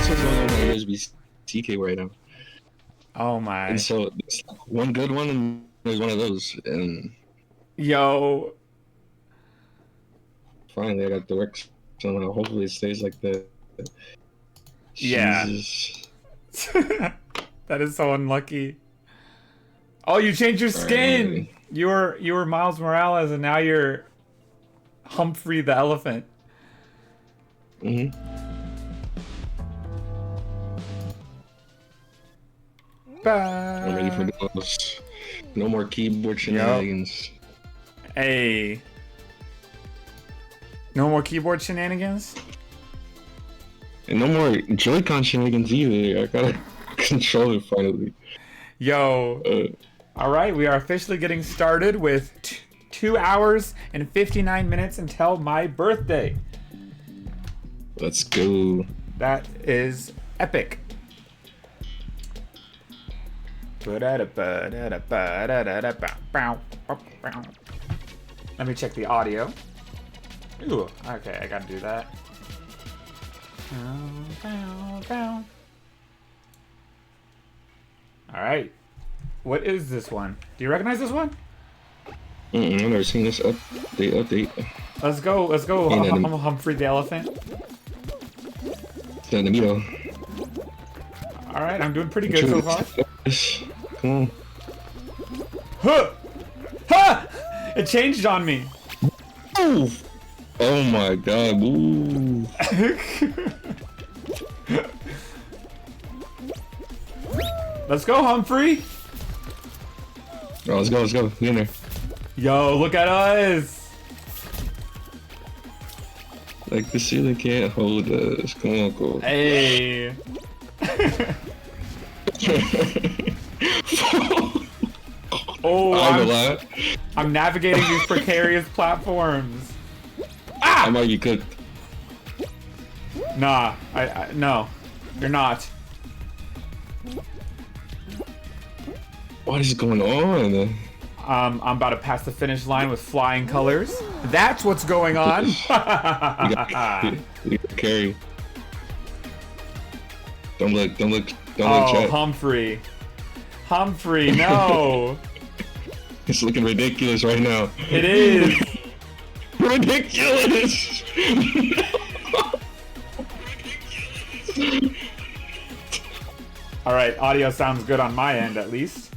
that's what's going on with USB-C cable right now. Oh my. And so there's one good one and there's one of those, and Yo. finally I got the work somehow. Hopefully it stays like that. Yeah. Jesus. That is so unlucky. Oh, you changed your skin. You were Miles Morales, and now you're Humphrey the elephant. I'm ready for those. No more keyboard shenanigans. Hey. No more keyboard shenanigans? And no more Joy-Con shenanigans either. I got a controller finally. Yo. Alright, we are officially getting started with 2 hours and 59 minutes until my birthday. Let's go. That is epic. Let me check the audio. Ooh, okay, I gotta do that. Alright. What is this one? Do you recognize this one? I've never seen this update. Let's go, Humphrey the elephant. It's in the middle. Alright, I'm doing pretty good so far. Come on. Huh! Ha! It changed on me. Oh! Oh my god. Ooh. Let's go, Humphrey! Oh, let's go. Get in there. Yo, look at us! Like the ceiling can't hold us. Come on, go. Hey! Oh, I'm navigating these precarious platforms. Ah! I might be cooked. Nah, no, you're not. What is going on? I'm about to pass the finish line with flying colors. That's what's going on. You got carry. Don't look, chat. Humphrey, no. It's looking ridiculous right now. It is. Ridiculous. All right, audio sounds good on my end at least.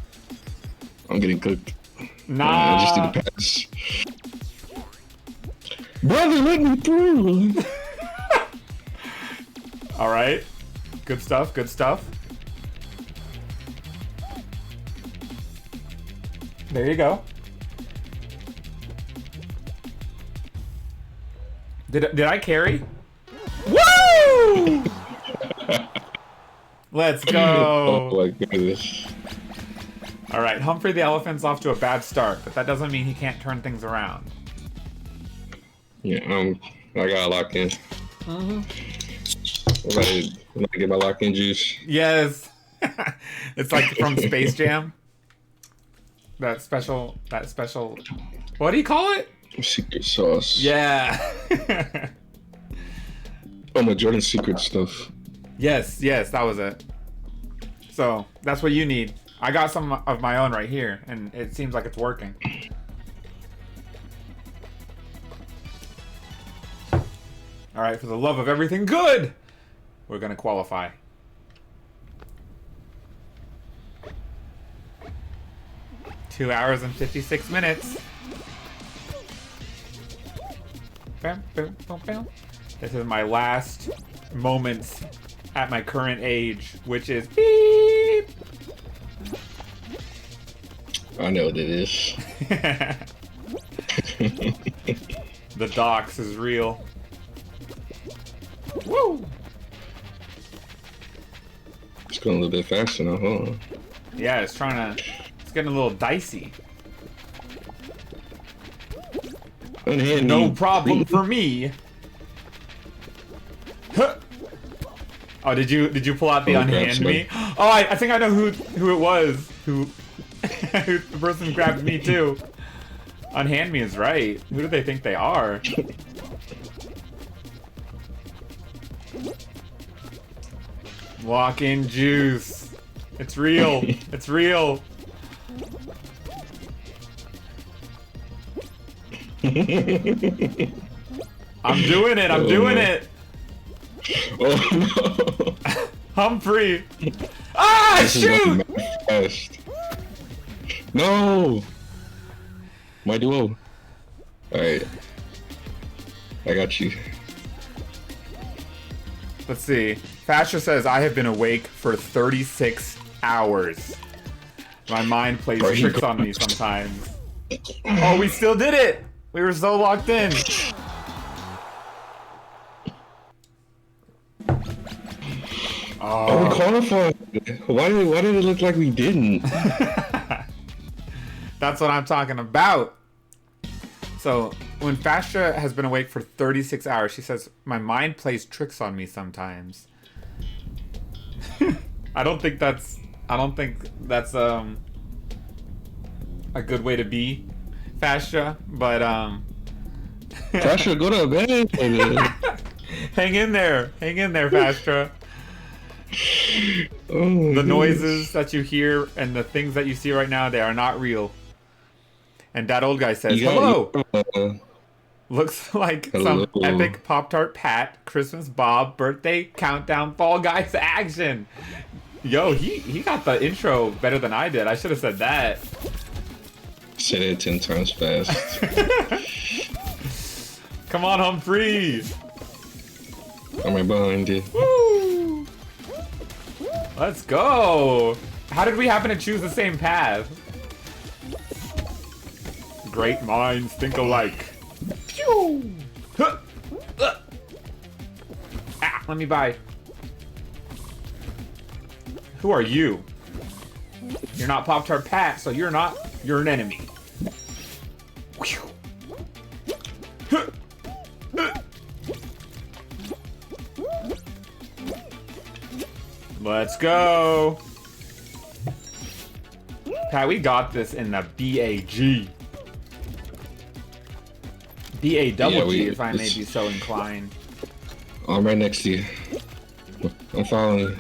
I'm getting cooked. Nah. Just do the pass. Brother, let me through. All right. Good stuff. There you go. Did I carry? Woo! Let's go. Oh my goodness. All right, Humphrey the elephant's off to a bad start, but that doesn't mean he can't turn things around. Yeah, I gotta lock in. I'm about to get my lock-in juice. Yes. It's like from Space Jam. That special, what do you call it? Secret sauce. Yeah. Oh, my Jordan Secret stuff. Yes, that was it. So, that's what you need. I got some of my own right here, and it seems like it's working. Alright, for the love of everything good, we're gonna qualify. Two hours and 56 minutes. Bam, bam, bam, bam. This is my last moments at my current age, which is beep. I know what it is. The docs is real. Woo! It's going a little bit faster now, huh? Yeah, it's getting a little dicey. Unhand No me, problem please. for me. Huh. Oh, did you pull out the unhand me? Oh, I think I know who it was. Who the person grabbed me too. Unhand me is right. Who do they think they are? Walk-in juice. It's real. It's real. I'm doing it. I'm doing it. Oh no. Humphrey. Ah, This is shoot. fucking fast. No. My duo. Alright. I got you. Let's see. Fasher says, I have been awake for 36 hours. My mind plays tricks on me sometimes. Oh, we still did it! We were so locked in. Oh, we qualified. Why did it look like we didn't? That's what I'm talking about. So, when Fasha has been awake for 36 hours, she says, my mind plays tricks on me sometimes. I don't think that's a good way to be, Fasha, but Fasha, go to bed. hang in there, Fasha. Oh, The noises that you hear and the things that you see right now, they are not real. And that old guy says, hello! Looks like Hello. some epic PoptartPat Christmas Bob birthday countdown Fall Guys action. Yo, he got the intro better than I did. I should have said that. Said it 10 times fast. Come on, Humphrey! I'm right behind you. Woo! Let's go! How did we happen to choose the same path? Great minds think alike. Pew! Huh! Ah, let me buy. Who are you? You're not PoptartPat, so you're an enemy. Let's go. Pat, we got this in the BAG. B-A-double-G, if I may be so inclined. I'm right next to you. I'm following you.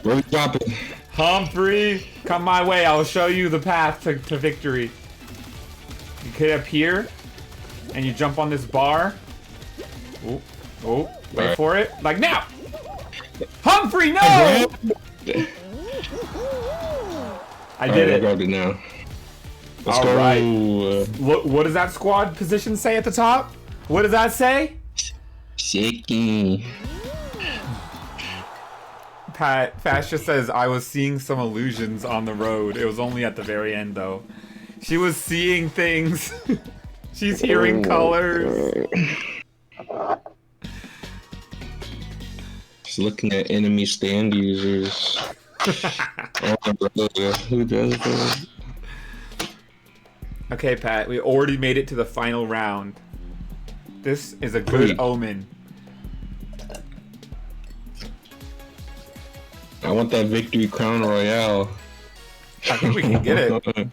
Where we dropping? Humphrey, come my way. I'll show you the path to victory. You get up here, and you jump on this bar. Oh, oh, wait Right. for it. Like now! Humphrey, no! I did I it. grabbed it now. Let's All go. right. What does that squad position say at the top? What does that say? Shaking. Pat, Fascia says, I was seeing some illusions on the road. It was only at the very end, though. She was seeing things. She's hearing colors. Just looking at enemy stand users. Oh, brother. Who does that? Okay, Pat, we already made it to the final round. This is a good Wait. omen. I want that victory crown royale. I think we can get it.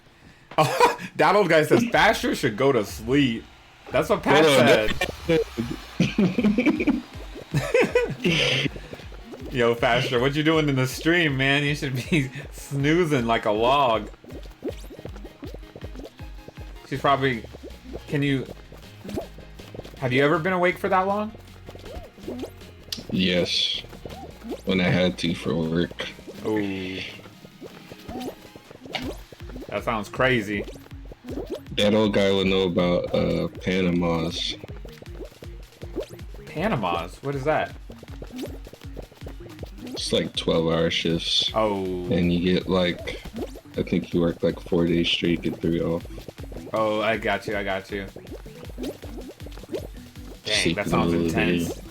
Oh, that old guy says Fasher should go to sleep. That's what Pat said. Yo, Fasher, what you doing in the stream, man? You should be snoozing like a log. She's probably... Can you... Have you ever been awake for that long? Yes. When I had to for work. Oh. That sounds crazy. That old guy would know about Panamas. Panamas? What is that? It's like 12-hour shifts. Oh. And you get like, I think you work like 4 days straight, get 3 off. Oh, I got you, I got you. Dang, Sleep that in sounds the middle of the intense. day.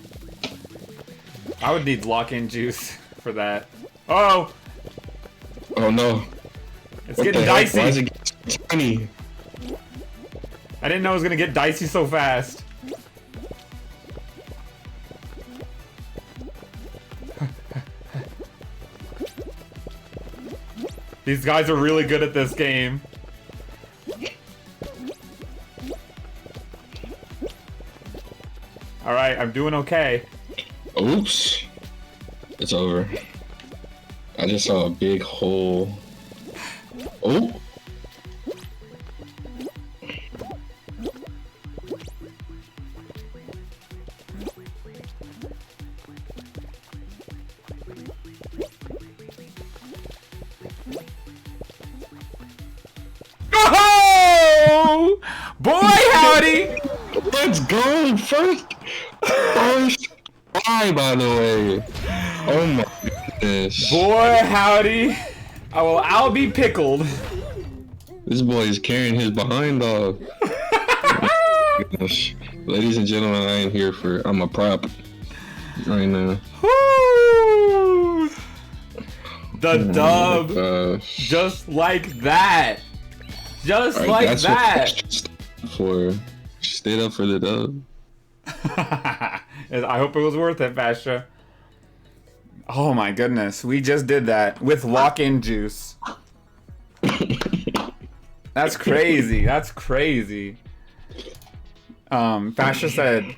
I would need lock-in juice for that. Oh! Oh no. It's What getting the heck? dicey! Why is it getting tiny? I didn't know it was gonna get dicey so fast. These guys are really good at this game. Alright, I'm doing okay. Oops. It's over. I just saw a big hole. Oh! Oh! Boy, howdy! Let's go! First try, by the way. Oh my goodness. Boy, howdy. I'll be pickled. This boy is carrying his behind dog. Gosh. Ladies and gentlemen, I am here for. I'm a prop right now. Woo! The Oh dub. my gosh. Just like that. Just Alright, like that's that. What for stayed up for the dub. I hope it was worth it, Basha. Oh my goodness, we just did that with lock-in juice. That's crazy. That's crazy. Basha said,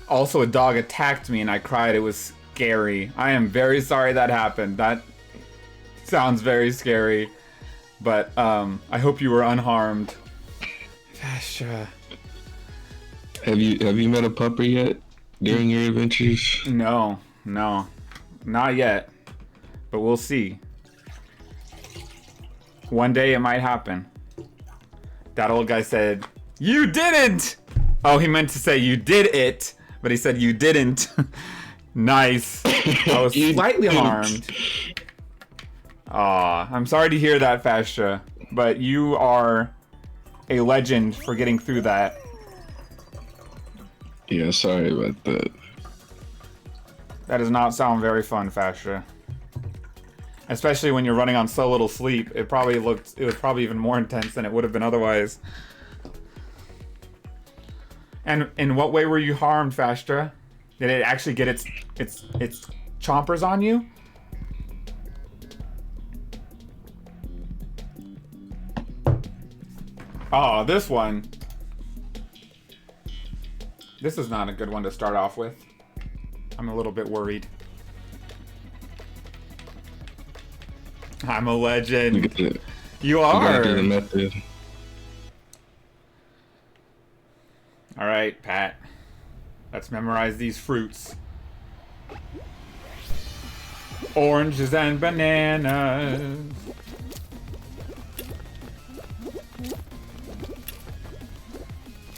also a dog attacked me and I cried. It was scary. I am very sorry that happened. That sounds very scary. But I hope you were unharmed. Basha. Have you met a pupper yet during your adventures? No, not yet. But we'll see. One day it might happen. That old guy said, "You didn't!" Oh, he meant to say you did it, but he said you didn't. Nice. I was slightly harmed. Aw, I'm sorry to hear that, Fasha, but you are a legend for getting through that. Yeah, sorry about that. That does not sound very fun, Fasha. Especially when you're running on so little sleep. It was probably even more intense than it would have been otherwise. And in what way were you harmed, Fastra? Did it actually get its chompers on you? Oh, this one. This is not a good one to start off with. I'm a little bit worried. I'm a legend. You are. Do the method. All right, Pat. Let's memorize these fruits. Oranges and bananas.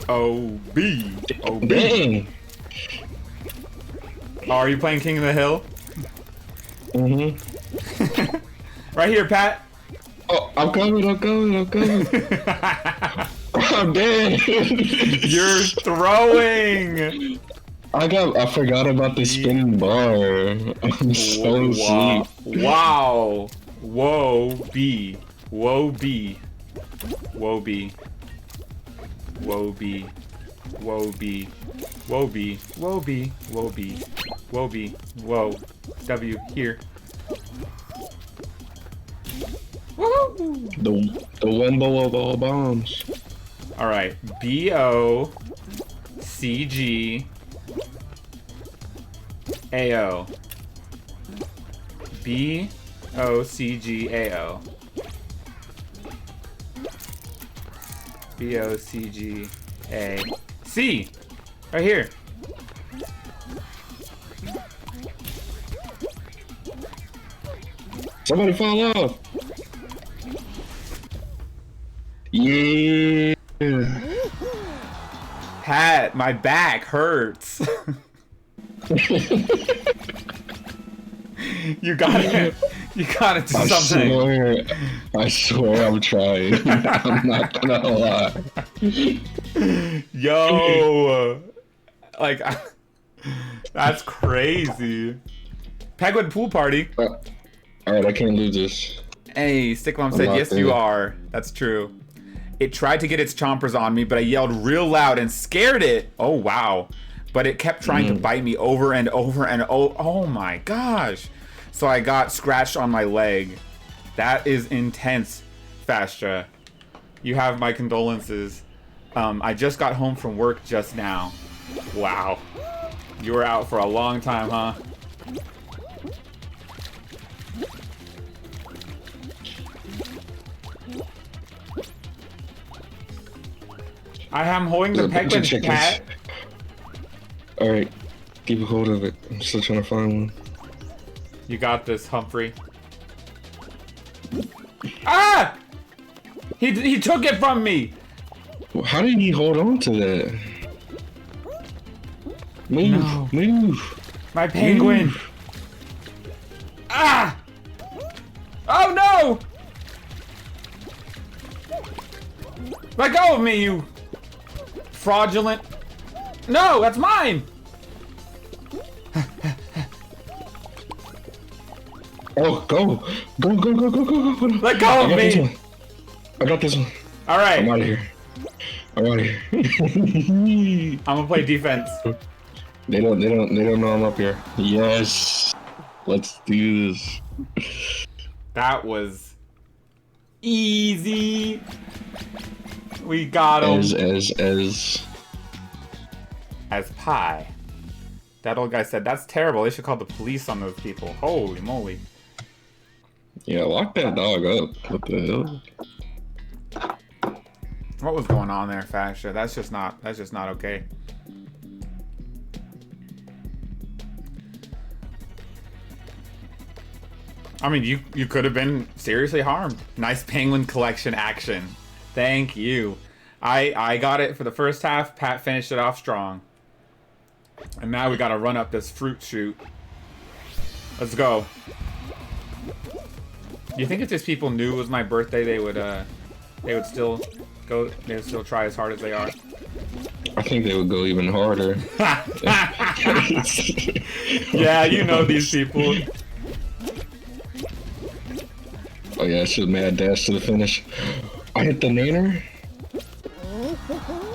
O-B. O-B. Dang. Oh, are you playing King of the Hill? Mm-hmm. Right here, Pat. Oh, I'm coming. I'm dead. You're throwing. I forgot about the spinning bar. I'm so Wow. asleep. Wow. Whoa, B. Whoa, B. Whoa, B. Whoa, B. Whoa, B. Whoa, B. Whoa, B. Whoa, B. Whoa, B. Whoa. W. Here. Woo! The wombo of all bombs. All right. B-O-C-G-A-O. B-O-C-G-A-O. B-O-C-G-A-C. Right here. Somebody fall off. Yeah. Pat, my back hurts. You gotta do something. I swear I'm trying. I'm not gonna lie. Yo, like, that's crazy. Pegwood pool party. Alright, I can't lose this. Hey, Stickmom said, yes, you are. That's true. It tried to get its chompers on me, but I yelled real loud and scared it. Oh, wow. But it kept trying to bite me over and over and over. Oh, my gosh. So I got scratched on my leg. That is intense, Fastra. You have my condolences. I just got home from work just now. Wow. You were out for a long time, huh? I am holding the penguin, Pat. Alright, keep a hold of it. I'm still trying to find one. You got this, Humphrey. Ah! He took it from me! How did he hold on to that? Move, No. move. My penguin! Move. Ah! Oh no! Let go of me, you fraudulent. No, that's mine! Oh, go! Go, go, go, go, go, go! Let go of me! I got this one. Alright. I'm out of here. I'm out of here. I'm gonna play defense. They don't know I'm up here. Yes. Let's do this. That was easy. We got him. As pie. That old guy said, that's terrible. They should call the police on those people. Holy moly. Yeah, lock that dog up. What the hell? What was going on there, Fascia? That's just not okay. I mean, you could have been seriously harmed. Nice penguin collection action. Thank you. I got it for the first half. Pat finished it off strong. And now we gotta run up this fruit chute. Let's go. You think if these people knew it was my birthday, they would still go? They would still try as hard as they are. I think they would go even harder. Yeah, you know these people. Oh yeah, it's just mad dash to the finish. I hit the naner.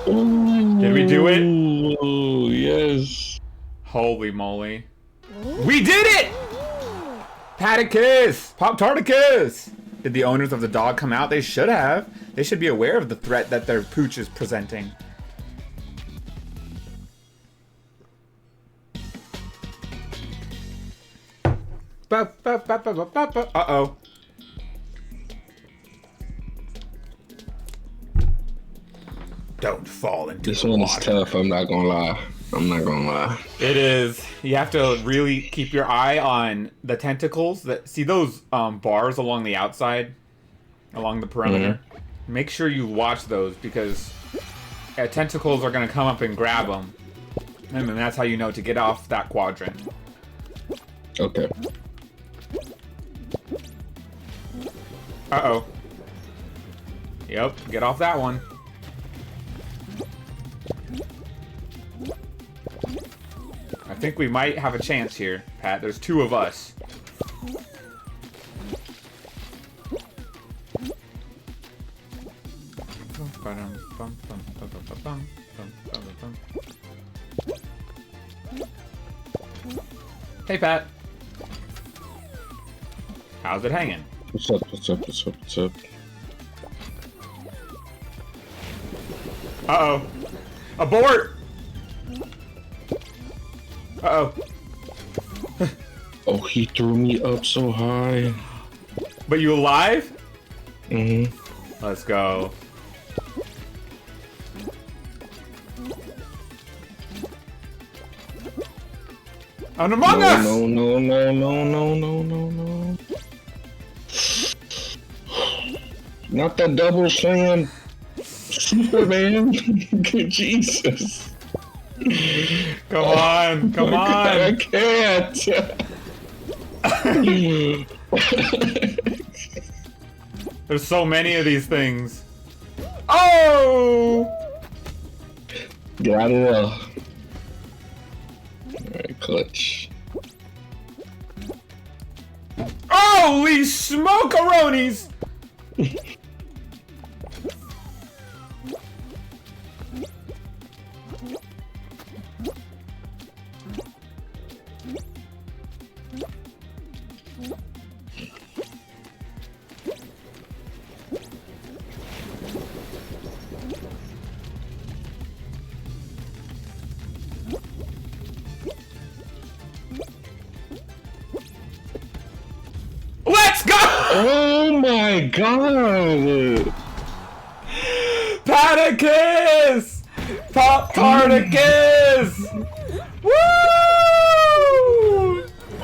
Ooh, did we do it? Oh yes. Holy moly. We did it! Paticus! Poptarticus! Did the owners of the dog come out? They should have. They should be aware of the threat that their pooch is presenting. Uh-oh. Don't fall into This the one water. is tough, I'm not gonna lie. It is. You have to really keep your eye on the tentacles. See those bars along the outside? Along the perimeter? Mm-hmm. Make sure you watch those because tentacles are going to come up and grab them. And then that's how you know to get off that quadrant. Okay. Uh-oh. Yep, get off that one. I think we might have a chance here, Pat. There's two of us. Hey, Pat. How's it hanging? What's up, what's up, what's up, what's up? Uh-oh. Abort! Uh-oh. Oh, he threw me up so high. But you alive? Mm-hmm. Let's go. An Among Us! No, no, no, no, no, no, no, no. Not the double slam. Superman. Jesus. Come on, come on. I can't. There's so many of these things. Oh! Get out of there. Alright, clutch. Holy smokeronies! Let's go! Oh my god! Paticus! Pop-Tarticus! Woo!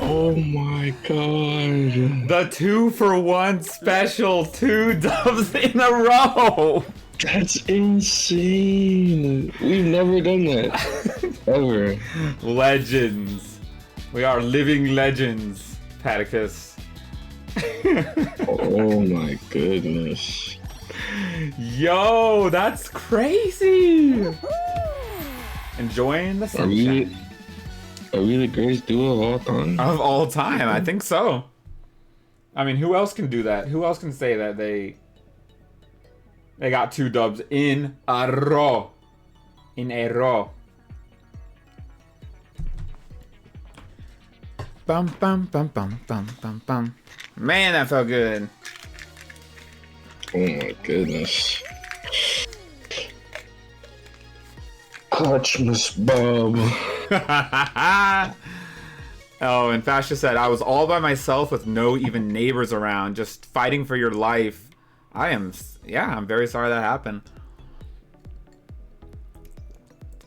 Oh my god. The 2-for-1 special, 2 dubs in a row. That's insane. We've never done that. Ever. Legends. We are living legends, Paticus. Oh my goodness. Yo, that's crazy. Enjoying the sunshine. Are we the greatest duo of all time? Of all time, I think so. I mean, who else can do that? Who else can say that they got 2 dubs in a row? In a row. Bum bum bum bum bum bum bum. Man, that felt good. Oh my goodness. Clutch, Miss Bob. Oh, and Fascia said, I was all by myself with no even neighbors around, just fighting for your life. I'm very sorry that happened.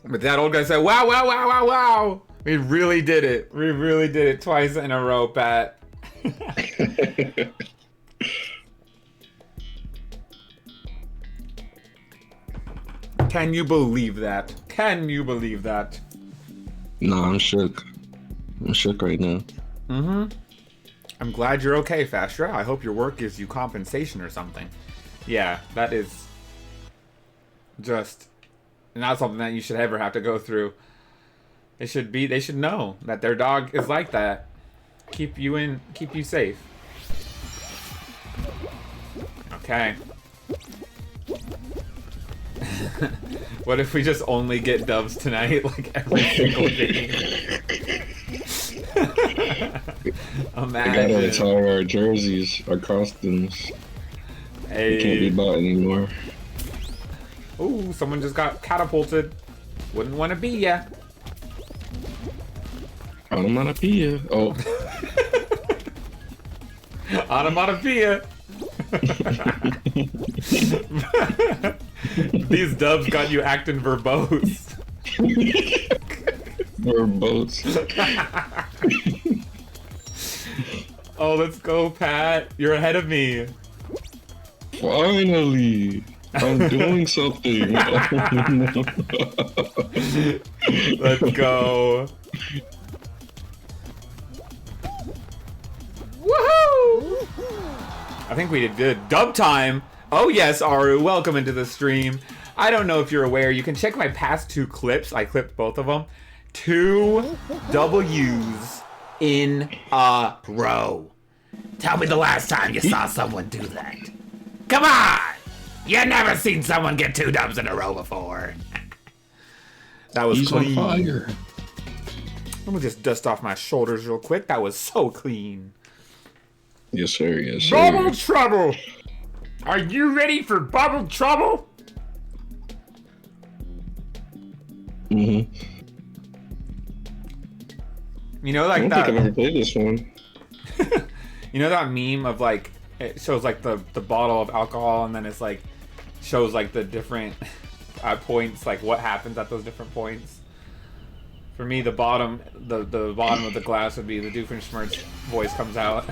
But that old guy said, wow, wow, wow, wow, wow. We really did it. We really did it twice in a row, Pat. Can you believe that? Can you believe that? No, I'm shook. I'm shook right now. Mm-hmm. I'm glad you're okay, Fastra. I hope your work gives you compensation or something. Yeah, that is just not something that you should ever have to go through. They should know that their dog is like that. Keep you safe. Okay. What if we just only get dubs tonight, like every single game? Imagine. I gotta retire our jerseys, our costumes. Hey. They can't be bought anymore. Ooh, someone just got catapulted. Wouldn't want to be ya. Onomatopoeia. Oh. Onomatopoeia. These dubs got you acting verbose. Verbose. Oh, let's go, Pat. You're ahead of me. Finally. I'm doing something. Let's go. Woohoo! I think we did good. Dub time. Oh yes, Aru, welcome into the stream. I don't know if you're aware, you can check my past 2 clips. I clipped both of them. 2 W's in a row. Tell me the last time you saw someone do that. Come on! You never seen someone get 2 dubs in a row before. That was He's clean. on fire. Let me just dust off my shoulders real quick. That was so clean. Yes, sir. Yes, sir. Bubble trouble! Are you ready for bubble trouble? Mm-hmm. You know, like I don't that. think I've ever played this one. You know that meme of like it shows like the bottle of alcohol and then it's like shows like the different points, like what happens at those different points. For me, the bottom of the glass would be the Doofenshmirtz voice comes out.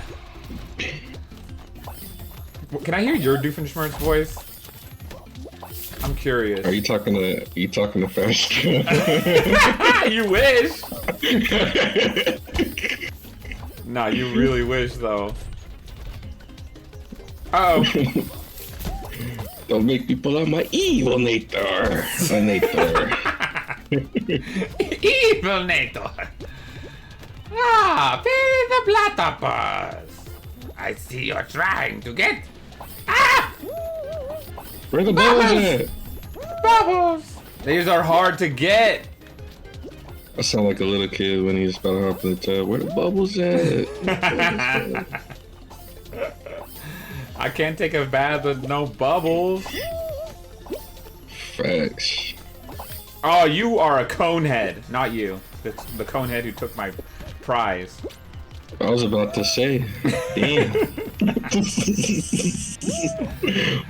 Can I hear your Doofenshmirtz voice? I'm curious. Are you talking to Fast? You wish. Nah, you really wish though. Uh oh. Don't make me pull out my evil Nator. Evil Nator. Ah, pay the platypus. I see you're trying to get. Ah! Where the bubbles at? Bubbles. These are hard to get. I sound like a little kid when he's about to hop in the tub. Where the bubbles at? I can't take a bath with no bubbles. Facts. Oh, you are a conehead, not you. The conehead who took my prize. I was about to say, damn.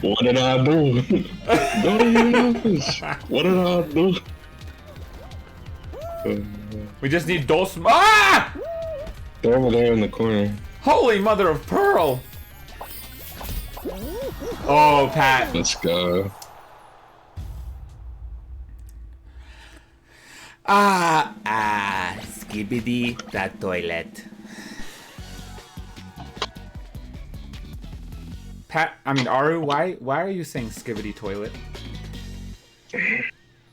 What did I do? Go to your office. What did I do? We just need dos. Ah! They're over there in the corner. Holy mother of pearl! Oh, Pat. Let's go. Skibidi that toilet. Aru, why are you saying skibidi toilet?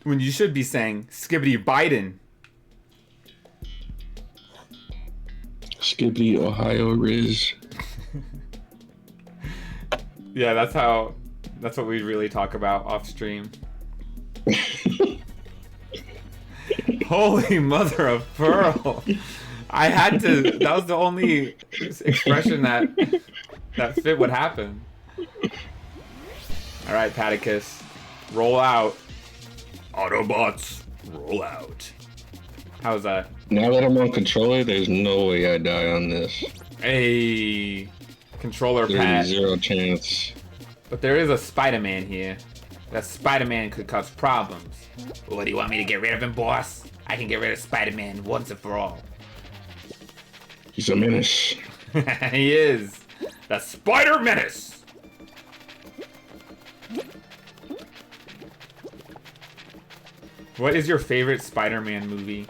When you should be saying skibidi Biden. Skibidi Ohio Riz. Yeah, that's what we really talk about off stream. Holy mother of pearl. I had to, that was the only expression that fit what happened. Alright, Paticus. Roll out. Autobots, roll out. How's that? Now that I'm on controller, there's no way I die on this. Hey, controller Pat. Zero chance. But there is a Spider-Man here. That Spider-Man could cause problems. What, do you want me to get rid of him, boss? I can get rid of Spider-Man once and for all. He's a menace. He is. The Spider Menace. What is your favorite Spider-Man movie?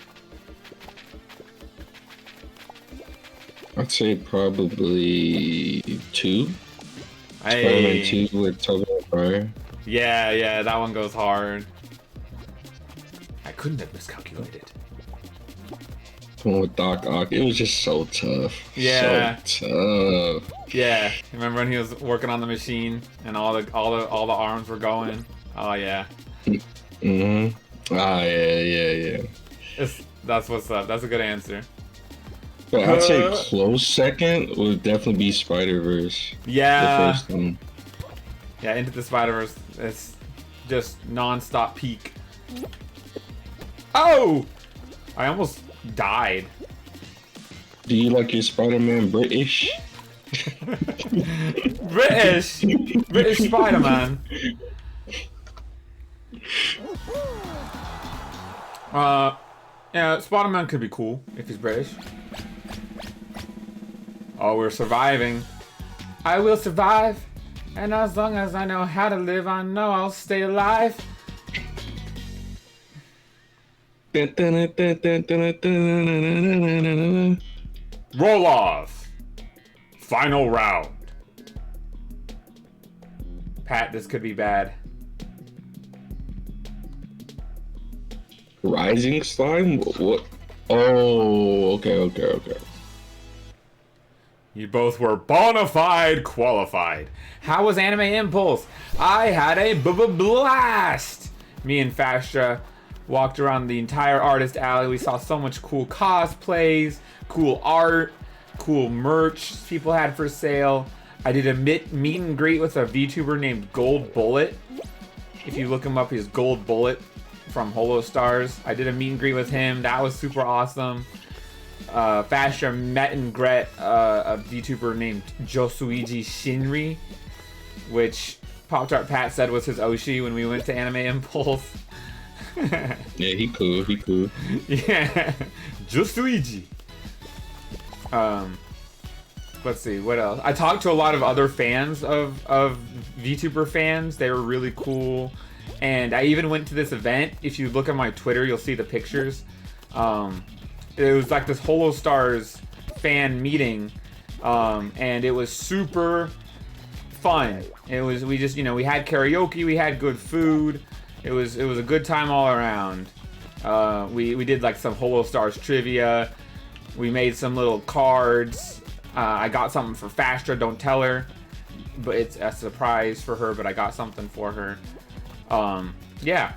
I'd say probably 2. Hey. Spider-Man 2 with Tobey Maguire. Yeah, that one goes hard. I couldn't have miscalculated. The one with Doc Ock. It was just so tough. Yeah. So tough. Yeah. Remember when he was working on the machine and all the arms were going? Oh yeah. Mm-hmm. Ah, yeah. That's what's up. That's a good answer. But I'd say close second would definitely be Spider-Verse. Yeah. The first one. Yeah, Into the Spider-Verse. It's just non-stop peak. Oh! I almost died. Do you like your Spider-Man British? British Spider-Man. Yeah, Spider-Man could be cool if he's British. Oh, we're surviving. I will survive, and as long as I know how to live, I know I'll stay alive. Roll off. Final round. Pat, this could be bad. Rising slime? What? Oh, okay. You both were bona fide qualified. How was Anime Impulse? I had a blast. Me and Fastra walked around the entire artist alley. We saw so much cool cosplays, cool art, cool merch people had for sale. I did a meet and greet with a VTuber named Gold Bullet. If you look him up, he's Gold Bullet from Holo Stars. I did a meet and greet with him. That was super awesome. Fastra met and gret a VTuber named Josuiji Shinri, which PoptartPat said was his Oshi when we went to Anime Impulse. Yeah, he cool. Yeah, Josuiji. Let's see, what else? I talked to a lot of other fans of VTuber fans. They were really cool. And I even went to this event. If you look at my Twitter, you'll see the pictures. It was like this Holo Stars fan meeting. And it was super fun. We had karaoke, we had good food. It was a good time all around. We did like some Holo Stars trivia. We made some little cards. I got something for Fastra, don't tell her. But it's a surprise for her, but I got something for her. Yeah.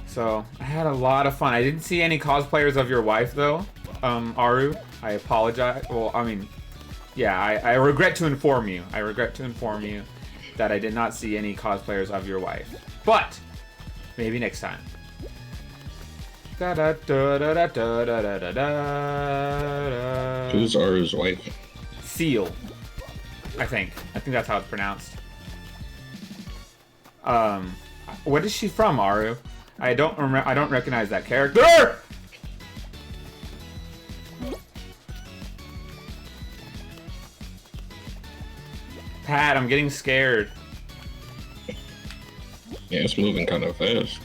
So, I had a lot of fun. I didn't see any cosplayers of your wife, though, Aru. I apologize. Well, I mean, yeah, I regret to inform you. That I did not see any cosplayers of your wife. But, maybe next time. Who's Aru's wife? Seal. I think that's how it's pronounced. What is she from, Aru? I don't recognize that character. Pat, I'm getting scared. Yeah, it's moving kind of fast.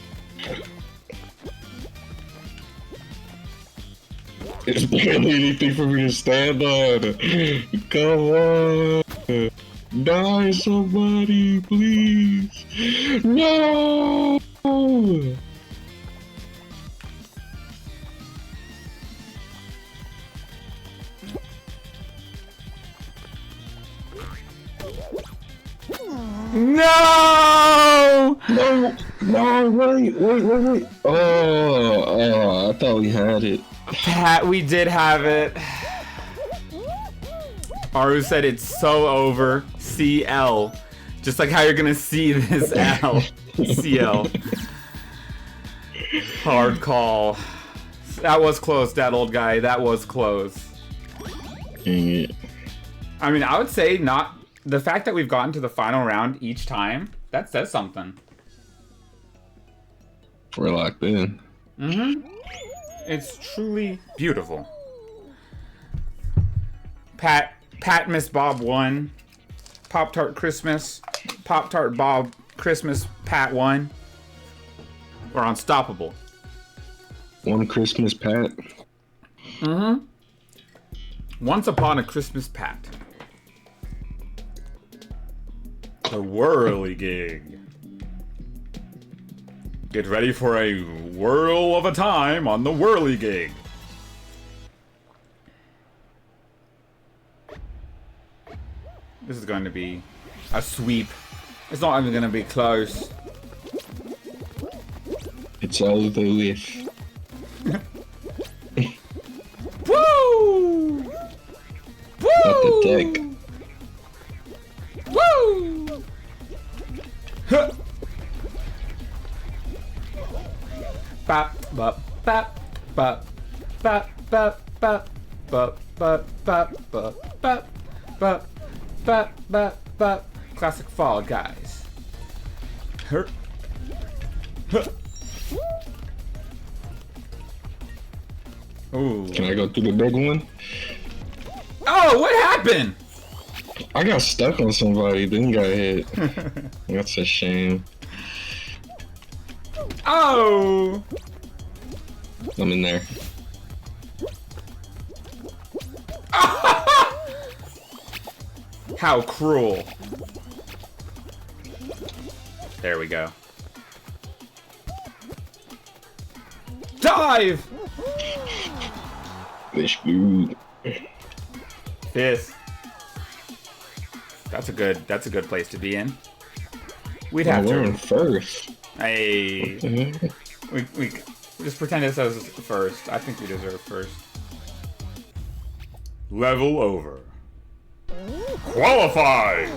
It's barely anything for me to stand on. Come on. Die, somebody, please. No! No! No, wait. Oh, I thought we had it. Pat, we did have it. Aru said it's so over. CL. Just like how you're gonna see this L. CL. Hard call. That was close, that old guy. That was close. Dang it. I mean, I would say not... The fact that we've gotten to the final round each time, that says something. We're locked in. Mm-hmm. It's truly beautiful. Pat Miss Bob won. Pop-Tart Christmas. Pop-Tart Bob Christmas Pat won. We're unstoppable. One Christmas Pat. Mm-hmm. Once upon a Christmas Pat. The whirligig. Get ready for a whirl of a time on the whirligig. This is going to be a sweep. It's not even going to be close. It's over with. Woo! Woo! What the deck? Woo! Huh. Bop bop bop bop bop bop bop bop bop bop bop bop bop bop bop bop. Classic Fall Guys. Hurt. Ooh. Can I go through the big one? Oh, what happened? I got stuck on somebody, then got hit. That's a shame. Oh! I'm in there. How cruel. There we go. Dive! They screwed. This. That's a good place to be in. We'd Oh, have we're to. in first. Hey. We just pretend this as first. I think we deserve first. Level over. Qualified!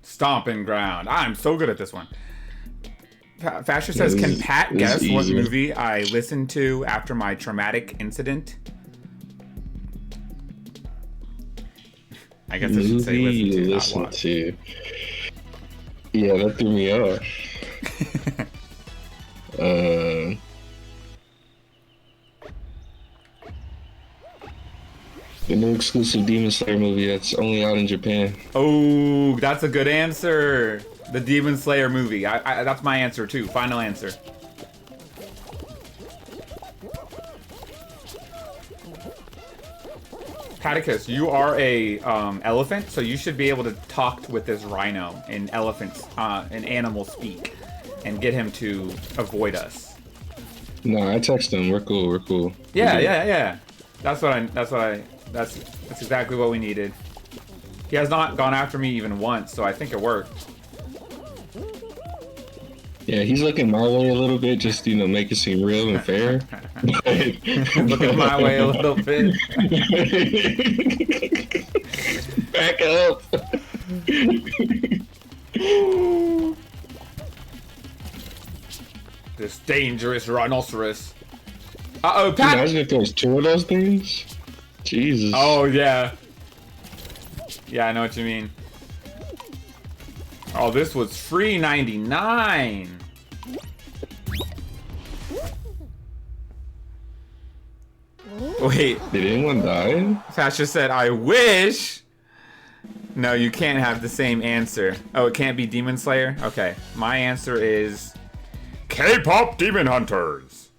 Stomping ground. I'm so good at this one. Fasher says, "Can Pat guess what movie I listened to after my traumatic incident?" I guess I should say listen to, not watch. Yeah, that threw me off. The new exclusive Demon Slayer movie that's only out in Japan. Oh, that's a good answer. The Demon Slayer movie. That's my answer too. Final answer. Paticus, you are a elephant, so you should be able to talk with this rhino in in animal speak, and get him to avoid us. No, I text him. We're cool. We're cool. Yeah. That's exactly what we needed. He has not gone after me even once, so I think it worked. Yeah, he's looking my way a little bit, just make it seem real and fair. Looking my way a little bit. Back up. This dangerous rhinoceros. Uh-oh, Pat! Imagine if there was 2 of those things. Jesus. Oh, yeah. Yeah, I know what you mean. Oh, this was free 99. Wait. Did anyone die? Fascia said, I wish. No, you can't have the same answer. Oh, it can't be Demon Slayer? Okay. My answer is K-pop Demon Hunters.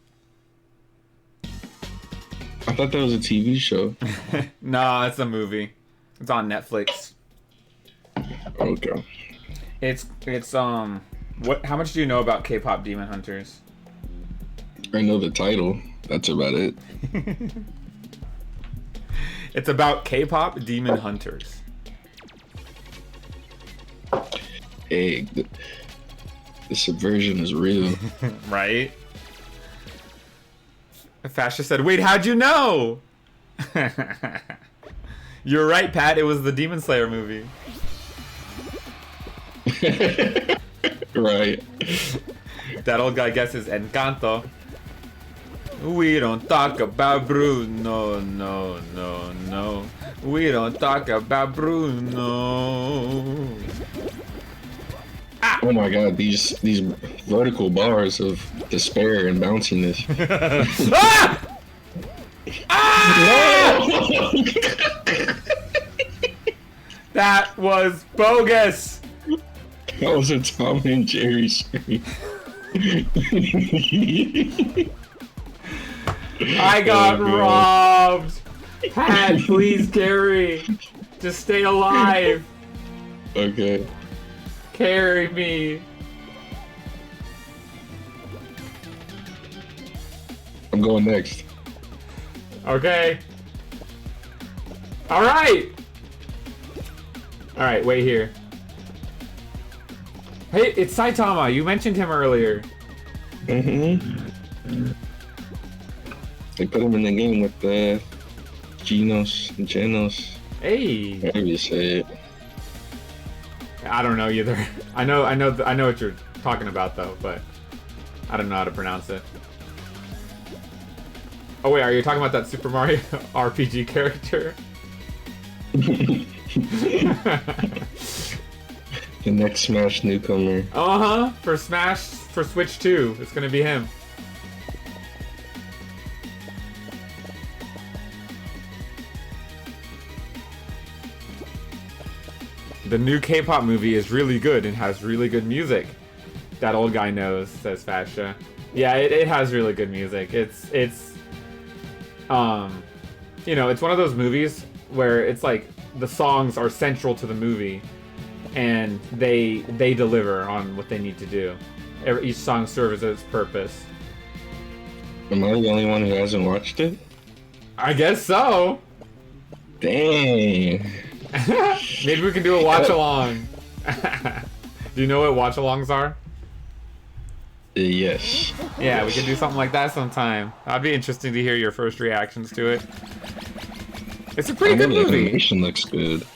I thought that was a TV show. No, it's a movie. It's on Netflix. Okay. It's what? How much do you know about K-pop Demon Hunters? I know the title. That's about it. It's about K-pop Demon Hunters. Hey, the subversion is real. Right? Fascia said, wait, how'd you know? You're right, Pat. It was the Demon Slayer movie. Right. That old guy guesses Encanto. We don't talk about Bruno, no, no, no. We don't talk about Bruno. Ah! Oh my god, these vertical bars of despair and bounciness. Ah! Ah! No! That was bogus. That was a Tom and Jerry scream. I got Oh, God. robbed. Pat, please carry. Just stay alive. Okay. Carry me. I'm going next. Okay. Alright! Alright, wait here. Hey, it's Saitama. You mentioned him earlier. Mm-hmm. They put him in the game with Genos. Hey. Whatever you say it. I don't know either. I know what you're talking about though, but I don't know how to pronounce it. Oh wait, are you talking about that Super Mario RPG character? The next Smash newcomer. Uh-huh. For Switch 2, it's gonna be him. The new K-pop movie is really good and has really good music. That old guy knows, says Fascia. Yeah, it has really good music. It's you know, it's one of those movies where it's like the songs are central to the movie and they deliver on what they need to do. Each song serves its purpose. Am I the only one who hasn't watched it? I guess so. Dang. Maybe we can do a watch along. Do you know what watch alongs are? Yes. Yeah, we can do something like that sometime. That'd be interesting to hear your first reactions to it. It's a pretty good The movie. animation looks good.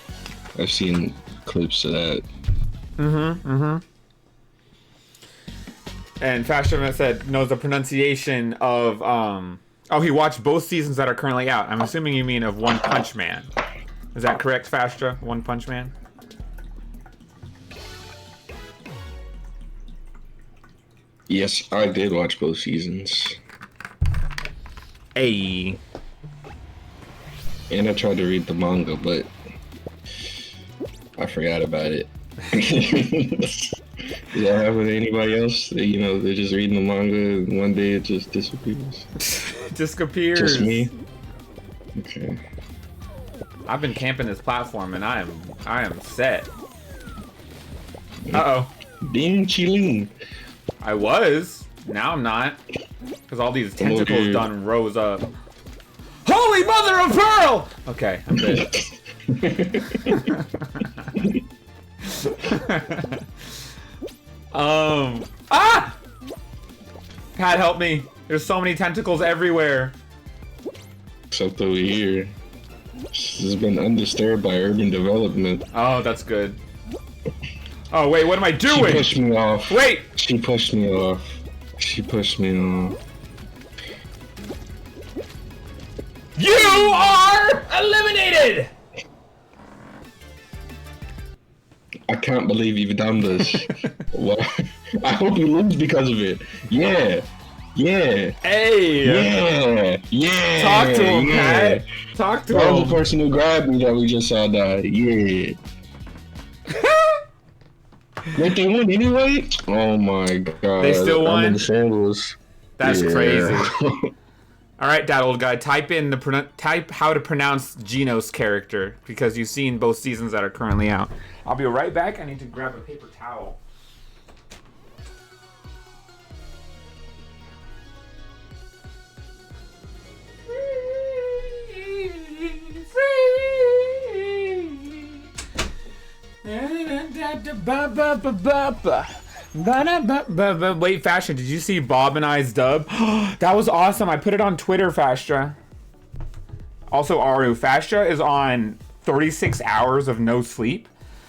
I've seen clips of that. And Fashion said knows the pronunciation of oh, he watched both seasons that are currently out. I'm assuming you mean of One Punch Man. Is that correct, Fastra? One Punch Man? Yes, I did watch both seasons. Hey. And I tried to read the manga, but I forgot about it. Does that happen to anybody else? You know, they're just reading the manga and one day it just disappears. Disappears. Just me? Okay. I've been camping this platform and I am set. Uh-oh. Being chilling. I was. Now I'm not. Because all these tentacles done rose up. Holy mother of pearl! Okay, I'm good. Ah! Pat, help me. There's so many tentacles everywhere. Except over here. This has been undisturbed by urban development. Oh, that's good. Oh, wait, what am I doing? She pushed me off. Wait! She pushed me off. She pushed me on. You are eliminated! I can't believe you've done this. What? I hope you lose because of it. Yeah. Yeah. Hey! Yeah. Yeah. Talk to him, yeah. Pat. Talk to That was him. the person who grabbed me that we just saw die. Yeah. Wait, they won anyway? Oh my god. They still won? I'm in shambles. That's Yeah. crazy. All right, that old guy. Type how to pronounce Geno's character because you've seen both seasons that are currently out. I'll be right back. I need to grab a paper towel. Wait, Fastra, did you see Bob and I's dub? That was awesome. I put it on Twitter, Fastra. Also, Aru, Fastra is on 36 hours of no sleep.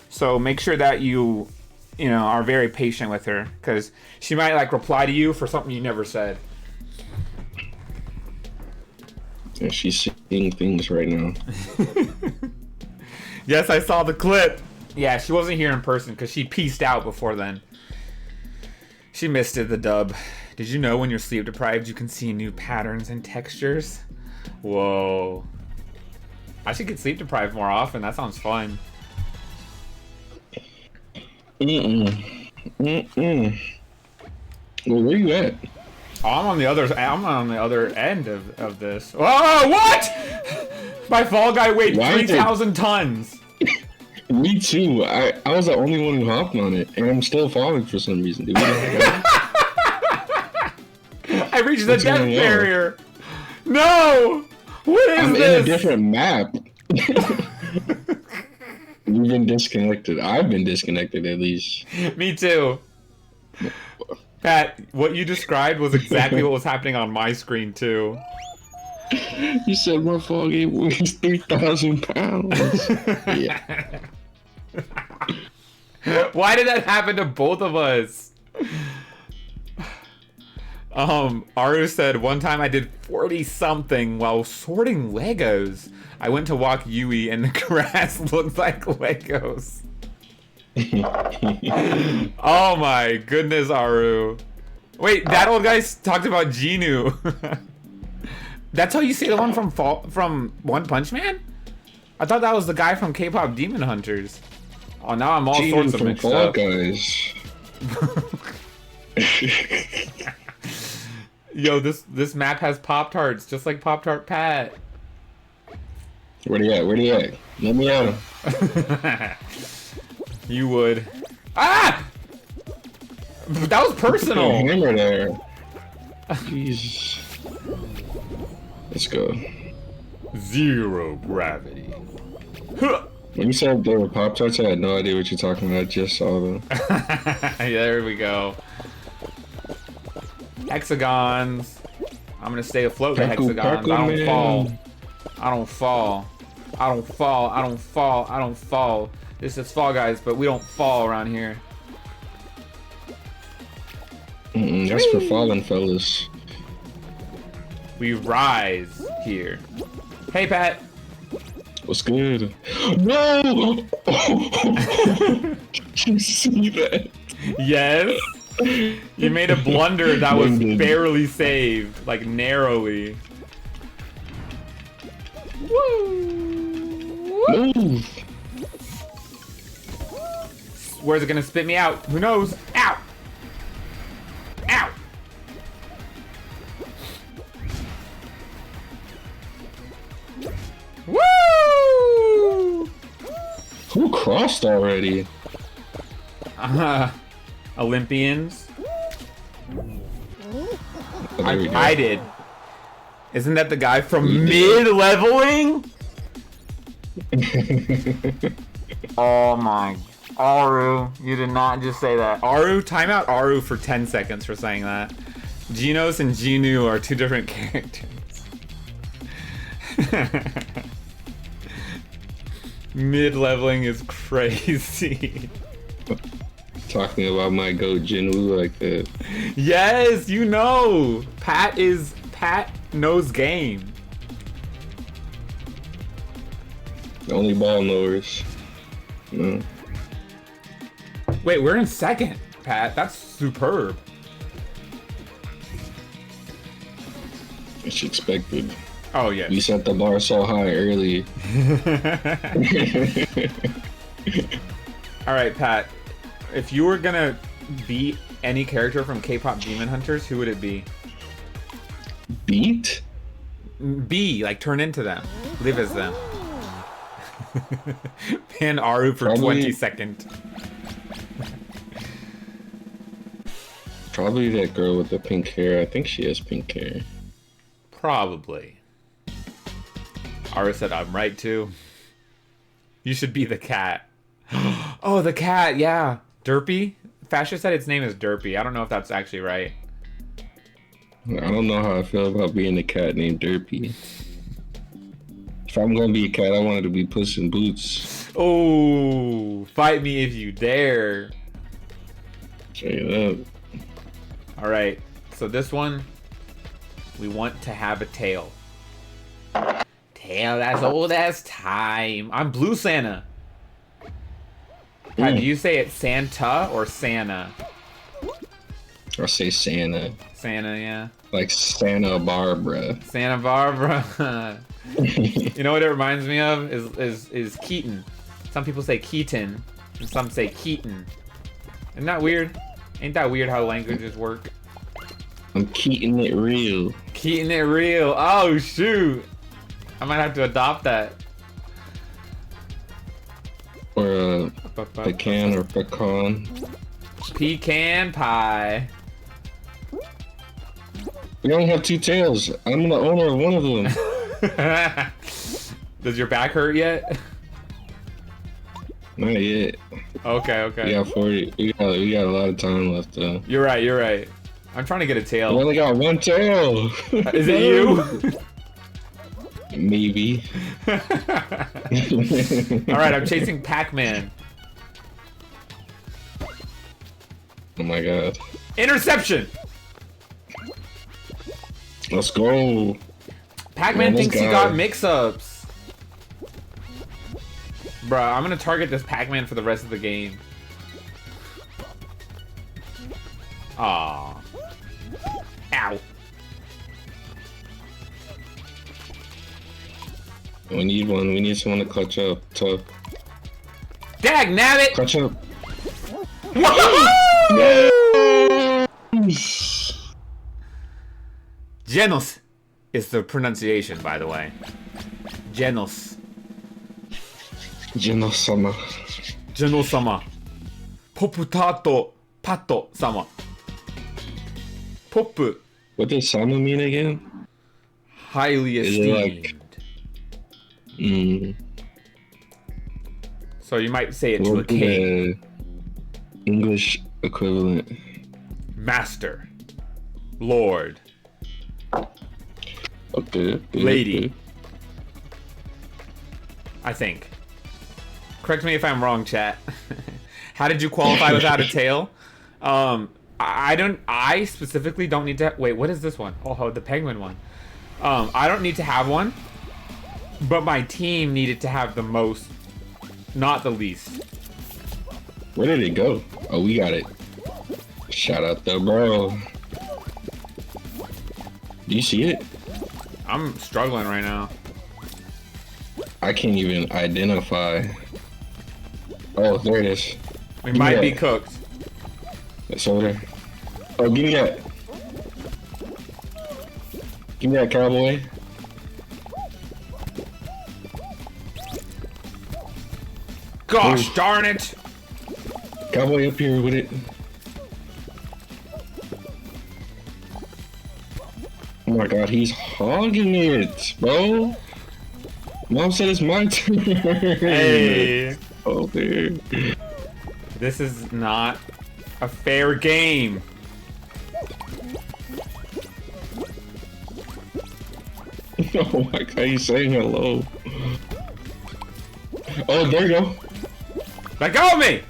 So make sure that you are very patient with her because she might like reply to you for something you never said. Yeah, she's seeing things right now. Yes, I saw the clip. Yeah, she wasn't here in person because she peaced out before then. She missed it, the dub. Did you know when you're sleep deprived, you can see new patterns and textures? Whoa. I should get sleep deprived more often. That sounds fun. Well, where you at? Oh, I'm on the other end of this. Oh, what? My fall guy weighed 3,000 tons. Me too. I was the only one who hopped on it, and I'm still falling for some reason, dude. I reached the death barrier. No! What is I'm this? in a different map. You've been disconnected. I've been disconnected at least. Me too. Pat, what you described was exactly what was happening on my screen too. You said my fall game weighs 3,000 pounds. Yeah. Why did that happen to both of us? Aru said, one time I did 40 something while sorting Legos. I went to walk Yui and the grass looked like Legos. Oh my goodness, Aru. Wait, that old guy talked about Genu. That's how you say the one from One Punch Man? I thought that was the guy from K-pop Demon Hunters. Oh, now I'm all sorts of mixed up. Guys. Yo, this map has Pop-Tarts, just like PoptartPat. Where they at? Where they at? Let me out. You would. Ah! That was personal. Hammer there. Jeez. Let's go. Zero gravity. When you said they were Pop-Tarts, I had no idea what you're talking about. I just saw them. There we go. Hexagons. I'm gonna stay afloat with hexagons. I don't fall. I don't fall. I don't fall. I don't fall. I don't fall. This is Fall Guys, but we don't fall around here. That's for fallen fellas. We rise here. Hey, Pat. What's good? No! Did you see that? Yes. You made a blunder that was barely saved, like narrowly. Woo! Move! Where's it gonna spit me out? Who knows? Ow! Ow! Woo! Who crossed already? Olympians. Oh, there we go. I did. Isn't that the guy from mid-leveling? Oh my. Aru, you did not just say that. Aru, time out Aru for 10 seconds for saying that. Genos and Genu are two different characters. Mid-leveling is crazy. talking about my goat Jinwoo like that. Yes, you know. Pat knows game. Only ball knowers. No. Wait, we're in second, Pat. That's superb. It's expected. Oh, yeah. We set the bar so high early. All right, Pat. If you were gonna beat any character from K-pop Demon Hunters, who would it be? Beat? Be, like turn into them. Live as them. Pan Aru for Probably- 20 seconds. Probably that girl with the pink hair. I think she has pink hair. Probably. Aru said, I'm right too. You should be the cat. Oh, the cat, yeah. Derpy? Fascia said its name is Derpy. I don't know if that's actually right. I don't know how I feel about being a cat named Derpy. If I'm gonna be a cat, I want it to be Puss in Boots. Oh, fight me if you dare. Straight up. All right, so this one, we want to have a tail. Tail as old as time. I'm Blue Santa. Pat, do you say it's Santa or Santa? I say Santa. Santa, yeah. Like Santa Barbara. Santa Barbara. You know what it reminds me of? Is Keaton. Some people say Keaton, and some say Keaton. Isn't that weird? Ain't that weird how languages work? I'm keeping it real. Keaton it real. Oh, shoot. I might have to adopt that. Or pecan or pecan. Pecan pie. We only have two tails. I'm the owner of one of them. Does your back hurt yet? Not yet. Okay, okay. We got 40. We got a lot of time left though. You're right, you're right. I'm trying to get a I tail. only got one tail. Is it you? Maybe. Alright, I'm chasing Pac-Man. Oh my god. Interception! Let's go. Pac-Man Almost thinks he got got it. mix-ups. Bruh, I'm gonna target this Pac-Man for the rest of the game. Aww. Ow. We need one. We need someone to clutch up. Tough. Dag nabbit! Clutch up. Genos is the pronunciation, by the way. Genos. Jino-sama. Genos-sama. Poputato pato-sama. Pop. What does sama mean again? Highly Is it esteemed. like- So you might say it What to a would be king. the English equivalent? Master. Lord. Okay. Lady. okay. I think. Correct me if I'm wrong, chat. How did you qualify without a tail? I specifically don't need to. Wait, what is this one? Oh, the penguin one. I don't need to have one, but my team needed to have the most, not the least. Where did it go? Oh, we got it. Shout out to bro. Do you see it? I'm struggling right now. I can't even identify. Oh, there it is. We me might be that. cooked. It's over there. Oh, give me that. Give me that, cowboy. Gosh Ooh. darn it! Cowboy up here with it. Oh my god, he's hogging it, bro. Mom said it's my turn. Hey, Oh, dude. this is not a fair game. Oh my god, he's saying hello. Oh, there you go. Let go of me!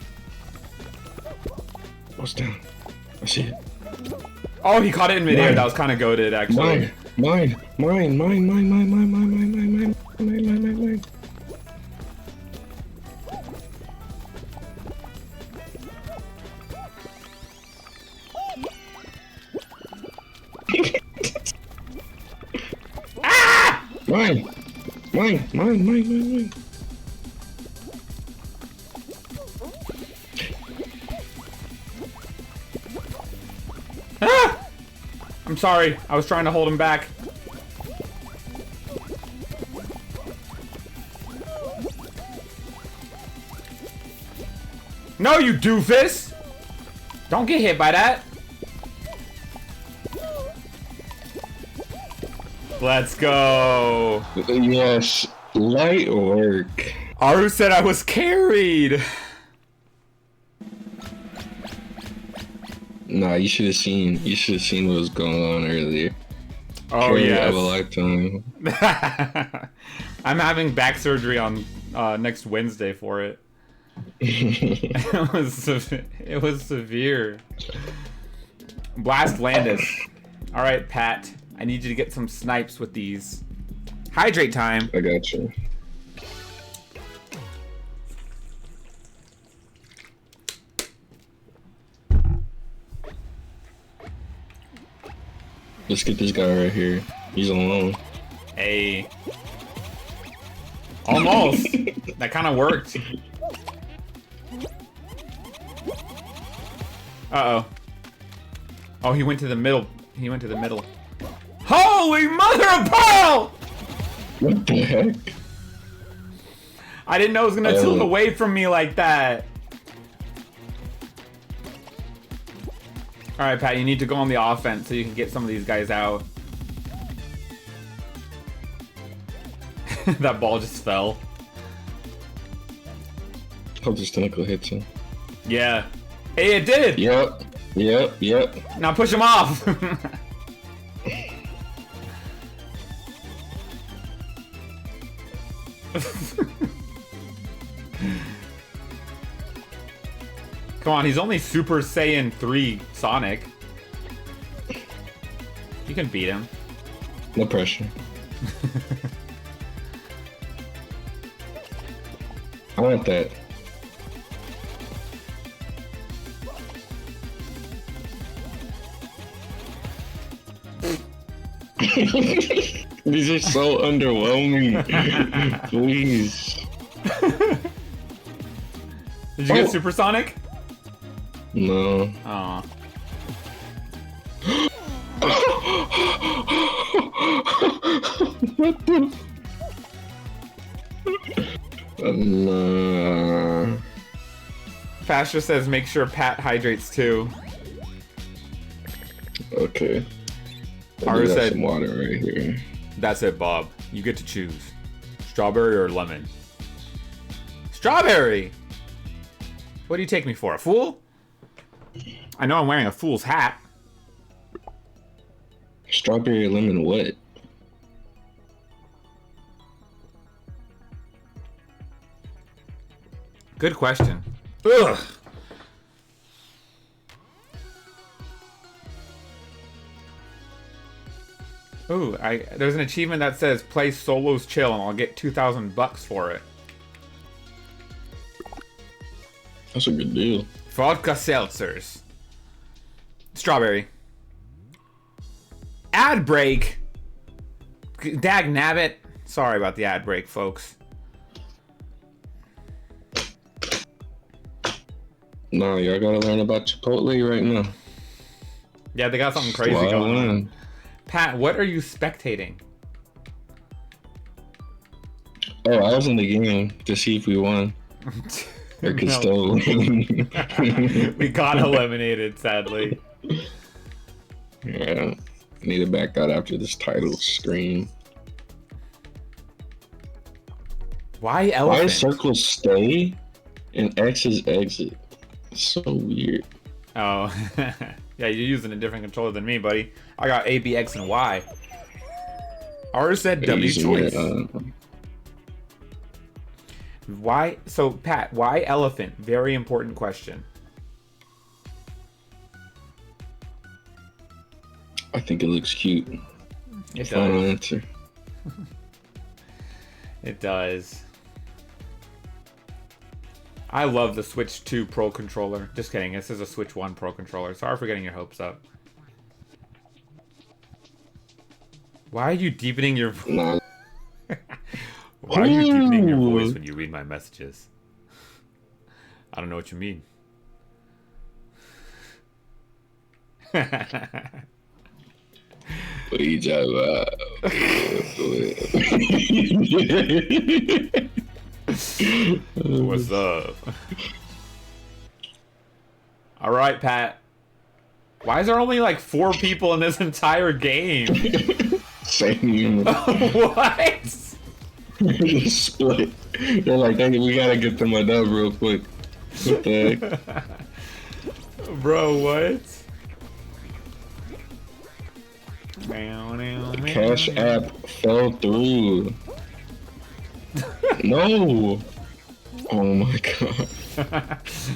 shit. Oh, he caught it in midair. That was kind of goated, actually. Mine. Ah! Mine. Ah! I'm sorry. I was trying to hold him back. No, you doofus! Don't get hit by that. Let's go. Yes, light work. Aru said I was carried. Nah, you should have seen. You should have seen what was going on earlier. Oh yeah. Of a lifetime. I'm having back surgery on next Wednesday for it. It was severe. Blast Landis. All right, Pat. I need you to get some snipes with these. Hydrate time. I got you. Let's get this guy right here. He's alone. Hey. Almost. That kind of worked. Uh-oh. Oh, he went to the middle. He went to the middle. Holy mother of pearl! What the heck? I didn't know it was gonna tilt away from me like that. Alright, Pat, you need to go on the offense so you can get some of these guys out. That ball just fell. Hope this tentacle hits him. Yeah. Hey, it did! Yep. Now push him off! Come on, he's only Super Saiyan 3 Sonic. You can beat him. No pressure. I want that. These are so underwhelming. Please. Did you get Supersonic? No. Aw. What the? Nah. Fasher says make sure Pat hydrates too. Okay. Aru said some water right here. That's it, Bob. You get to choose. Strawberry or lemon? Strawberry! What do you take me for, a fool? I know I'm wearing a fool's hat. Strawberry or lemon what? Good question. Ugh. Ooh, there's an achievement that says play solos chill and I'll get $2,000 for it. That's a good deal. Vodka seltzers. Strawberry. Ad break. Dag nabbit. Sorry about the ad break, folks. Nah, y'all gotta learn about Chipotle right now. Yeah, they got something crazy going on. Pat, what are you spectating? Oh, I was in the game to see if we won. Or could still win. We got eliminated, sadly. Yeah, I need to back out after this title screen. Why elephant? Why is circles stay and X is exit? It's so weird. Oh, yeah, you're using a different controller than me, buddy. I got A, B, X, and Y. Ours said W choice. Why? So, Pat, why elephant? Very important question. I think it looks cute. It Final does. answer. It does. I love the Switch 2 Pro controller. Just kidding. This is a Switch 1 Pro controller. Sorry for getting your hopes up. Why are you deepening your voice? Nah. Why are you deepening your voice when you read my messages? I don't know what you mean. What are you talking about? What's up? Alright, Pat. Why is there only like 4 people in this entire game? Same. What? Just split. They're like, dang it, we gotta get them a dub real quick. What the heck? Bro, what? The Cash App fell through. No! Oh my god.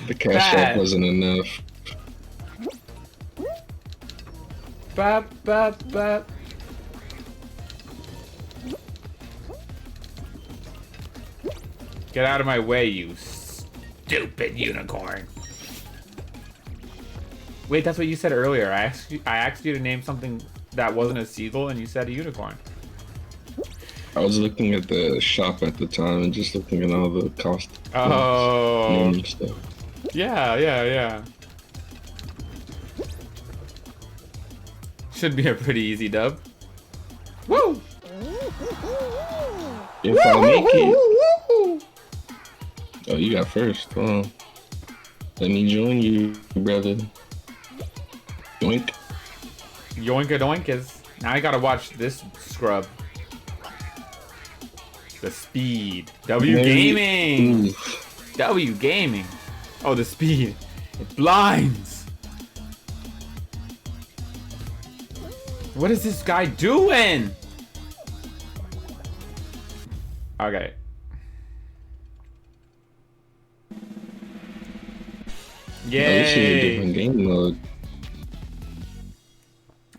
The Cash App wasn't enough. Bop, bop, bop. Get out of my way, you stupid unicorn. Wait, that's what you said earlier. I asked you to name something that wasn't a seagull, and you said a unicorn. I was looking at the shop at the time and just looking at all the cost. Oh. And stuff. Yeah. Should be a pretty easy dub. Woo! If I make it. Oh, you got first. Oh. Let me join you, brother. Yoink. Yoinka doinkas. Now I gotta watch this scrub. The speed. W Gaming! Oof. W Gaming. Oh, the speed. It blinds. What is this guy doing? Okay. Yay! Oh, this is a different game mode.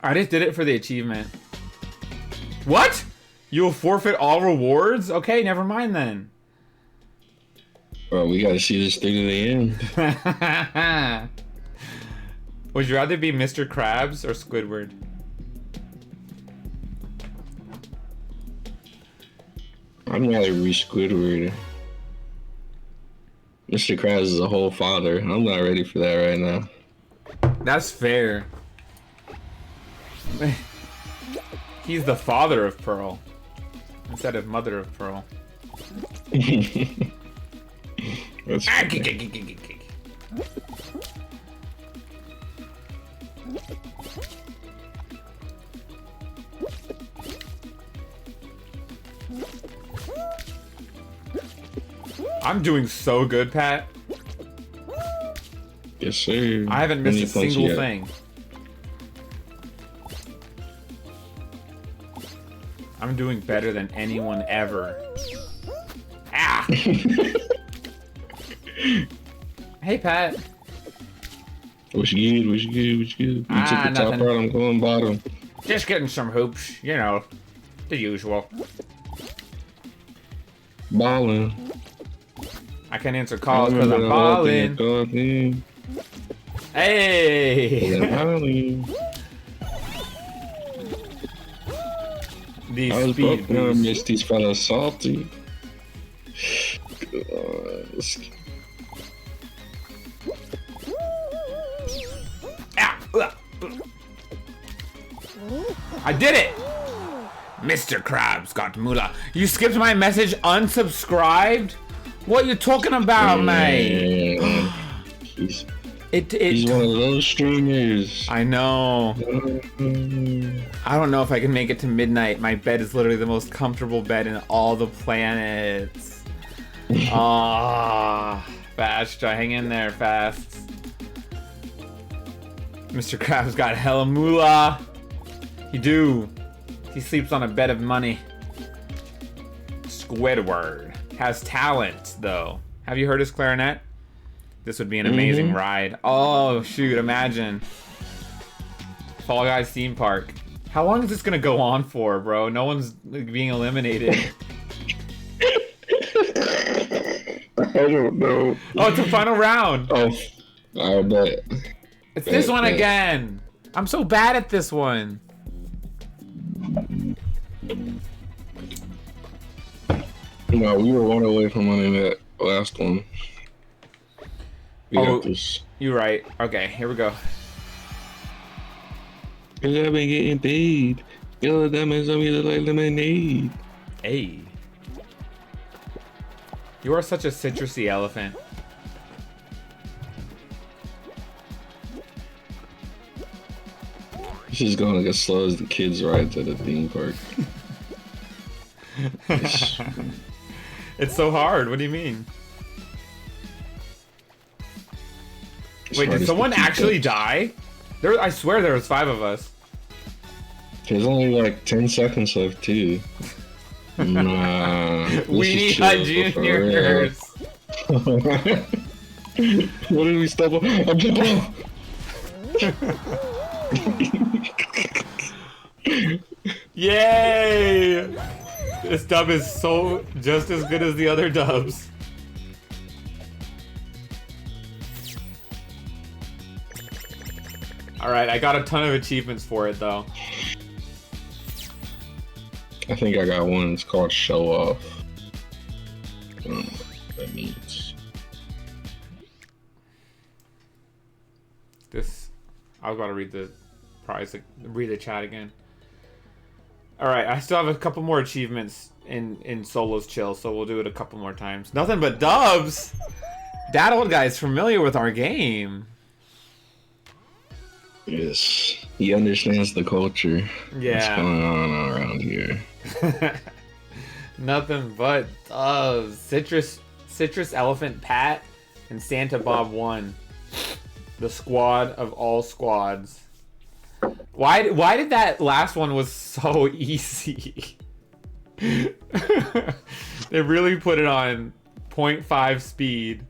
I just did it for the achievement. What? You'll forfeit all rewards? Okay, never mind then. Bro, we gotta see this thing to the end. Would you rather be Mr. Krabs or Squidward? I'd rather be Squidward. Mr. Krabs is a whole father. I'm not ready for that right now. That's fair. He's the father of Pearl instead of mother of Pearl. That's I'm doing so good, Pat. yes, sir. I haven't missed a single thing. I'm doing better than anyone ever. Ah! Hey, Pat. What's good? What's good? What's good? You took the top Nothing. part, I'm going bottom. Just getting some hoops, you know, the usual. Ballin'. I can't answer calls because I'm balling. Hey! Ballin'. These I was speed broke now, boosts. miss these fellas salty. I did it! Mr. Krabs got moolah. You skipped my message unsubscribed? What you talking about, mate? He's It one of those streamers. I know. I don't know if I can make it to midnight. My bed is literally the most comfortable bed in all the planets. Ah, Fast, hang in there, Fast. Mr. Krabs got hella moolah. He do. He sleeps on a bed of money. Squidward has talent, though. Have you heard his clarinet? This would be an amazing ride. Oh, shoot, imagine Fall Guys theme park. How long is this gonna go on for, bro? No one's being eliminated. I don't know. Oh, it's a final round. Oh, I bet. It's this one again. I'm so bad at this one. No, we were one away from winning that last one. We got this. You're right. Okay, here we go. Cause I've been getting paid. Yellow diamonds on me look like lemonade. Hey. You are such a citrusy elephant. This is going like as slow as the kids' rides at a theme park. It's so hard. What do you mean? Wait, did someone actually die? I swear there was 5 of us. There's only like 10 seconds left too. Nah. Weenie Hut Juniors. What did we stop on? I'm jumping off. Yay! This dub is so just as good as the other dubs. Alright, I got a ton of achievements for it though. I think I got one. It's called Show Off. I don't know what that means. I was about to read the chat again. Alright, I still have a couple more achievements in Solo's Chill, so we'll do it a couple more times. Nothing but dubs! That old guy is familiar with our game. Yes, he understands the culture. Yeah. What's going on around here? Nothing but dubs. Citrus Elephant Pat and Santa Bob 1. The squad of all squads. Why did that last one was so easy? They really put it on 0.5 speed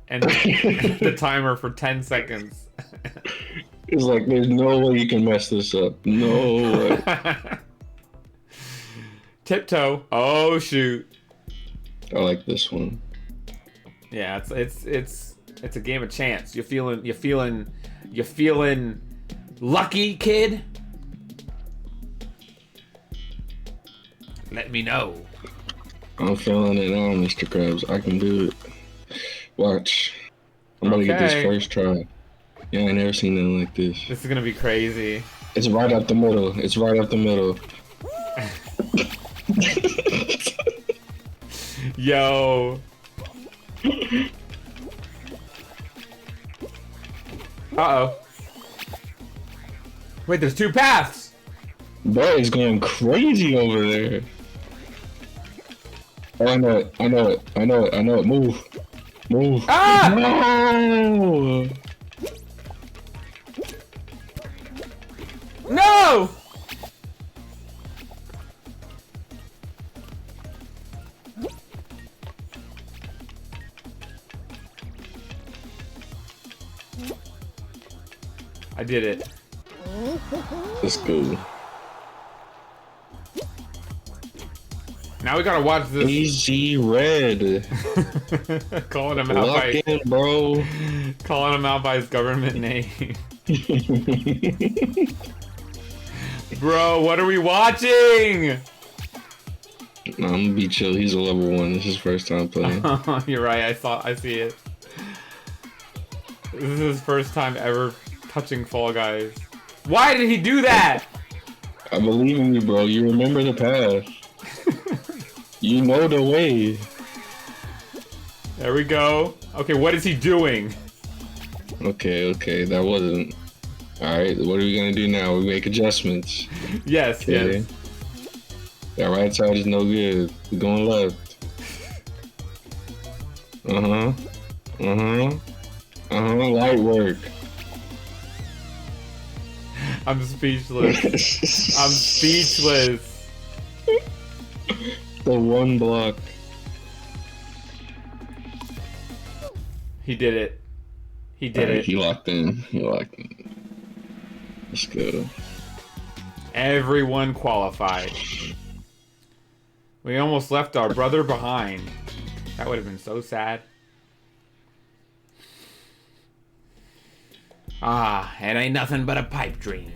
and the timer for 10 seconds. It's like there's no way you can mess this up. No way. Tiptoe. Oh shoot. I like this one. Yeah, it's a game of chance. You're feeling lucky, kid? Let me know. I'm feeling it now, Mr. Krabs. I can do it. Watch. I'm gonna get this first try. Yeah, I never seen nothing like this. This is gonna be crazy. It's right up the middle. It's right up the middle. Yo. Uh-oh. Wait, there's 2 paths! Bro is going crazy over there. Oh, I know it. I know it. I know it. I know it. Move. Move. Ah! No! No! I did it. Let's go. Now we gotta watch this. Easy Red. Calling him out Lock by in, bro. calling him out by his government name. Bro, what are we watching? Nah, I'm gonna be chill. He's a level 1. This is his first time playing. You're right. I see it. This is his first time ever touching Fall Guys. Why did he do that? I believe in you, bro. You remember the path. You know the way. There we go. Okay, what is he doing? Okay, that wasn't. Alright, what are we gonna do now? We make adjustments. Yes, Okay. yes. That right side is no good. We're going left. Light work. I'm speechless. I'm speechless. The one block. He did it. He did it. He locked in. Let's go. Everyone qualified. We almost left our brother behind. That would have been so sad. Ah, it ain't nothing but a pipe dream.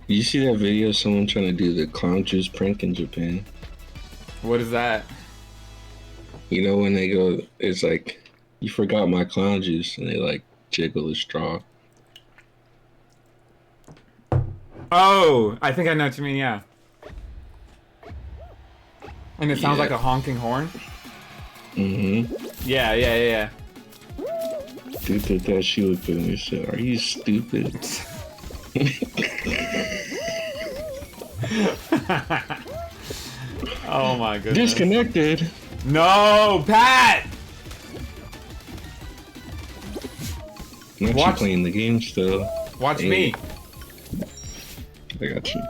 You see that video of someone trying to do the clown juice prank in Japan? What is that? You know when they go, it's like, you forgot my clown juice, and they like jiggle the straw. Oh, I think I know what you mean, yeah. And it sounds like a honking horn? Mm-hmm. Yeah. Dude thought that she looked at me and said, "Are you stupid?" Oh my goodness. Disconnected. No, Pat! I'm actually playing the game still. Watch Hey. me. I got you.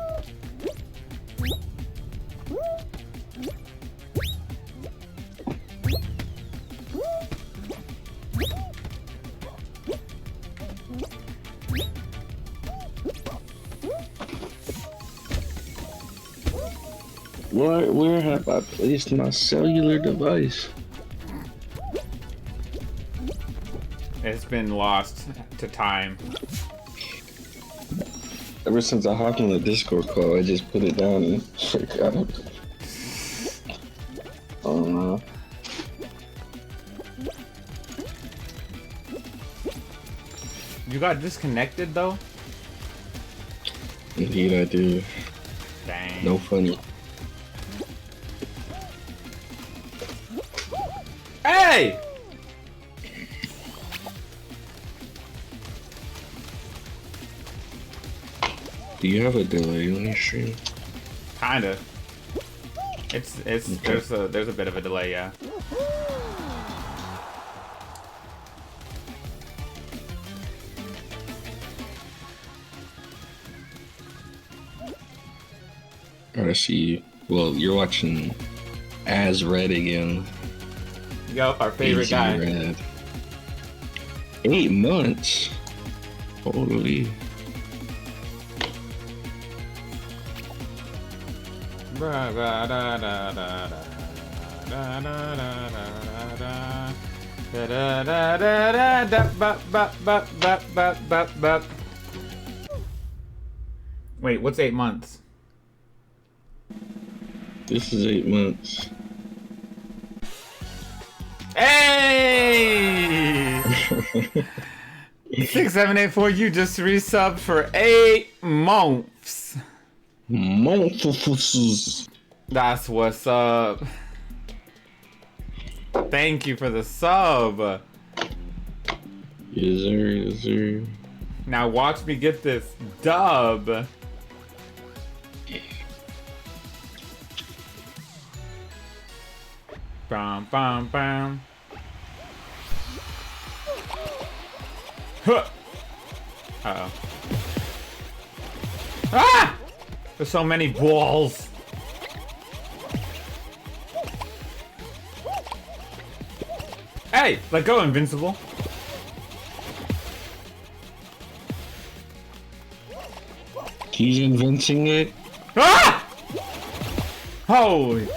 Where have I placed my cellular device? It's been lost to time. Ever since I hopped on the Discord call, I just put it down and forgot it. Oh no. You got disconnected though? Indeed I do. Dang. No funny. Hey! Do you have a delay on your stream? Kinda. It's Okay. there's a bit of a delay, yeah. I see you. Well, you're watching As Red again. Yup, our favorite AZ guy. Red. 8 months? Holy. Wait, what's 8 months? This is 8 months. Hey! 6784, you just resubbed for 8 months. Months. That's what's up. Thank you for the sub. Yes sir, yes sir. Now watch me get this dub. Bam, bam, bam. Huh. Uh-oh. Ah! There's so many balls. Hey, let go, Invincible. He's inventing it. Ah! Holy.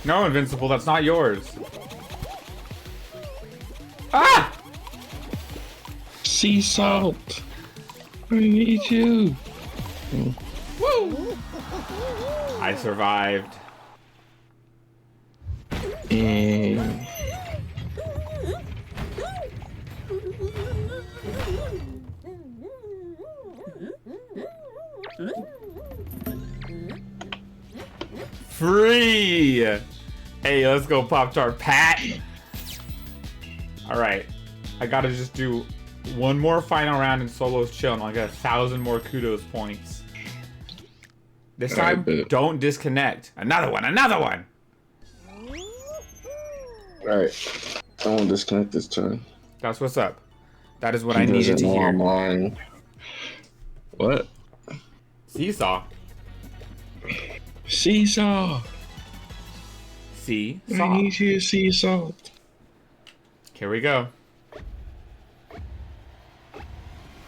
No, Invincible, that's not yours. Ah! Sea salt. I need you. Woo! I survived. Mm. Free! Hey, let's go, PoptartPat. Alright. I gotta just do one more final round in solos chill and I'll get 1,000 more kudos points. This All right, time, bet. don't disconnect. Another one, another one. Alright. I won't disconnect this time. That's what's up. That is what He I needed doesn't to know hear. I'm lying. What? Seesaw. Seesaw! See? I Saw. need you to seesaw. Here we go. I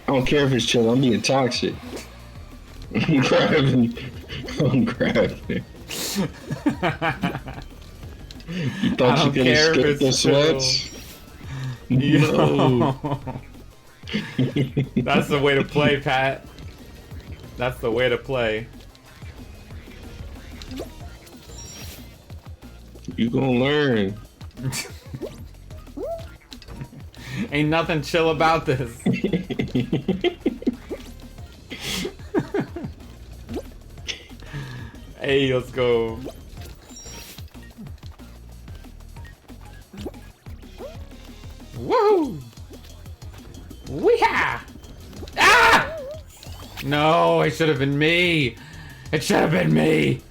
don't care if it's chill, I'm being toxic. I'm grabbing. I'm grabbing. You thought you could skip the sweats? No. That's the way to play, Pat. That's the way to play. You gonna learn. Ain't nothing chill about this. Hey, let's go. Woo! Weeha! Ah! No, it should have been me. It should have been me.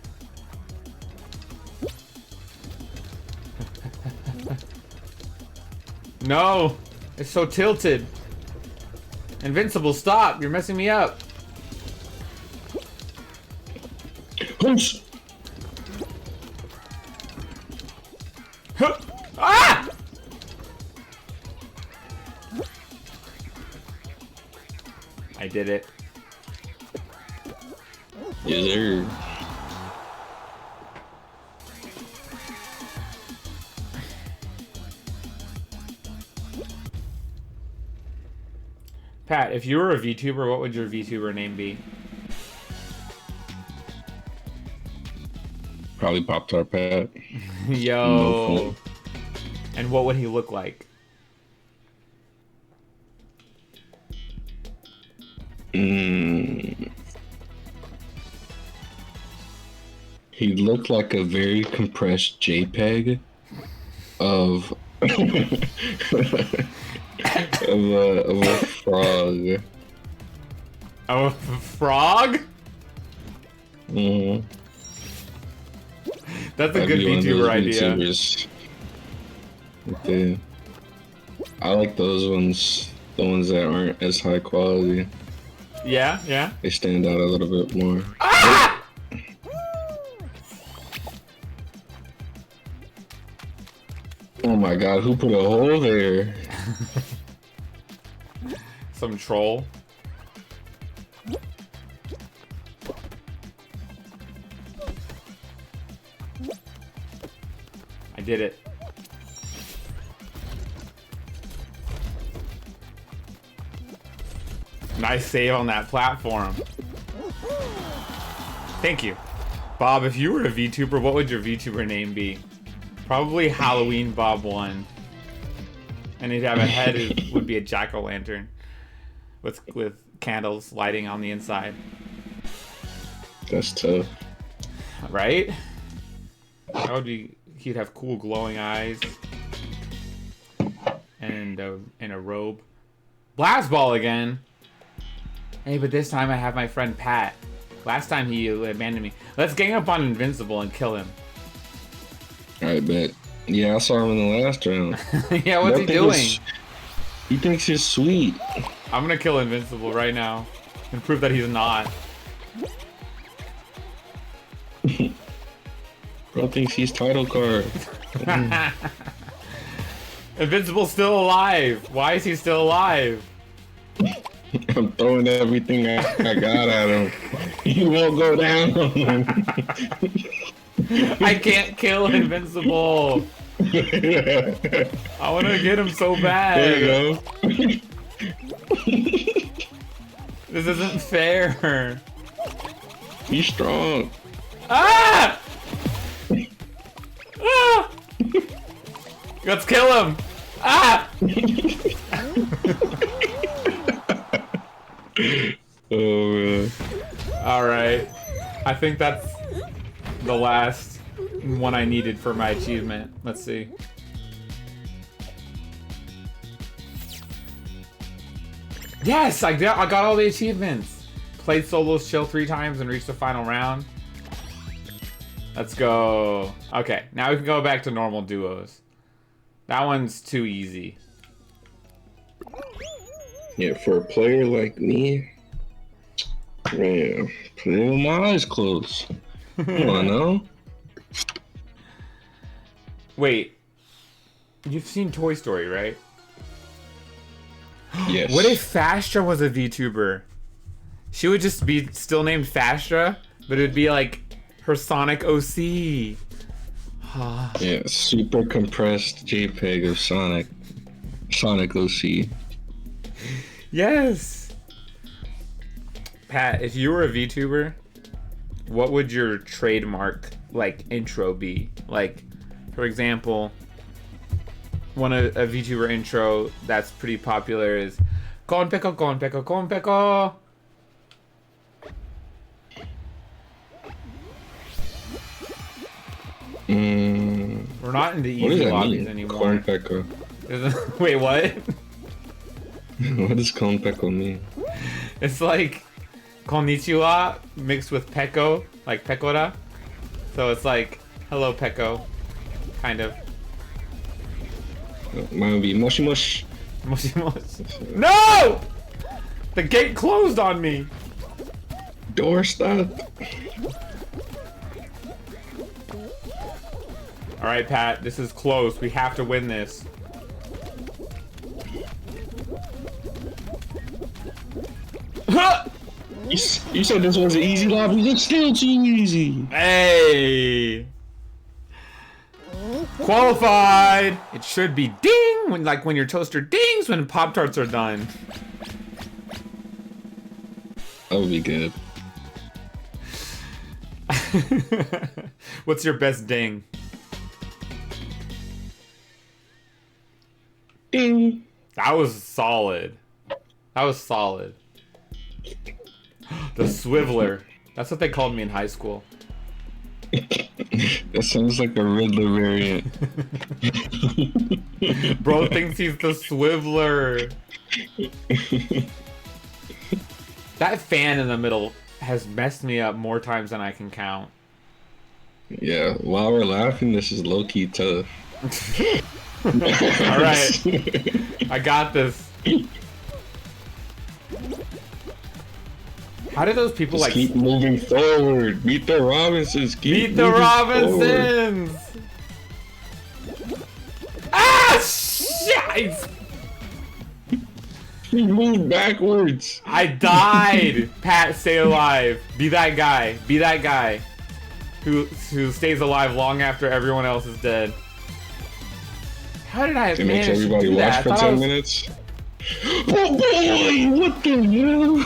No, it's so tilted. Invincible, stop! You're messing me up. Hunch! Huh. Ah! I did it. Yes, sir. Pat, if you were a VTuber, what would your VTuber name be? Probably PoptartPat. Yo. No. And what would he look like? He looked like a very compressed JPEG of of a frog. Oh, a frog? Mm-hmm. That's a good VTuber idea. I like those ones. The ones that aren't as high quality. Yeah, yeah. They stand out a little bit more. Ah! Oh my god, who put a hole there? Some troll. I did it. Nice save on that platform. Thank you. Bob, if you were a VTuber, what would your VTuber name be? Probably Halloween Bob 1. And he'd have a head, it would be a jack-o'-lantern. With candles lighting on the inside. That's tough. Right? That would be... He'd have cool glowing eyes. And a robe. Blast Ball again! Hey, but this time I have my friend Pat. Last time he abandoned me. Let's gang up on Invincible and kill him. Alright, bet. Yeah, I saw him in the last round. Yeah, what's he doing? He thinks he's sweet. I'm gonna kill Invincible right now. And prove that he's not. Bro thinks he's title card. Invincible's still alive. Why is he still alive? I'm throwing everything I got at him. He won't go down. I can't kill Invincible. I want to get him so bad. There you go. This isn't fair. He's strong. Ah! Ah! Let's kill him. Ah! Oh man. Alright. I think that's the last one I needed for my achievement. Let's see. Yes! I got all the achievements! Played solos chill 3 times and reached the final round. Let's go. Okay, now we can go back to normal duos. That one's too easy. Yeah, for a player like me, man, play with my eyes closed. Come on, now. Wait, you've seen Toy Story, right? Yes. What if Fastra was a VTuber? She would just be still named Fastra, but it would be like her Sonic OC. Yeah, super compressed JPEG of Sonic OC. Yes. Pat, if you were a VTuber, what would your trademark like intro be? Like, for example, a VTuber intro that's pretty popular is Con Peko, Con Peko, Con Peko. We're not in the easy lobbies anymore. Corn Peko. Wait, what? What does Con Peko mean? It's like konnichiwa mixed with peko, like pekora. So it's like hello peko, kind of. Mine would be moshi moshi. Moshi moshi. No! The gate closed on me. Door stop. All right, Pat. This is close. We have to win this. You said this was an easy lobby. It's still too easy. Hey. Qualified. It should be ding when your toaster dings when Pop-Tarts are done. That would be good. What's your best ding? Ding. That was solid. That was solid. The Swiveler. That's what they called me in high school. That sounds like a Riddler variant. Bro thinks he's the Swiveler. That fan in the middle has messed me up more times than I can count. Yeah, while we're laughing, this is low-key tough. Alright. I got this. How did those people Just keep moving forward? Meet the Robinsons. Meet the Robinsons! Forward. Ah, shit! He moved backwards. I died. Pat, stay alive. Be that guy. Be that guy who stays alive long after everyone else is dead. How did I manage to do that? For 10 minutes. Oh boy! What the hell?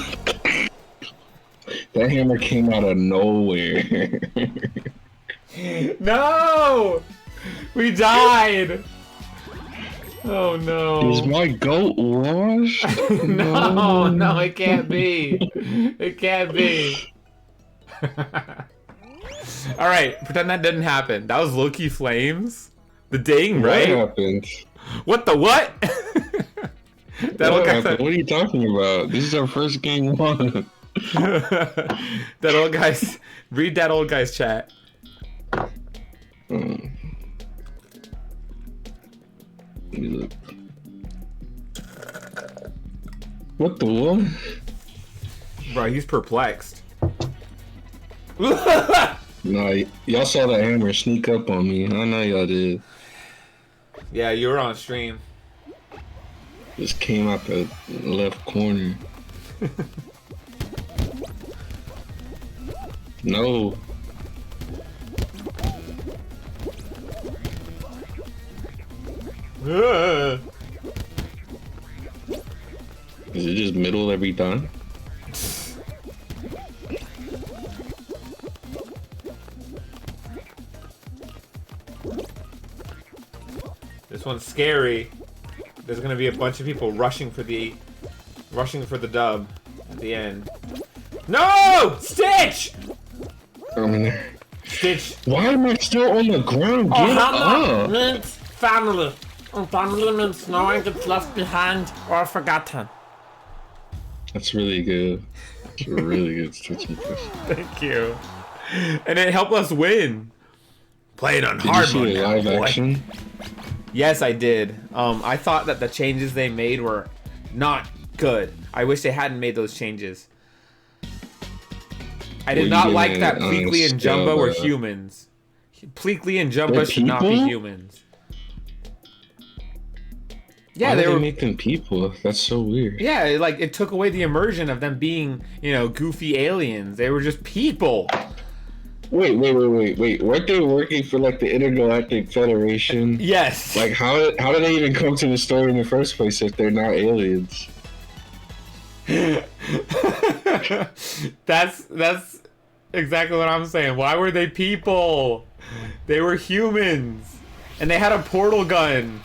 That hammer came out of nowhere. No! We died! Oh no. Is my goat washed? No, it can't be. It can't be. Alright, pretend that didn't happen. That was low-key flames? The ding, right? What happened? What the what? What are you talking about? This is our first game won. That old guy's... Read that old guy's chat. Let me look. What the what? Bro, he's perplexed. Nah, y'all saw that hammer sneak up on me. I know y'all did. Yeah, you were on stream. Just came out the left corner. No. Is it just middle every time? This one's scary. There's gonna be a bunch of people rushing for the dub at the end. No! Stitch! I'm in there. Stitch. Why am I still on the ground? Get up! Means family. And family means no one gets left behind or forgotten. That's really good. That's a really good Stitch impression. Thank you. And it helped us win. Playing on Did you hard see mode the now, live boy. action? Yes, I did. I thought that the changes they made were not good. I wish they hadn't made those changes. I did not like that Pleakley and Jumbo were humans. Pleakley and Jumbo should not be humans. Yeah, they were making people. That's so weird. Yeah, like it took away the immersion of them being, you know, goofy aliens. They were just people. Wait. Weren't they working for like the Intergalactic Federation? Yes. Like how did they even come to the story in the first place if they're not aliens? That's exactly what I'm saying. Why were they people? They were humans. And they had a portal gun.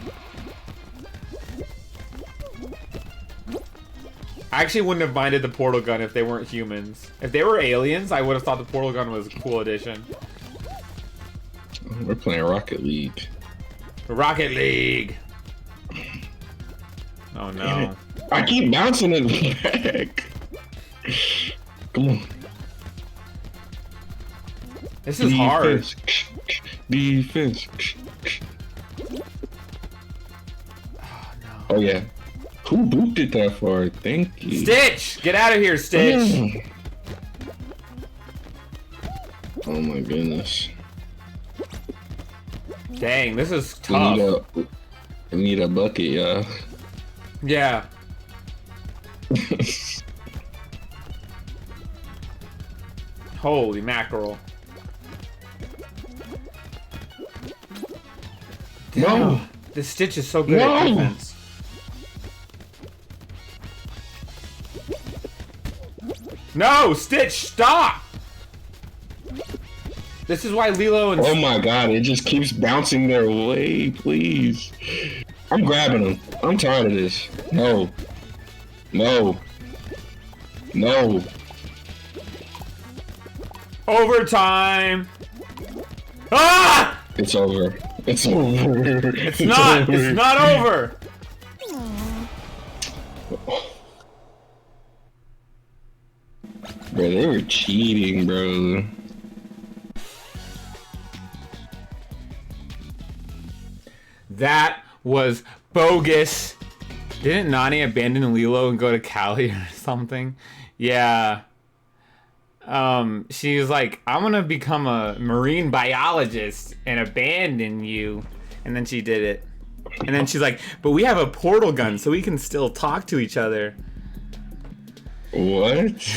I actually wouldn't have minded the portal gun if they weren't humans. If they were aliens, I would have thought the portal gun was a cool addition. We're playing Rocket League. Rocket League. Oh no. I keep bouncing it back. Come on. This is hard. Defense. Oh yeah. Who booped it that far? Thank you. Stitch! Get out of here, Stitch! Oh my goodness. Dang, this is tough. We need a bucket, y'all. Yeah. Holy mackerel. No! This Stitch is so good at defense. No! Stitch, stop! This is why Lilo and... Oh my god, it just keeps bouncing their way, please. I'm grabbing them. I'm tired of this. No. No. No. Overtime! Ah! It's over. It's over. It's not! Over. It's not over! Bro, they were cheating, bro. That was bogus. Didn't Nani abandon Lilo and go to Cali or something? Yeah. She was like, I'm gonna become a marine biologist and abandon you. And then she did it. And then she's like, but we have a portal gun, so we can still talk to each other. What?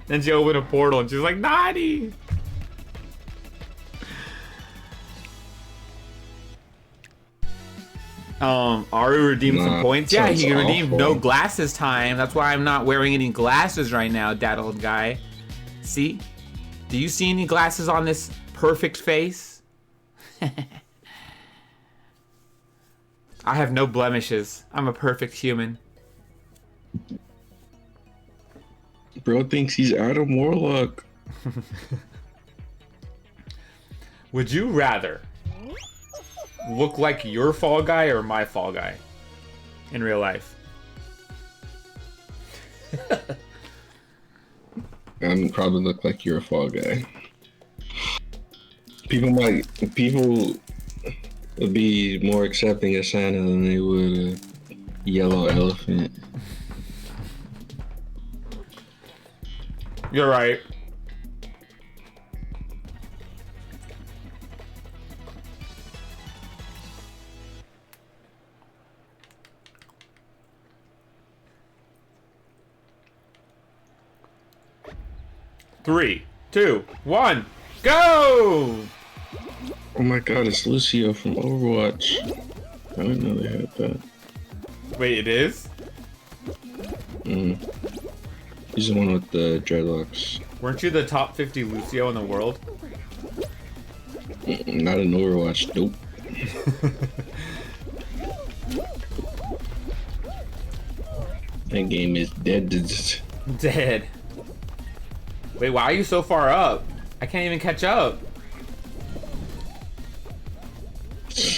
Then she opened a portal and she was like, Nani! Aru redeemed some points. Yeah, he redeemed no glasses time. That's why I'm not wearing any glasses right now, daddled guy. See? Do you see any glasses on this perfect face? I have no blemishes. I'm a perfect human. Bro thinks he's Adam Warlock. Would you rather look like your Fall Guy or my Fall Guy in real life? I probably look like you're a Fall Guy. People would be more accepting of Santa than they would a yellow elephant. You're right. Three, two, one, go! Oh my god, it's Lucio from Overwatch. I didn't know they had that. Wait, it is? He's the one with the dreadlocks. Weren't you the top 50 Lucio in the world? Not in Overwatch, nope. That game is dead. Dead. Wait, why are you so far up? I can't even catch up.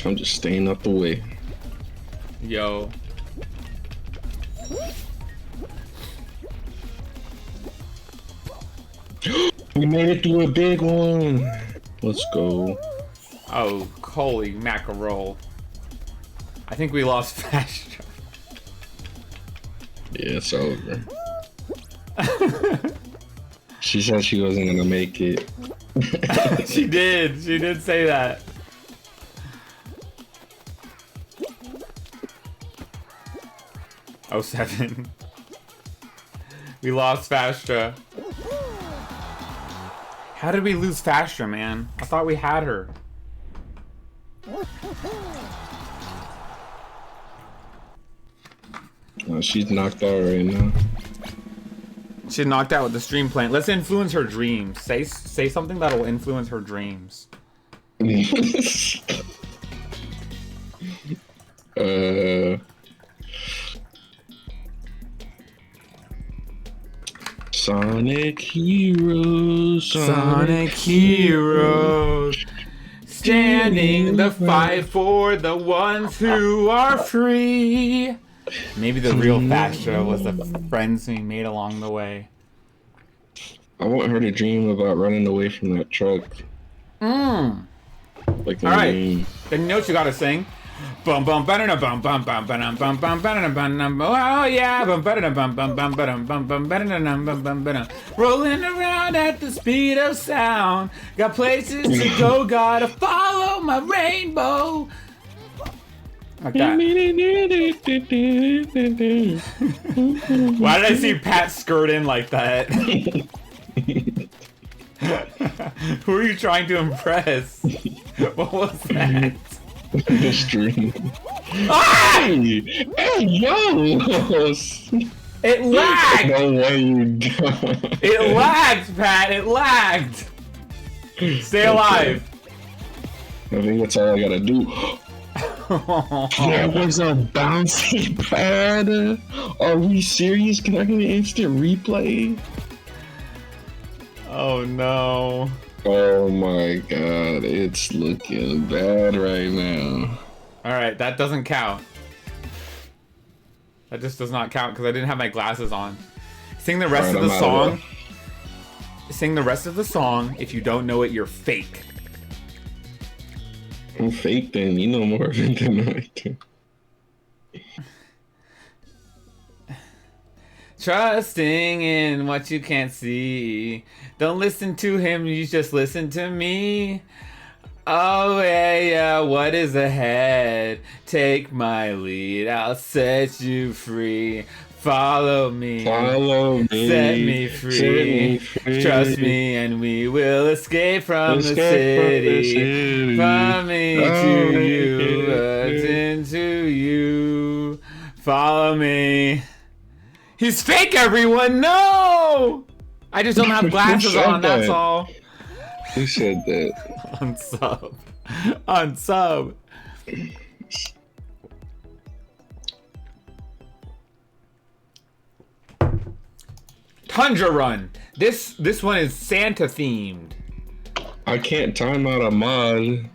I'm just staying out the way. Yo. We made it through a big one. Let's go. Oh, holy mackerel. I think we lost Fast Travel. Yeah, it's over. She said she wasn't gonna make it. She did. She did say that. Oh, 07. We lost Fastra. How did we lose Fastra, man? I thought we had her. Oh, she's knocked out right now. She's knocked out with the stream plant. Let's influence her dreams. Say something that'll influence her dreams. Sonic Heroes. Sonic Heroes. Standing the fight for the ones who are free. Maybe the real Fastra was the friends we made along the way. I want her to dream about running away from that truck. Like the Alright. Then you know what you gotta sing? Bum bum ba bum bum bum bum bum bum bum. Oh yeah, bum bum bum bum bum bum bum bum bum. Rolling around at the speed of sound. Got places to go, gotta follow my rainbow. Like that. Why did I see Pat skirt in like that? Who are you trying to impress? What was that? The stream. Ah! Hey, yo! It lagged! No way you don't. It lagged, Pat! It lagged! Stay alive! I think that's all I gotta do. There was a bouncy pad. Are we serious? Can I get an instant replay? Oh no. Oh my god, it's looking bad right now. Alright, that doesn't count. That just does not count because I didn't have my glasses on. Sing the rest of the song. Sing the rest of the song. If you don't know it, you're fake. I'm fake then, you know more of it than I do. Trusting in what you can't see. Don't listen to him, you just listen to me. Oh yeah, what is ahead? Take my lead, I'll set you free. Follow me, set me free. Trust me and we will escape from the city. From me to you, into you. Follow me. He's fake, everyone! No! I just don't have glasses on, that's all. Who said that? Unsub. Unsub. Tundra Run. This one is Santa themed. I can't time out a mod.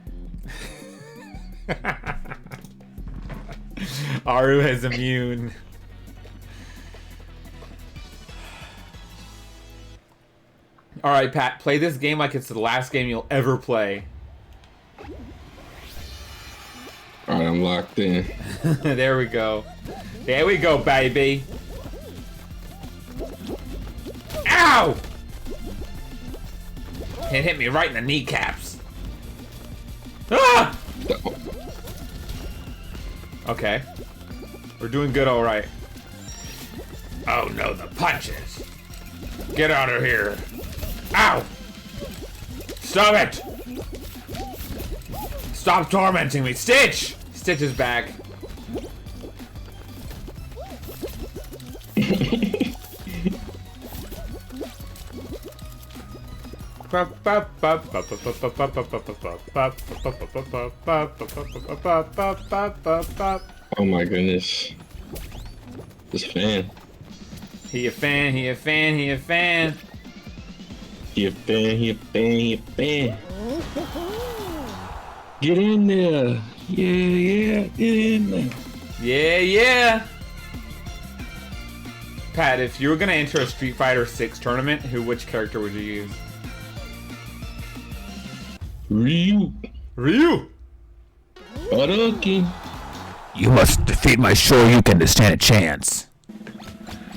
Aru has immune. Alright, Pat, play this game like it's the last game you'll ever play. Alright, I'm locked in. There we go. There we go, baby. Ow! It hit me right in the kneecaps. Ah! Okay. We're doing good, alright. Oh no, the punches. Get out of here. Ow! Stop it! Stop tormenting me. Stitch! Stitch is back. Oh my goodness. This fan. He a fan, he a fan, he a fan. He a fan, he a fan, he a fan. Get in there. Yeah, get in there. Yeah, yeah. Pat, if you were gonna enter a Street Fighter 6 tournament, which character would you use? Ryu. Ryu! Hadouken. You must defeat my Shoryuken to stand a chance.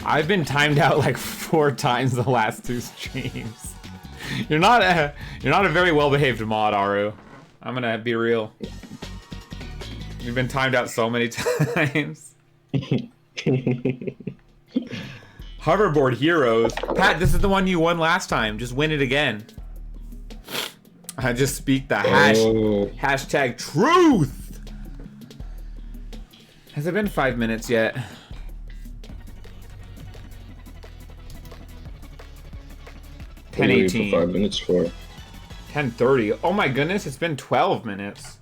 I've been timed out like 4 times the last 2 streams. You're not a very well-behaved mod, Aru. I'm gonna be real. You've been timed out so many times. Hoverboard heroes. Pat, this is the one you won last time. Just win it again. I just speak the hashtag truth. Has it been 5 minutes yet? What are you waiting 10:18. for 5 minutes for? 10:30. Oh my goodness, it's been 12 minutes.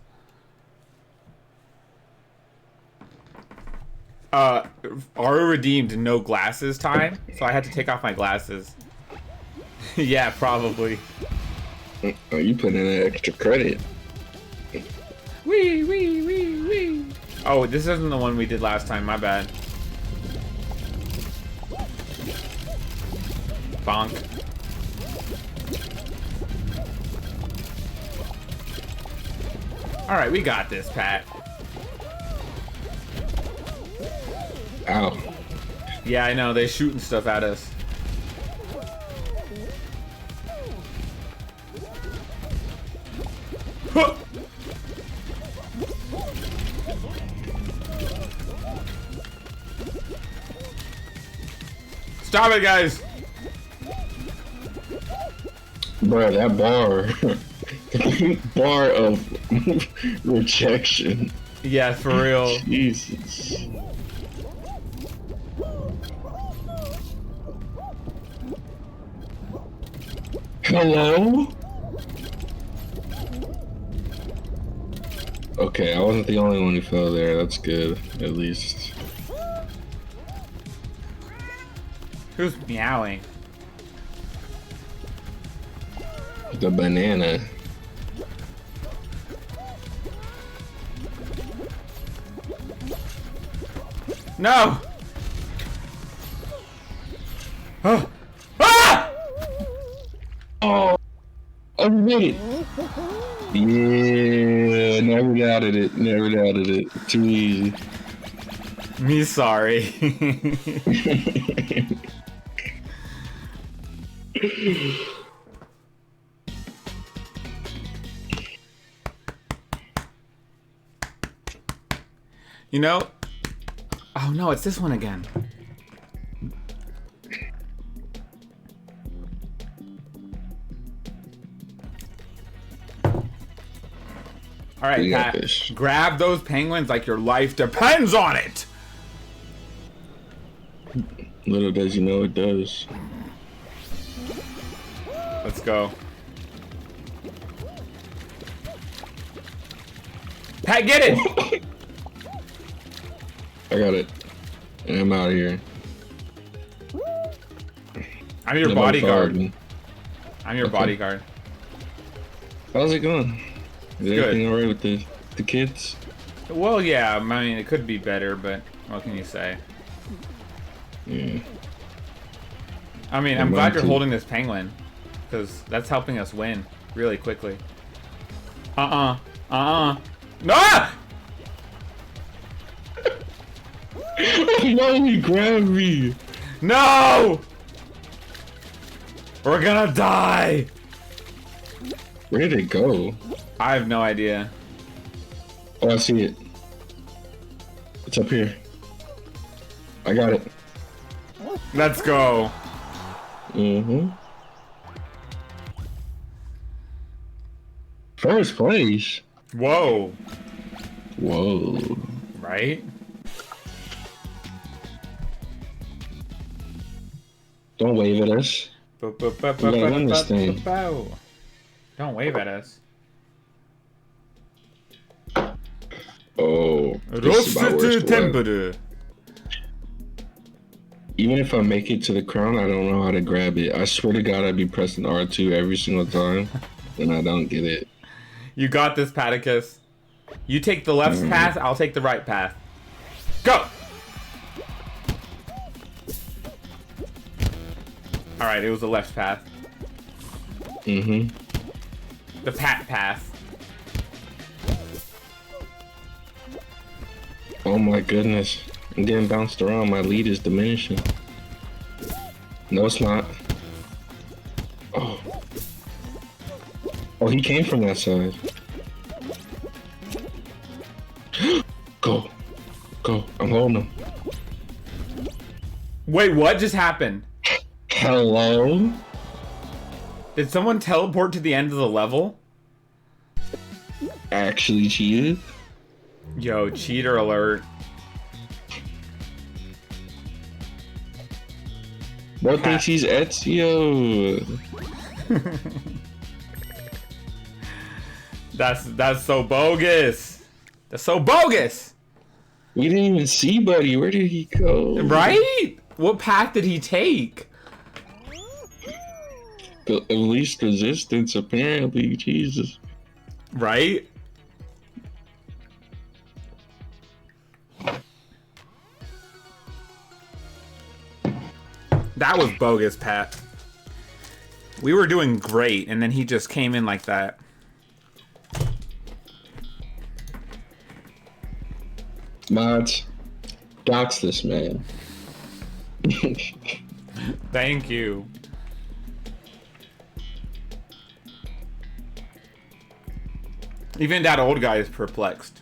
Aru redeemed no glasses time, so I had to take off my glasses. Yeah, probably. Oh, you put in an extra credit. Wee. Oh, this isn't the one we did last time, my bad. Bonk. Alright, we got this, Pat. Ow. Yeah, I know, they're shooting stuff at us. Huh! Stop it, guys! Bro, that bar. Bar of rejection. Yeah, for real. Jesus. Hello? Okay, I wasn't the only one who fell there. That's good, at least. Who's meowing? The banana. No! Oh. Ah! Oh! I made it! Yeah, never doubted it. Never doubted it. Too easy. Me sorry. You know? Oh no, it's this one again. Alright, We got Pat, this. grab those penguins like your life depends on it! Little does you know it does. Let's go. Pat, get it! I got it. And I'm out of here. I'm your Nobody bodyguard. followed me. I'm your Okay. bodyguard. How's it going? Is Good. everything alright with the kids? Well, yeah, I mean, it could be better, but what can you say? Yeah. I mean, Yeah, I'm glad mine you're too. holding this penguin, because that's helping us win really quickly. No! No, he grabbed me. No! We're gonna die! Where did it go? I have no idea. Oh, I see it. It's up here. I got it. Let's go. Mm-hmm. First place. Whoa. Whoa. Right? Don't wave at us. gotta win this thing. Don't wave at us. Oh. this is about worst luck. Even if I make it to the crown, I don't know how to grab it. I swear to God, I'd be pressing R2 every single time, and I don't get it. You got this, Paticus. You take the left path, I'll take the right path. Go! Alright, it was the left path. Mm-hmm. The Pat path. Oh my goodness. I'm getting bounced around. My lead is diminishing. No, it's not. Oh. Oh, he came from that side. Go. Go. I'm holding him. Wait, what just happened? Hello? Did someone teleport to the end of the level? Actually cheated? Yo, cheater alert. What thinks he's Ezio? That's so bogus. That's so bogus. We didn't even see Buddy. Where did he go? Right? What path did he take? The least resistance, apparently. Jesus. Right? That was bogus, Pat. We were doing great, and then he just came in like that. Mods, dox this man. Thank you. Even that old guy is perplexed.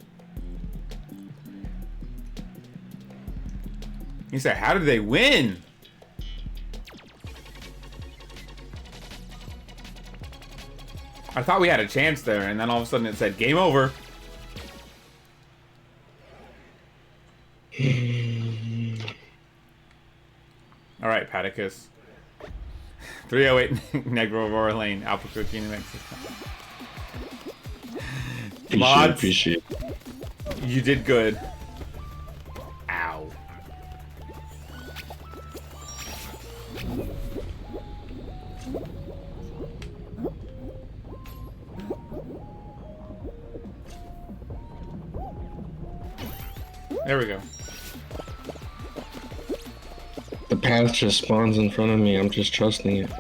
He said, how did they win? I thought we had a chance there, and then all of a sudden it said, game over. Alright, Paticus. 308 Negro Aurora Lane, Albuquerque, New Mexico. Mods, Appreciate. you did good. Ow. There we go. The path just spawns in front of me. I'm just trusting it.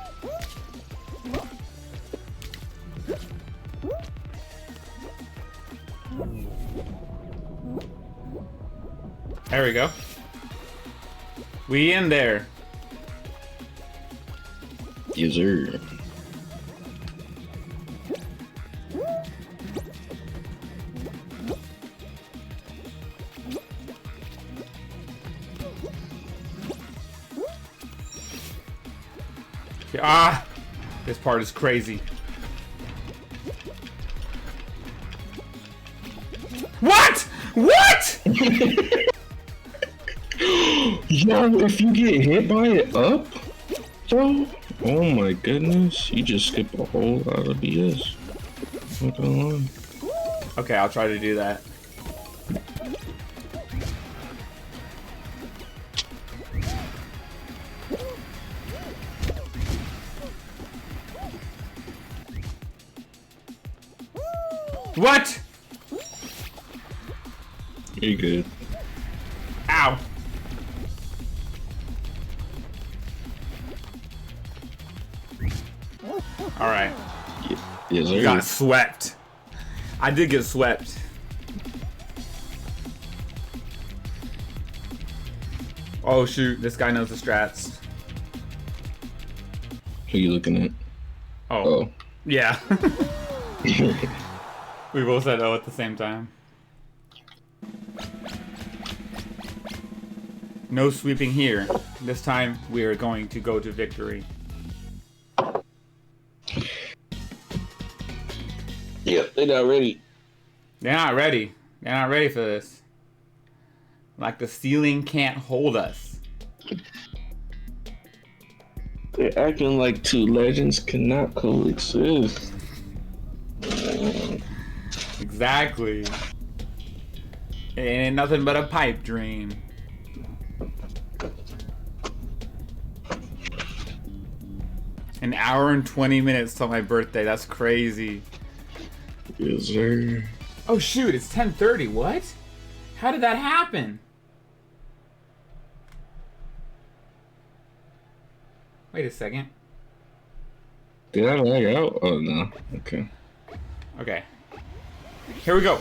There we go. We in there. Yes, sir. Ah! This part is crazy. What? What? Yo, if you get hit by it up, yo, oh my goodness, you just skip a whole lot of BS. Not gonna lie. Okay, I'll try to do that. What? You're good. Ow. Alright. Yes, sir. You got swept. I did get swept. Oh shoot, this guy knows the strats. Who you looking at? Oh. Yeah. We both said oh at the same time. No sweeping here. This time we are going to go to victory. Yep, they're not ready. They're not ready. They're not ready for this. Like the ceiling can't hold us. They're acting like two legends cannot coexist. Exactly. It ain't nothing but a pipe dream. An hour and 20 minutes till my birthday. That's crazy. Yes, sir. Oh shoot, it's 10:30. What? How did that happen? Wait a second. Did I lag out? Oh, no. Okay. Okay. Here we go.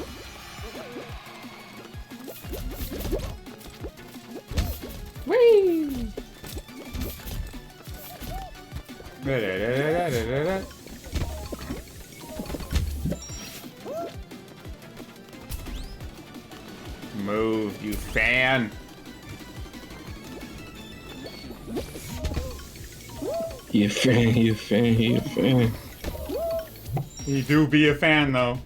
Whee! Move, you fan. You fan, you fan, you fan. You do be a fan, though.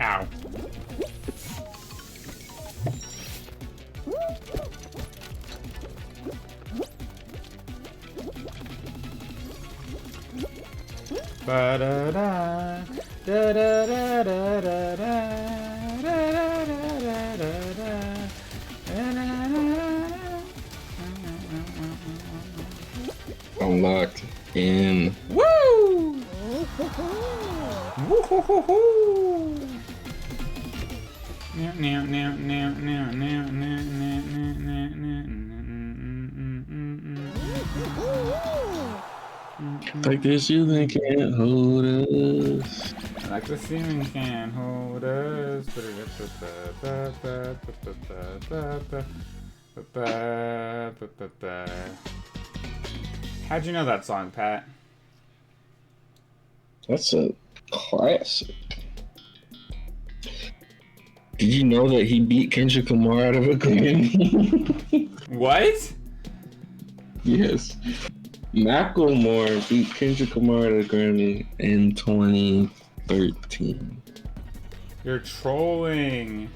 Ow. Ba-da-da, da-da-da-da-da-da, da-da-da-da-da-da, Unlocked in. Woo! Woo-hoo-hoo-hoo! Now, now, now, now, now, now, now, Like this ceiling can't hold us. like the ceiling can't hold us. How'd you know that song, Pat? That's a classic. Did you know that he beat Kendrick Lamar out of a Grammy? What? Yes. Macklemore beat Kendrick Lamar at a Grammy in 2013. You're trolling.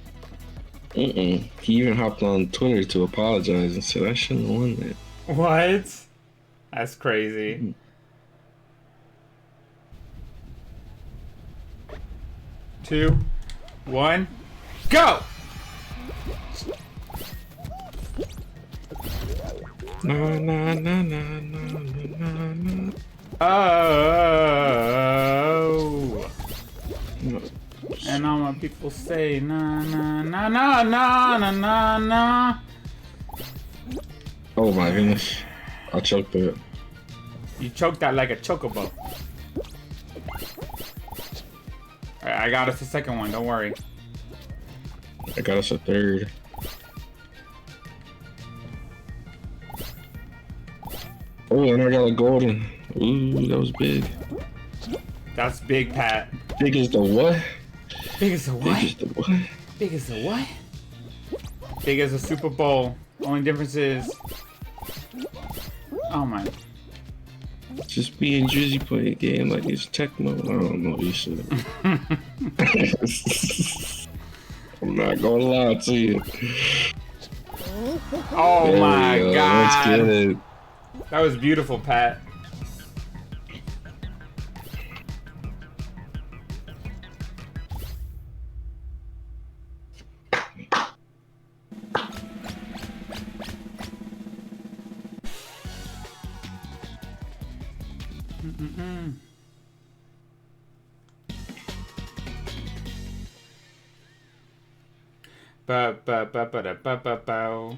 He even hopped on Twitter to apologize and said I shouldn't have won that. What? That's crazy. 2, 1, go! Na na na na na na na. Oh. And all my people say na na na na na na na na. Oh my goodness. I choked it. You choked that like a chocobo. Alright, I got us the second one, don't worry. I got us a third. Oh, and I got a golden. Ooh, that was big. That's big, Pat. Big as the what? Big as the what? Big as the what? Big as the what? Big as a Super Bowl. Only difference is... Oh my... Just me and Drizzy play a game like it's Tecmo. I don't know what you said. I'm not gonna lie to you. Oh There my we go. god. Let's get it. That was beautiful, Pat. Ba ba ba ba da ba ba bow.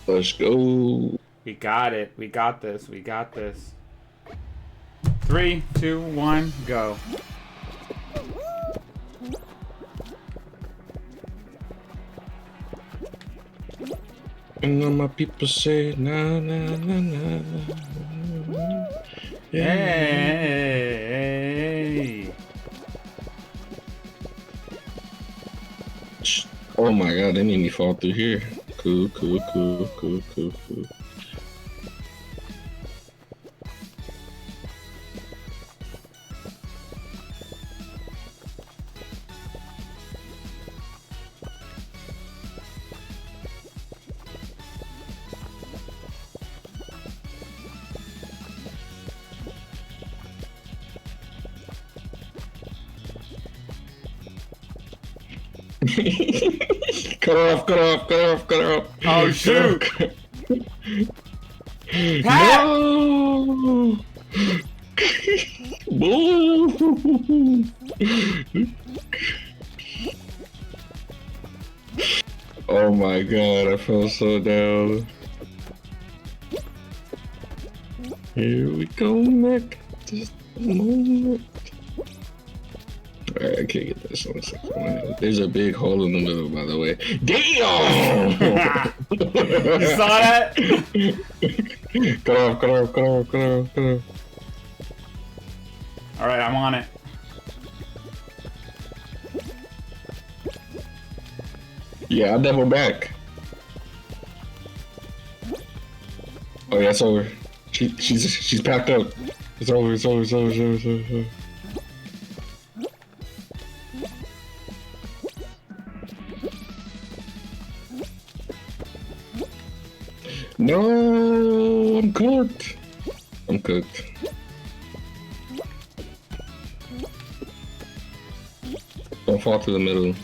Let's go. We got it. We got this. We got this. 3, 2, 1, go. And all my people say na na na na na. Hey. Oh my god, they made me fall through here. Cool, cool, cool, cool, cool, cool. Cut her off, cut her off, cut her off, cut her off. Oh, shoot. Cut her off. Pat! No! Boo! Oh my god, I felt so down. Here we go, Nick. Just a moment. Alright, I can't get this on the second one. There's a big hole in the middle, by the way. Damn! You saw that? Cut off, cut off, cut off, cut off, cut off. Alright, I'm on it. Yeah, I double back. Oh yeah, it's over. She's packed up. It's over, it's over, it's over, it's over, it's over, it's over. No, I'm cooked. I'm cooked. Don't fall to the middle.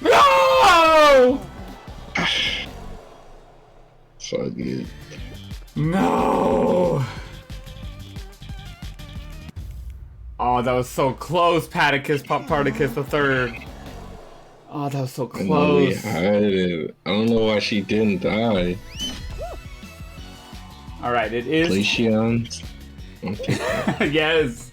No! So good. No! Oh, that was so close, Paticus, Poptarticus the third. Oh, that was so I know we close. had it. I don't know why she didn't die. Alright, it is... Glaceon. Okay. Yes.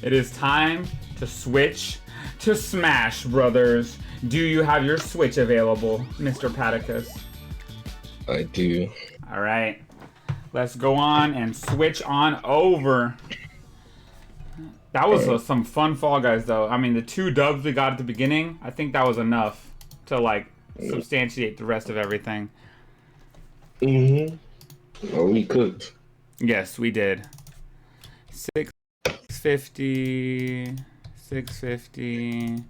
It is time to switch to Smash, brothers. Do you have your Switch available, Mr. Paticus? I do. Alright. Let's go on and switch on over. That was some fun Fall Guys, though. I mean, the 2 dubs we got at the beginning, I think that was enough to, like, substantiate the rest of everything. Mm-hmm. Oh, we cooked. Yes, we did. 650, 650,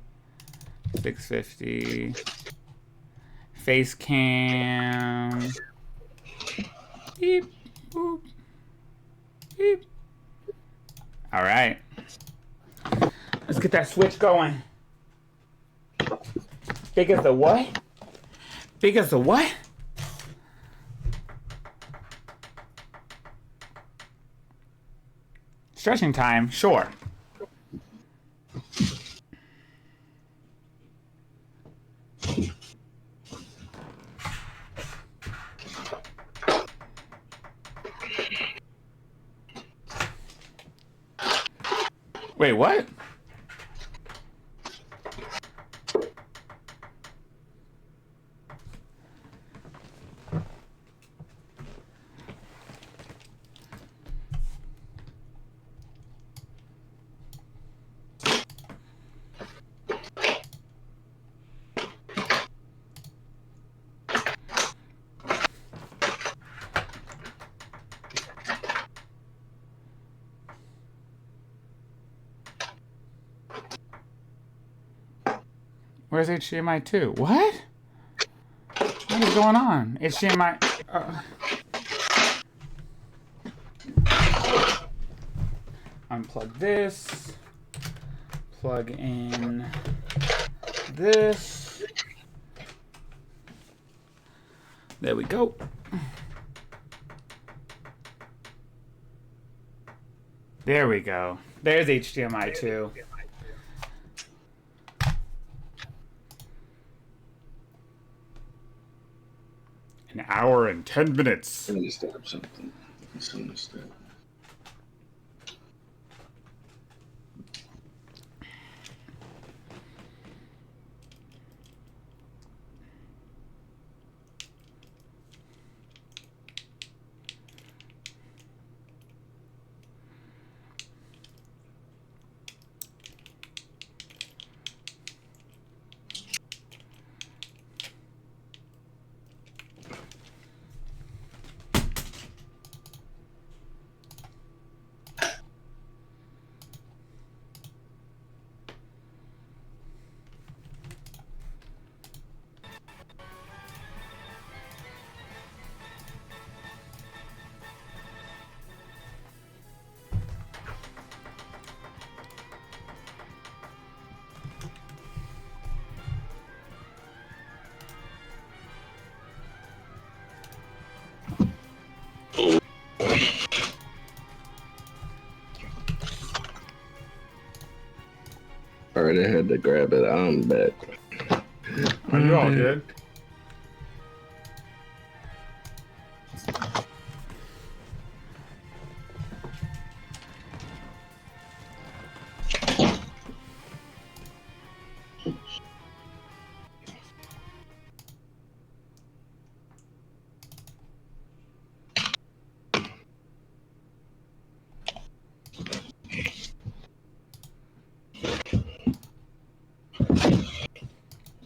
650. Face cam. Beep, boop, beep. All right. Let's get that switch going. Big as the what? Big as the what? Stretching time, sure. Wait, what? Where's HDMI 2? What? What is going on? HDMI... Unplug this. Plug in this. There we go. There we go. There's HDMI 2. An hour and 10 minutes. Let me just stab something. Something to stab. Alright, I had to grab it. I'm back. Are you all good?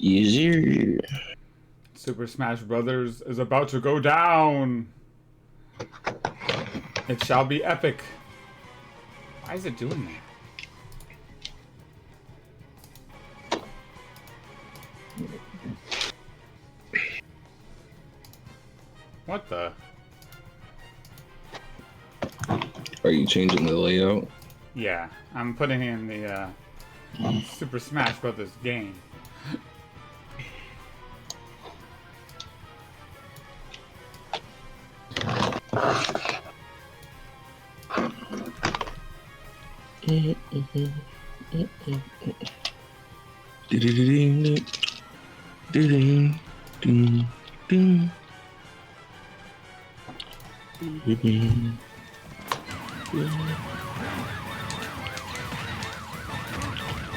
Easier. Super Smash Brothers is about to go down. It shall be epic. Why is it doing that? What the? Are you changing the layout? Yeah, I'm putting in the Super Smash Brothers game.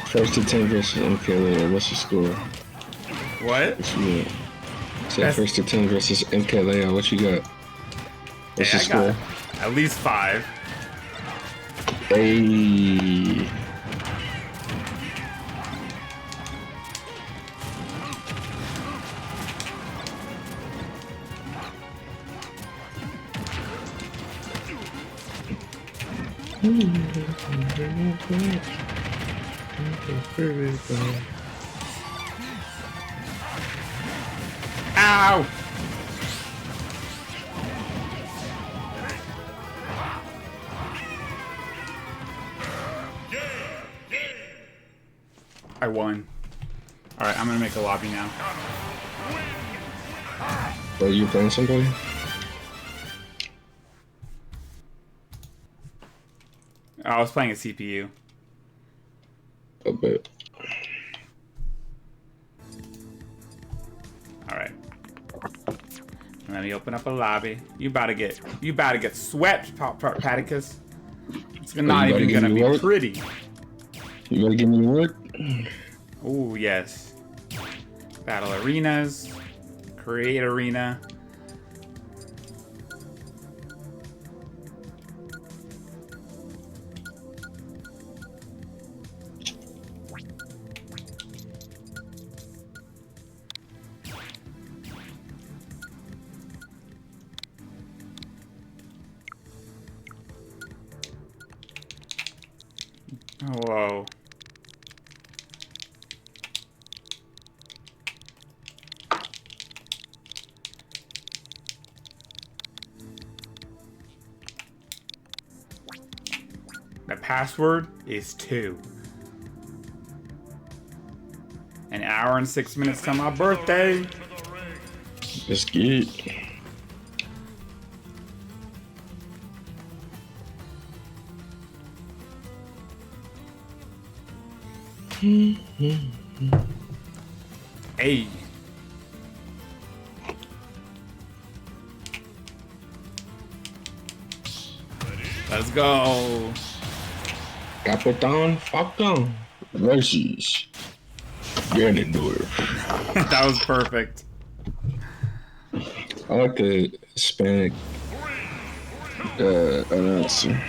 First to 10 versus MK. What's your score? What? What you got? Say first to 10 versus MK. What you got? What's your score? Got at least 5. Hey. Ow! I won. Alright, I'm gonna make a lobby now. Are you playing somebody? I was playing a CPU. A bit. Alright. Let me open up a lobby. You about to get swept, Pop-Tart-Paticus. It's not even gonna be pretty. You gotta give me the work? Oh yes. Battle arenas. Create arena. Whoa. The password is 2. An hour and 6 minutes to my birthday. Let's get. Hey. Let's go. Capitan Falcon versus Ganondorf. That was perfect. I like the Hispanic announcer.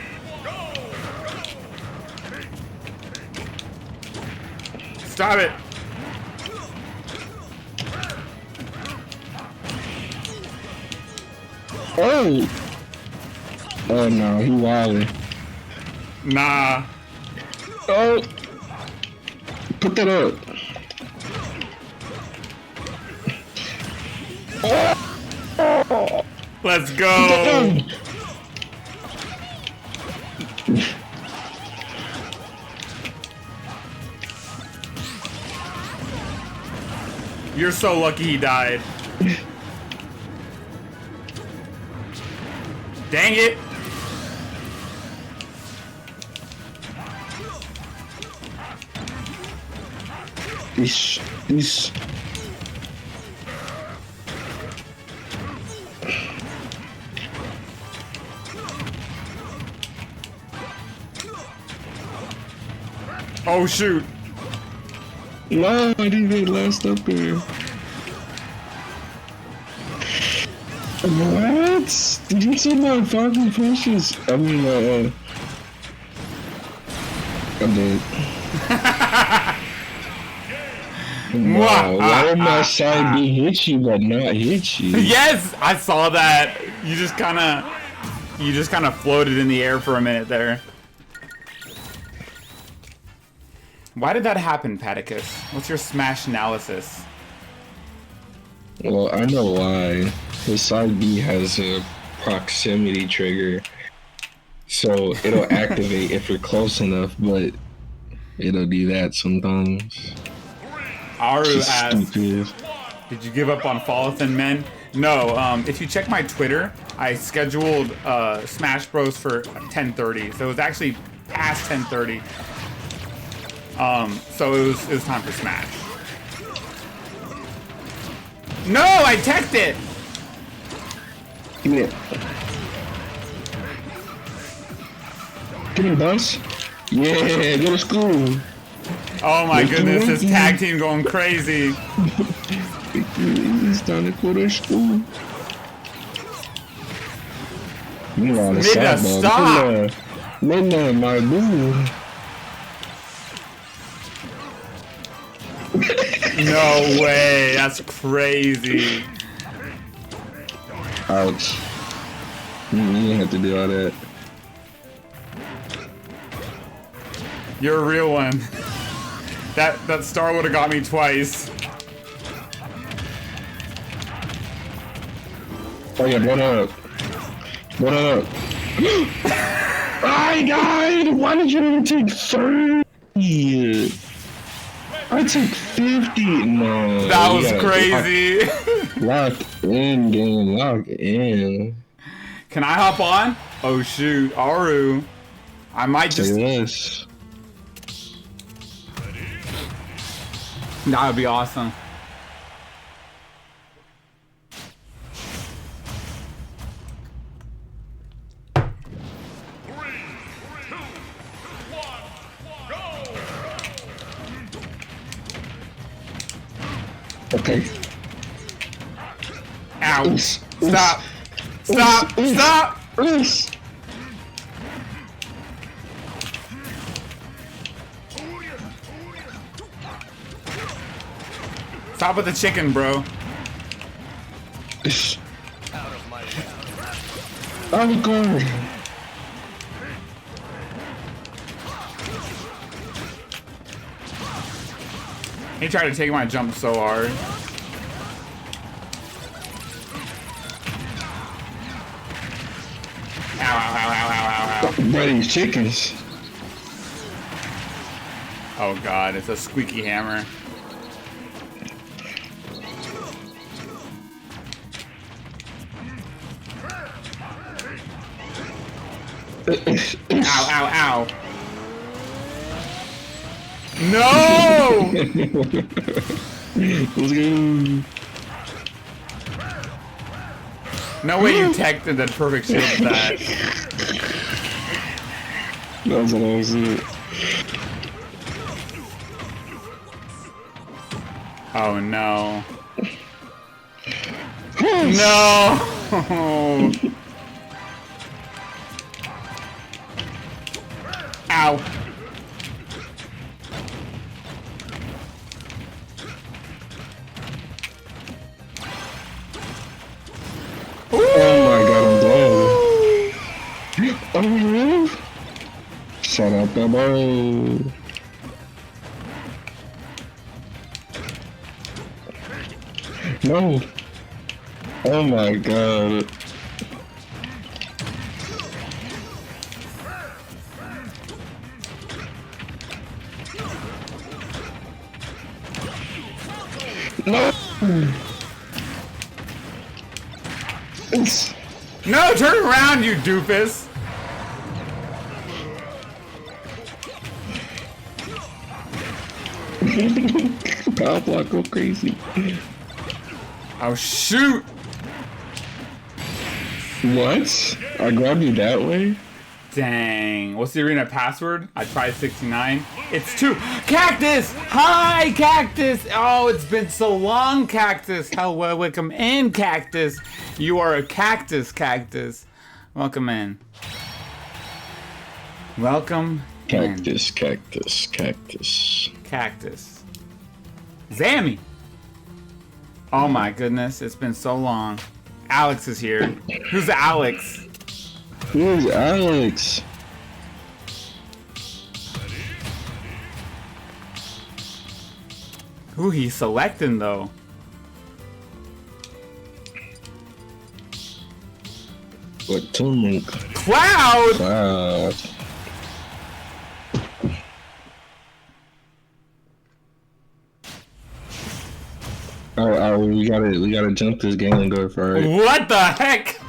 Stop it. Oh! Oh no, he wildin'. Nah. Oh! Put that up. Oh! Let's go. You're so lucky he died. Dang it. This. Oh shoot! No, I didn't get last up there. What? Did you see my fucking precious? I mean, I'm dead. Wow, why did my side B hit you but not hit you? Yes, I saw that. You just kind of floated in the air for a minute there. Why did that happen, Paticus? What's your smash analysis? Well, I know why. The side B has a proximity trigger, so it'll activate if you're close enough, but it'll do that sometimes. Aru It's asked, stupid. did you give up on Fall Thin Men? No, if you check my Twitter, I scheduled Smash Bros for 10:30, so it was actually past 10:30. So it was time for Smash. No, I teched it! Give me it. Give me the bus. Yeah, go to school. Oh my goodness, this tag team going crazy. It's time to go to school. You on the Nigga, side, stop! Nigga, my boo. No way, that's crazy. Ouch. You didn't have to do all that. You're a real one. That star would have got me twice. Oh yeah, blow up. Blow up. I died! Why did you even take 30? I took 50. No. That was crazy. Lock in, game. Lock in. Can I hop on? Oh shoot, Aru. I might Say just... this. That would be awesome. Okay. Ow. Oops. Stop. Stop. Oops. Stop. Oops. Stop with the chicken, bro. Oh god. He tried to take my jump so hard. Ow, ow, ow, ow, ow, ow, ow. Bro, these chickens. Oh god, it's a squeaky hammer. Ow, ow, ow. No! Let's go. No way you teched the perfect shield with that. That was what I was doing. Oh no. No! Ow. Oh my god, I'm dead. Oh really? Shut up, Bubbo. No. Oh my god. No. No, turn around, you doofus! God block go crazy. Oh shoot! What? I grabbed you that way? Dang. What's the arena password? I tried 69. It's 2. Cactus! Hi, Cactus! Oh, it's been so long, Cactus. How welcome in, Cactus. You are a cactus, Cactus. Welcome in. Welcome Cactus, in. cactus, cactus. Cactus. Zammy! Oh my goodness, it's been so long. Alex is here. Who's Alex? Who's Alex? Who he selecting though? What tumult? Cloud! Cloud. Alright, we gotta jump this game and go for it. What the heck?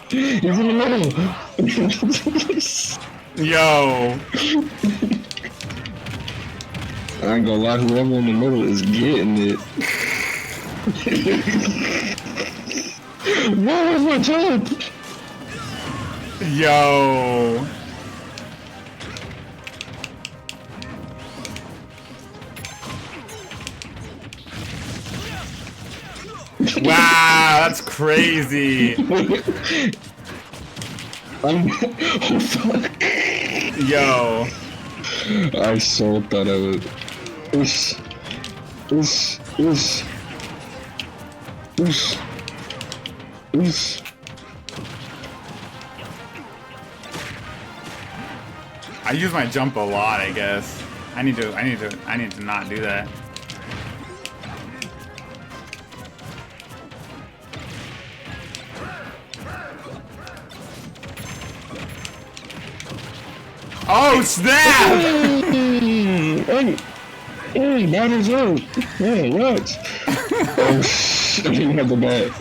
He's in the middle. Yo. I ain't gonna lie, whoever in the middle is getting it. Where was my jump? Yo. Wow, that's crazy. Oh fuck. Yo. I so thought I would. Oosh. Oosh. Oosh. Oosh. Oosh. I use my jump a lot, I guess. I need to not do that. Oh snap! Hey, batter's up. Hey, what? Oh shit, I didn't have the bat.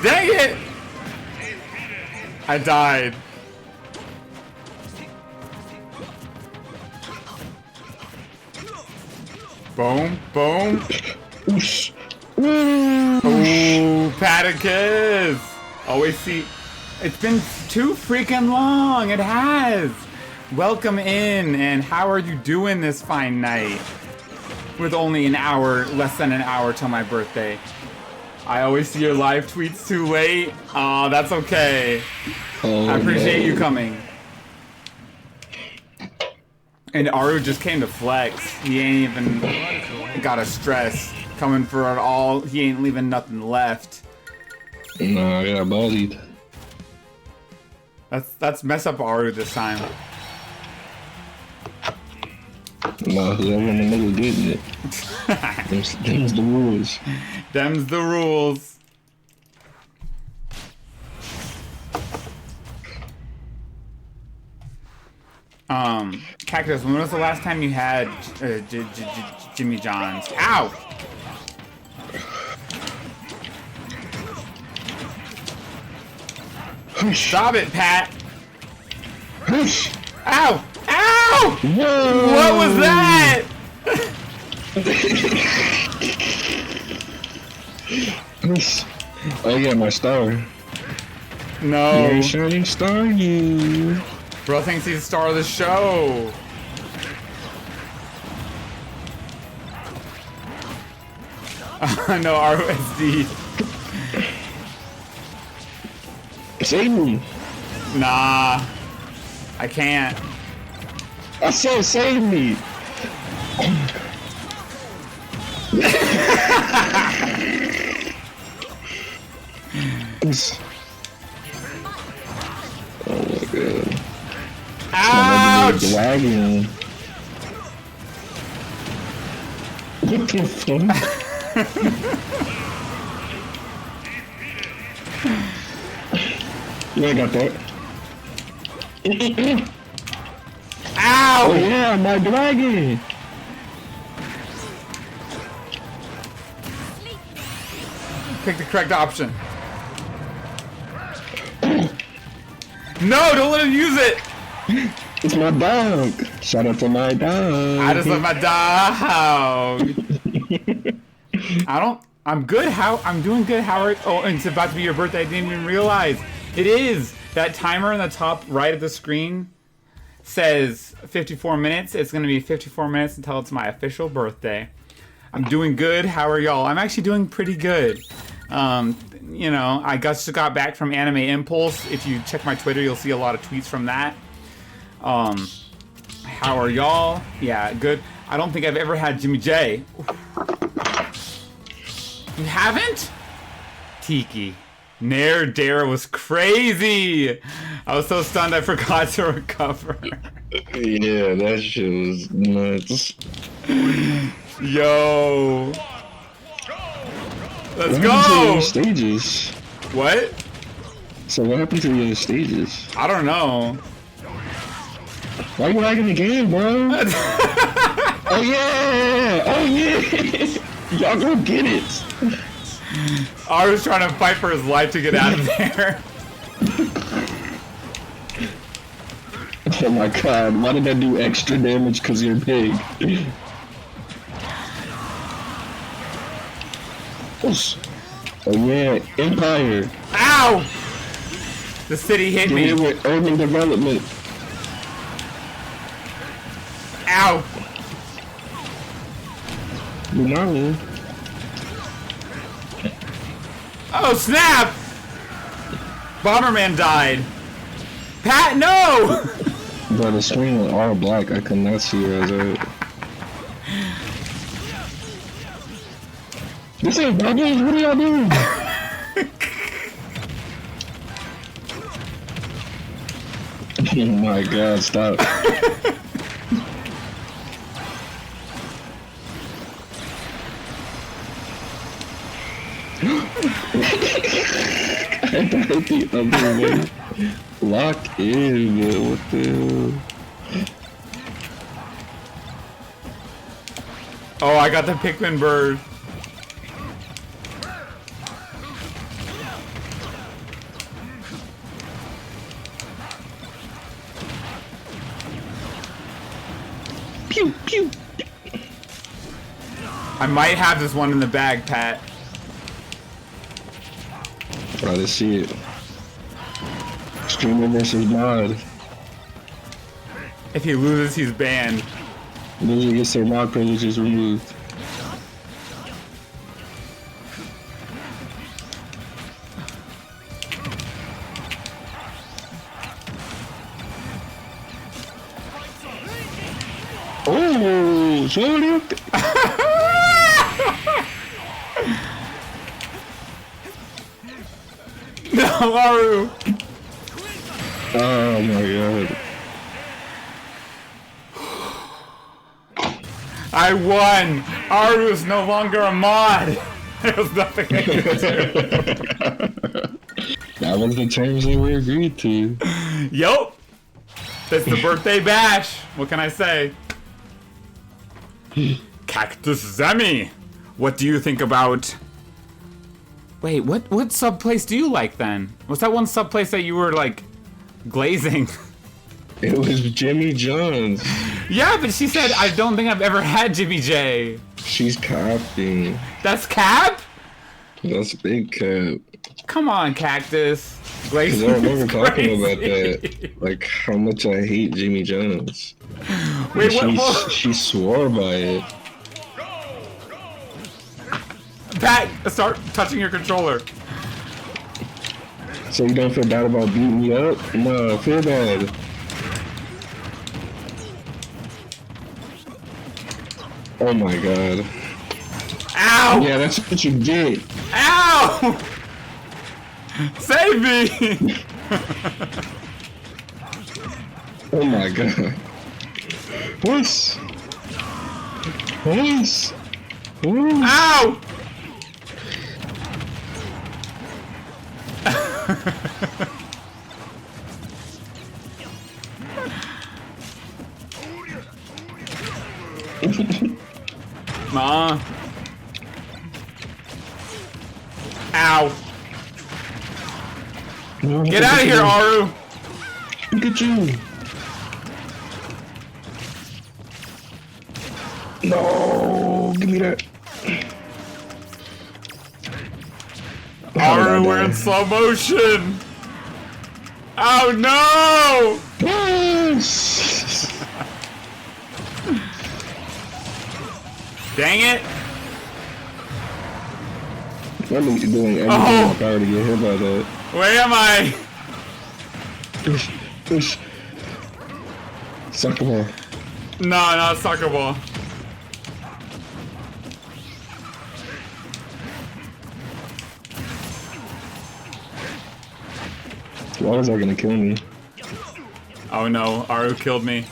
Dang it! I died. Boom, boom. Oosh. Ooh, Paticus! Always see. It's been too freaking long. It has. Welcome in, and how are you doing this fine night? With only an hour, less than an hour till my birthday. I always see your live tweets too late. Aw, that's okay. Oh, I appreciate no. you coming. And Aru just came to flex. He ain't even got a stress coming for it all. He ain't leaving nothing left. Nah, I got bullied. That's mess up Aru this time. Nah, whoever in the middle getting it. Them's the rules. Them's the rules. Cactus, when was the last time you had Jimmy John's? Ow! Stop it, Pat! Ow! Ow! Whoa. What was that? Oh, yeah, my star. No. You're a shining star, you. Bro thinks he's the star of the show. No, ROSD. Save me. Nah. I can't. I said save me. Oh my god. Ouch! Dragon. What the fuck? Yeah, I got that. Ow! Oh yeah, my dragon. Pick the correct option. No, don't let him use it! It's my dog. Shout out to my dog. I just love my dog. I'm good. I'm doing good, Howard. Oh, and it's about to be your birthday. I didn't even realize. It is. That timer in the top right of the screen says 54 minutes. It's going to be 54 minutes until it's my official birthday. I'm doing good. How are y'all? I'm actually doing pretty good. You know, I just got back from Anime Impulse. If you check my Twitter, you'll see a lot of tweets from that. How are y'all? Yeah, good. I don't think I've ever had Jimmy J. You haven't? Tiki. Nair Dare was crazy. I was so stunned I forgot to recover. Yeah, that shit was nuts. Yo. Let's What go. happened to the other stages? What? So what happened to the other stages? I don't know. Why you lagging the game, bro? Oh yeah! Oh yeah! Y'all go get it! I was trying to fight for his life to get out of there. Oh my god, why did that do extra damage because you're big? Oh yeah, Empire! Ow! The city hit Get me. in with urban development. Ow! Lunala. Oh snap! Bomberman died. Pat, no! Bro, the screen was all black. I could not see her as a... This ain't bubbles. What are y'all doing? Oh my god, stop. I died the other way. Lock in, man. What the hell? Oh, I got the Pikmin bird. Pew, pew. I might have this one in the bag, Pat. Try to see it. Streamer versus mod. If he loses, he's banned. Loser gets their mod privileges removed. Oh, sorry. No, Aru. Oh my god. I won. Aru is no longer a mod. There was nothing I could do. That was the terms that we agreed to. Yup. That's the birthday bash. What can I say? Cactus Zemi. What do you think about... Wait, what sub place do you like then? Was that one sub place that you were like glazing? It was Jimmy John's. Yeah, but she said I don't think I've ever had Jimmy J. She's copying. That's Cap? That's big cap. Come on, Cactus. Cause Glazing I remember is talking crazy. about that. Like how much I hate Jimmy John's. Wait, what? She swore by it. Pat, start touching your controller. So you don't feel bad about beating me up? No, feel bad. Oh my god. Ow! Yeah, that's what you get. Ow! Save me! Oh my god. Horse! Horse! Horse! Ow! Ma. Ow. Get out of here, Aru! Look at you! No, give me that. Aru, we're in slow motion. Oh no! Yes! Dang it! I'm doing everything in my power to get hit by that. Where am I? Push. Soccer ball. No, not soccer ball. Why is that gonna kill me? Oh no, Aru killed me.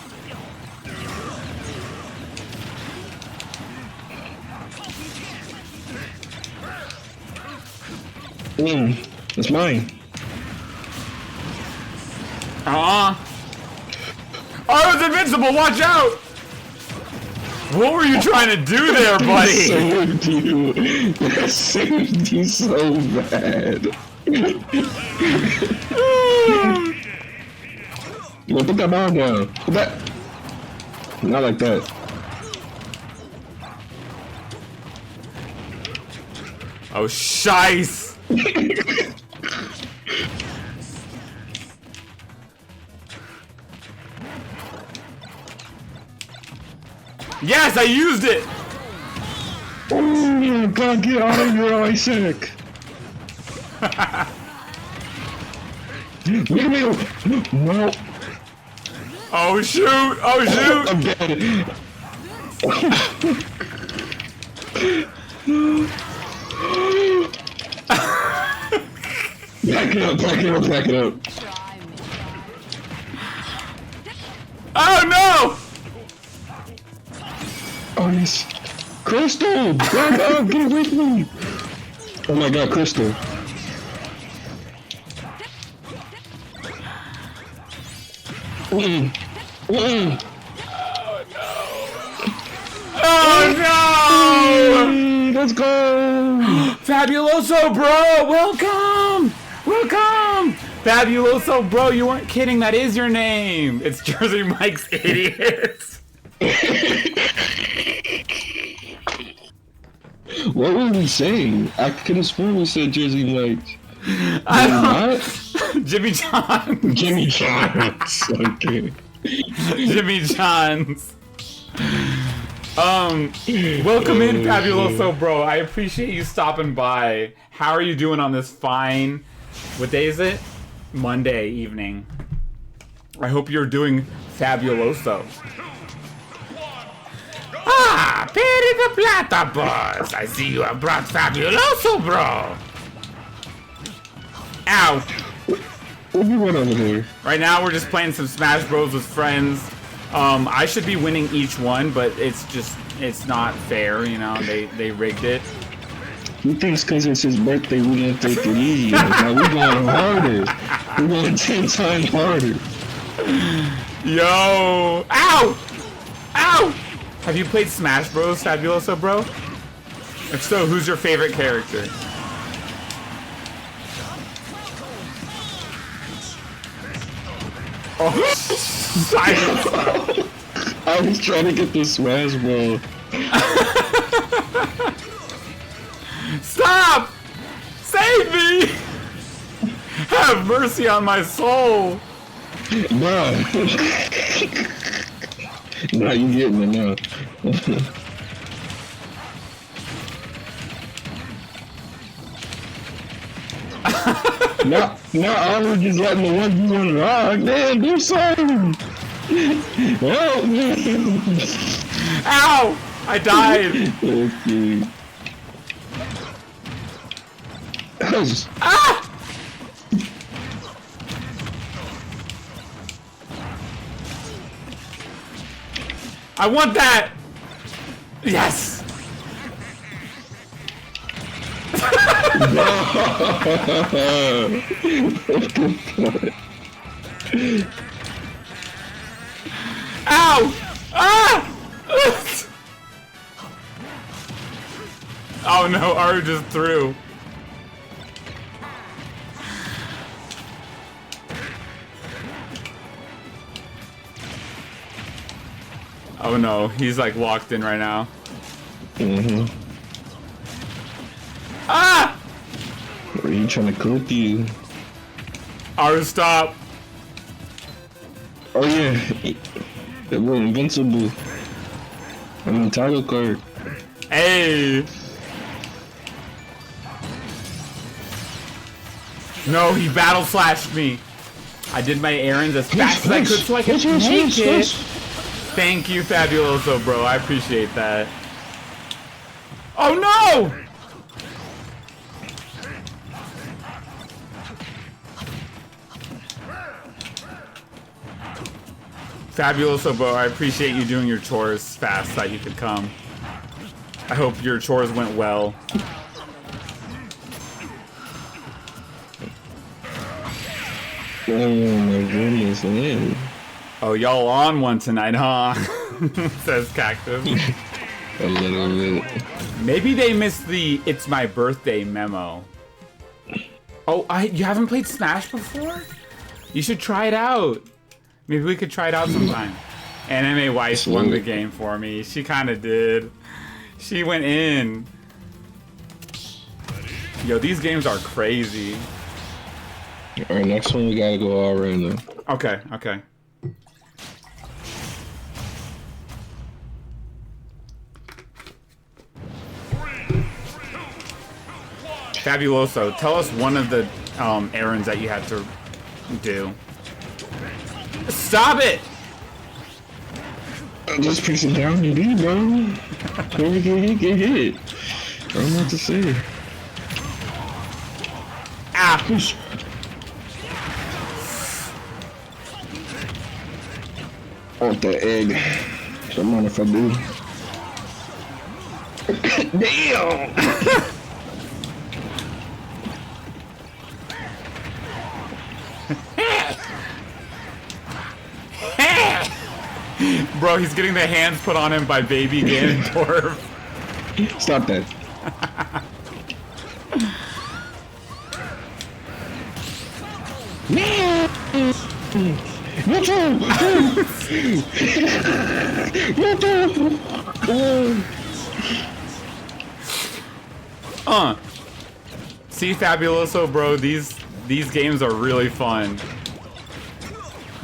It's mine. Aru's invincible, watch out! What were you trying to do there, buddy? Saved you. That saved you so bad. Yo, put that bomb down. Put that. Not like that. Oh, shice! Yes, I used it! Oh, God, get out of here, Isaac. Look at me. No. Oh shoot! Oh shoot! I'm dead. Back it up, back it up, back it up. Oh no! Oh, yes. Crystal! Back up, get away from me! Oh my God, Crystal. Oh no! Let's go! Fabuloso, bro! Welcome! Welcome! Fabuloso, bro, you weren't kidding, that is your name! It's Jersey Mike's idiot! What were we saying? I could have sworn we said Jersey Mike. I don't... Not? Jimmy John! Jimmy John's. Okay. Jimmy John's. Welcome in, Fabuloso, bro. I appreciate you stopping by. How are you doing on this fine... What day is it? Monday evening. I hope you're doing fabuloso. Ah, Perry the Platypus. I see you have brought fabuloso, bro. Ow. What you want over there? Right now we're just playing some Smash Bros with friends. I should be winning each one, but it's not fair, you know, they rigged it. He thinks because it's his birthday we gonna take it easy. Now we're going harder. We're going 10 times harder. Yo! Ow! Ow! Have you played Smash Bros, Fabuloso, bro? If so, who's your favorite character? Oh, silence! I was trying to get the Smash Ball. Stop! Save me! Have mercy on my soul! Nah. Nah, you getting it now. Now I was just letting the one you want to rock. Damn, do something! Help me! Ow! I died! Okay. Ah! I want that! Yes! Ow! Ah! Oh no, Aru just threw. Oh no, he's like locked in right now. Ah! Are you trying to cook you? Aru, stop. Oh yeah, it was invincible. I'm in title card. Hey. No, he battle slashed me. I did my errands as fast as I could so I could make it. Thank you, Fabuloso, bro. I appreciate that. Oh no! Fabuloso, bro. I appreciate you doing your chores fast so that you could come. I hope your chores went well. Oh my goodness, man. Oh, y'all on one tonight, huh? Says Cactus. A little bit. Maybe they missed the "It's my birthday" memo. Oh, you haven't played Smash before? You should try it out. Maybe we could try it out sometime. Anime Weiss won the game for me. She kind of did. She went in. Yo, these games are crazy. Alright, next one we gotta go all random. Okay, okay. Fabuloso, tell us one of the errands that you had to do. Stop it! Just press it down and do, bro. Whoever get hit. I don't know what to say. Ah! Push. I want that egg. Don't mind if I do. Damn! Bro, he's getting the hands put on him by Baby Ganondorf. Stop that. See, Fabuloso, bro, these games are really fun.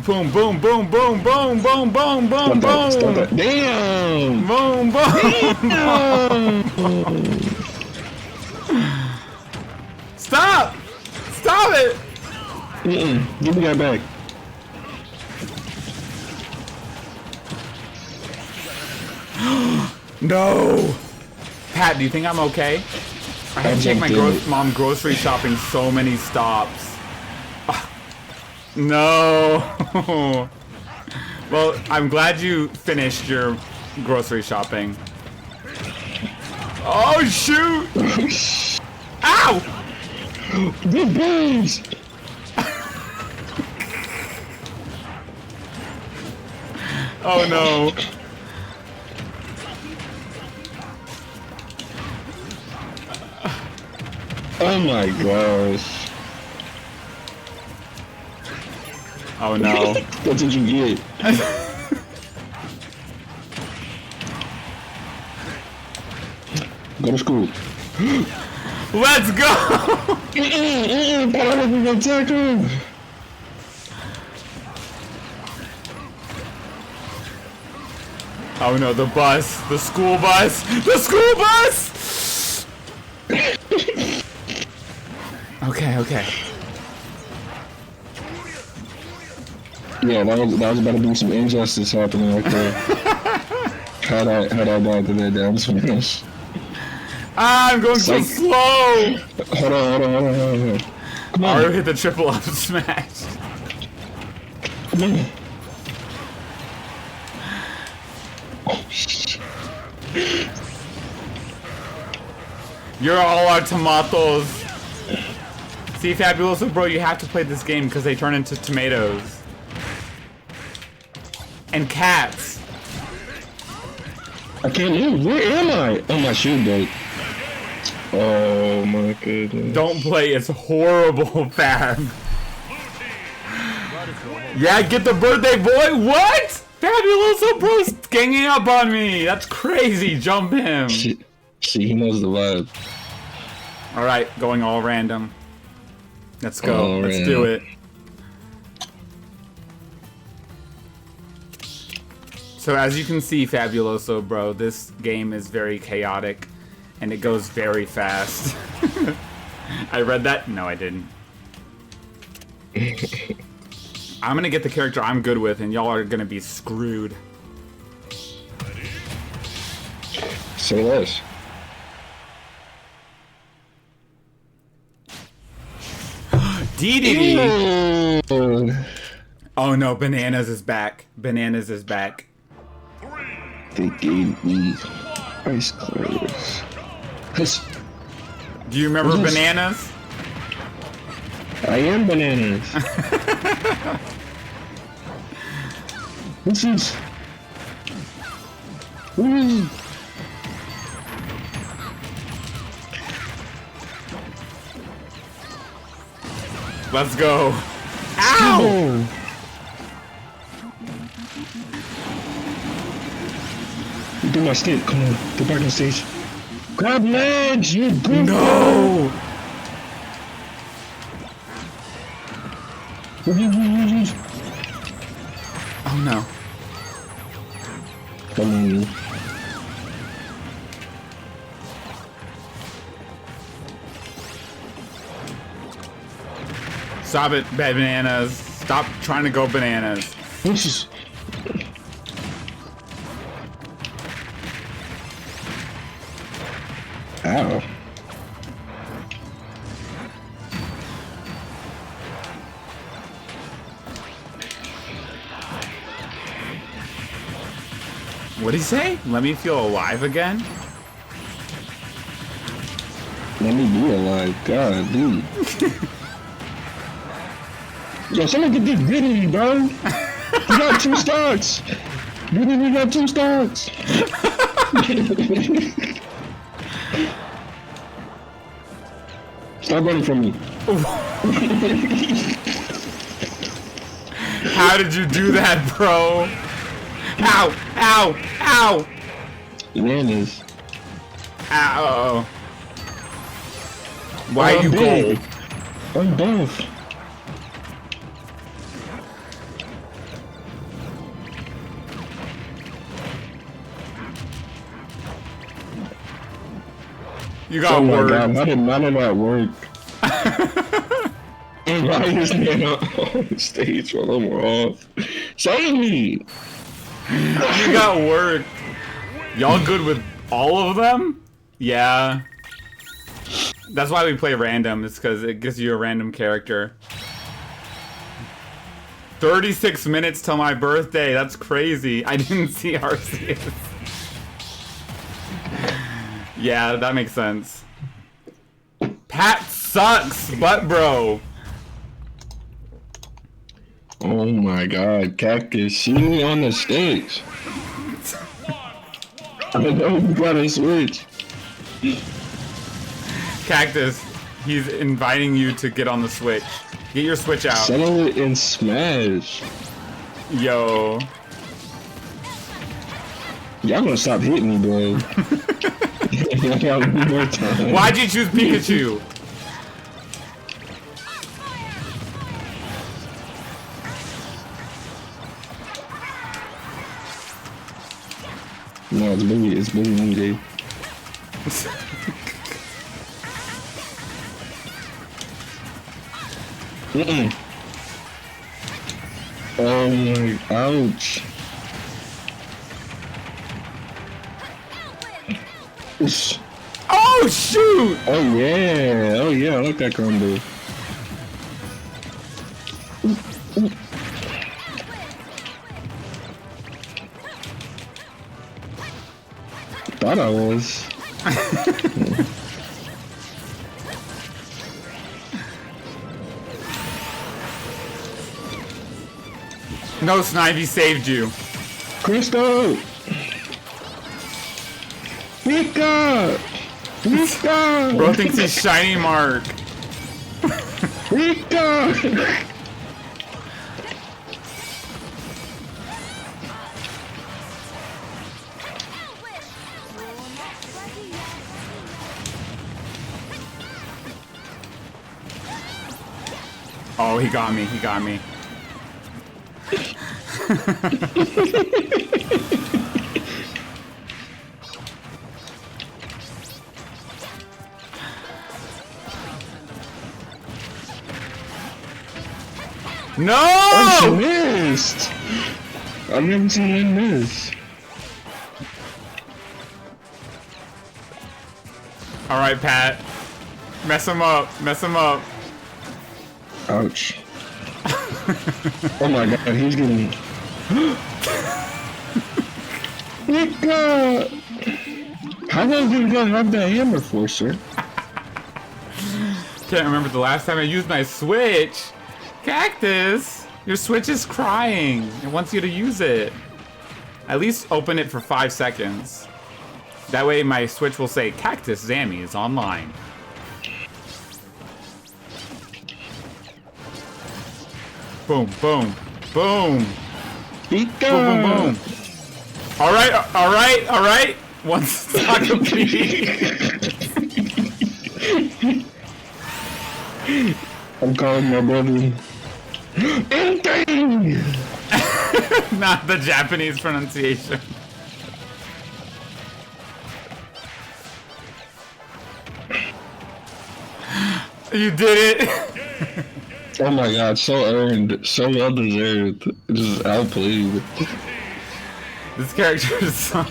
Boom, boom, boom, boom, boom, boom, boom, boom, boom. Stop that. Damn! Boom, boom. Stop! Stop it! Give me that back. No! Pat, do you think I'm okay? I had to take my mom grocery shopping so many stops. No! Well, I'm glad you finished your grocery shopping. Oh, shoot! Ow! The birds! Oh, no. Oh my gosh. Oh no. That's what you get. Go to school. Let's go! Oh no, the bus. The school bus. The school bus! Okay, okay. Yeah, that was about to be some injustice happening right there. How'd I die to that damn smash? I'm going so slow! Hold on. Come on. Aru hit the triple up smash. Come on. You're all our tomatoes. See, Fabuloso, bro, you have to play this game because they turn into tomatoes. And cats. I can't move. Where am I? Oh, my shoe broke. Oh my goodness. Don't play, it's horrible, Fab. Yeah, get the birthday boy. What? Fabuloso Bro's ganging up on me! That's crazy! Jump him! See, he knows the vibe. Alright, going all random. Let's go. Let's do it. So as you can see, Fabuloso Bro, this game is very chaotic. And it goes very fast. I read that? No, I didn't. I'm gonna get the character I'm good with, and y'all are gonna be screwed. Say less. DDD! Oh no, Bananas is back. Bananas is back. They gave me ice clothes. Do you remember Bananas? I am Bananas. This is... Ooh. Let's go. Ow! Do my stick. Come on. Get back on stage. Grab legs, you good. No! Oh no. Come on. Stop it, bad Bananas. Stop trying to go Bananas. This is... Ow. What'd he say? Let me feel alive again? Let me be alive. God, dude. Yo, someone get this gritty, bro. You got 2 stars. You got 2 stars. Stop running from me. How did you do that, bro? Ow! Ow! Ow! Bananas. Ow! Why are you big. gold? I'm both. You got work. God, how did none of that work? Why is man on stage while I'm off? Save me! You got work. Y'all good with all of them? Yeah. That's why we play random, is because it gives you a random character. 36 minutes till my birthday. That's crazy. I didn't see Arceus. Yeah, that makes sense. Pat sucks, but bro. Oh my god, Cactus, see me on the stage. I know you gotta switch. Cactus, he's inviting you to get on the Switch. Get your Switch out. Settle it in Smash. Yo. Y'all gonna stop hitting me, bro. Y'all one more time. Why'd you choose Pikachu? No, it's Billy MJ. Oh my, ouch. Oosh. Oh shoot! Oh yeah, I like that combo. Thought I was. No, Snivy saved you. Crystal! Pika! Pika! Bro thinks he's Shiny Mark. Pika! Oh, he got me. He got me. No! Oh, she missed! I've never seen him miss. Alright, Pat. Mess him up. Mess him up. Ouch. Oh my god, he's getting... God. How long did you gonna have that hammer for, sir? Can't remember the last time I used my Switch. Cactus! Your Switch is crying. It wants you to use it. At least open it for 5 seconds. That way my Switch will say, Cactus Zammy is online. Boom, boom, boom. Boom, boom, boom. Alright, alright, alright. One stock apiece. I'm calling my brother. Not the Japanese pronunciation. You did it! Oh my god, so earned, so well deserved. Just outplayed. This character is so...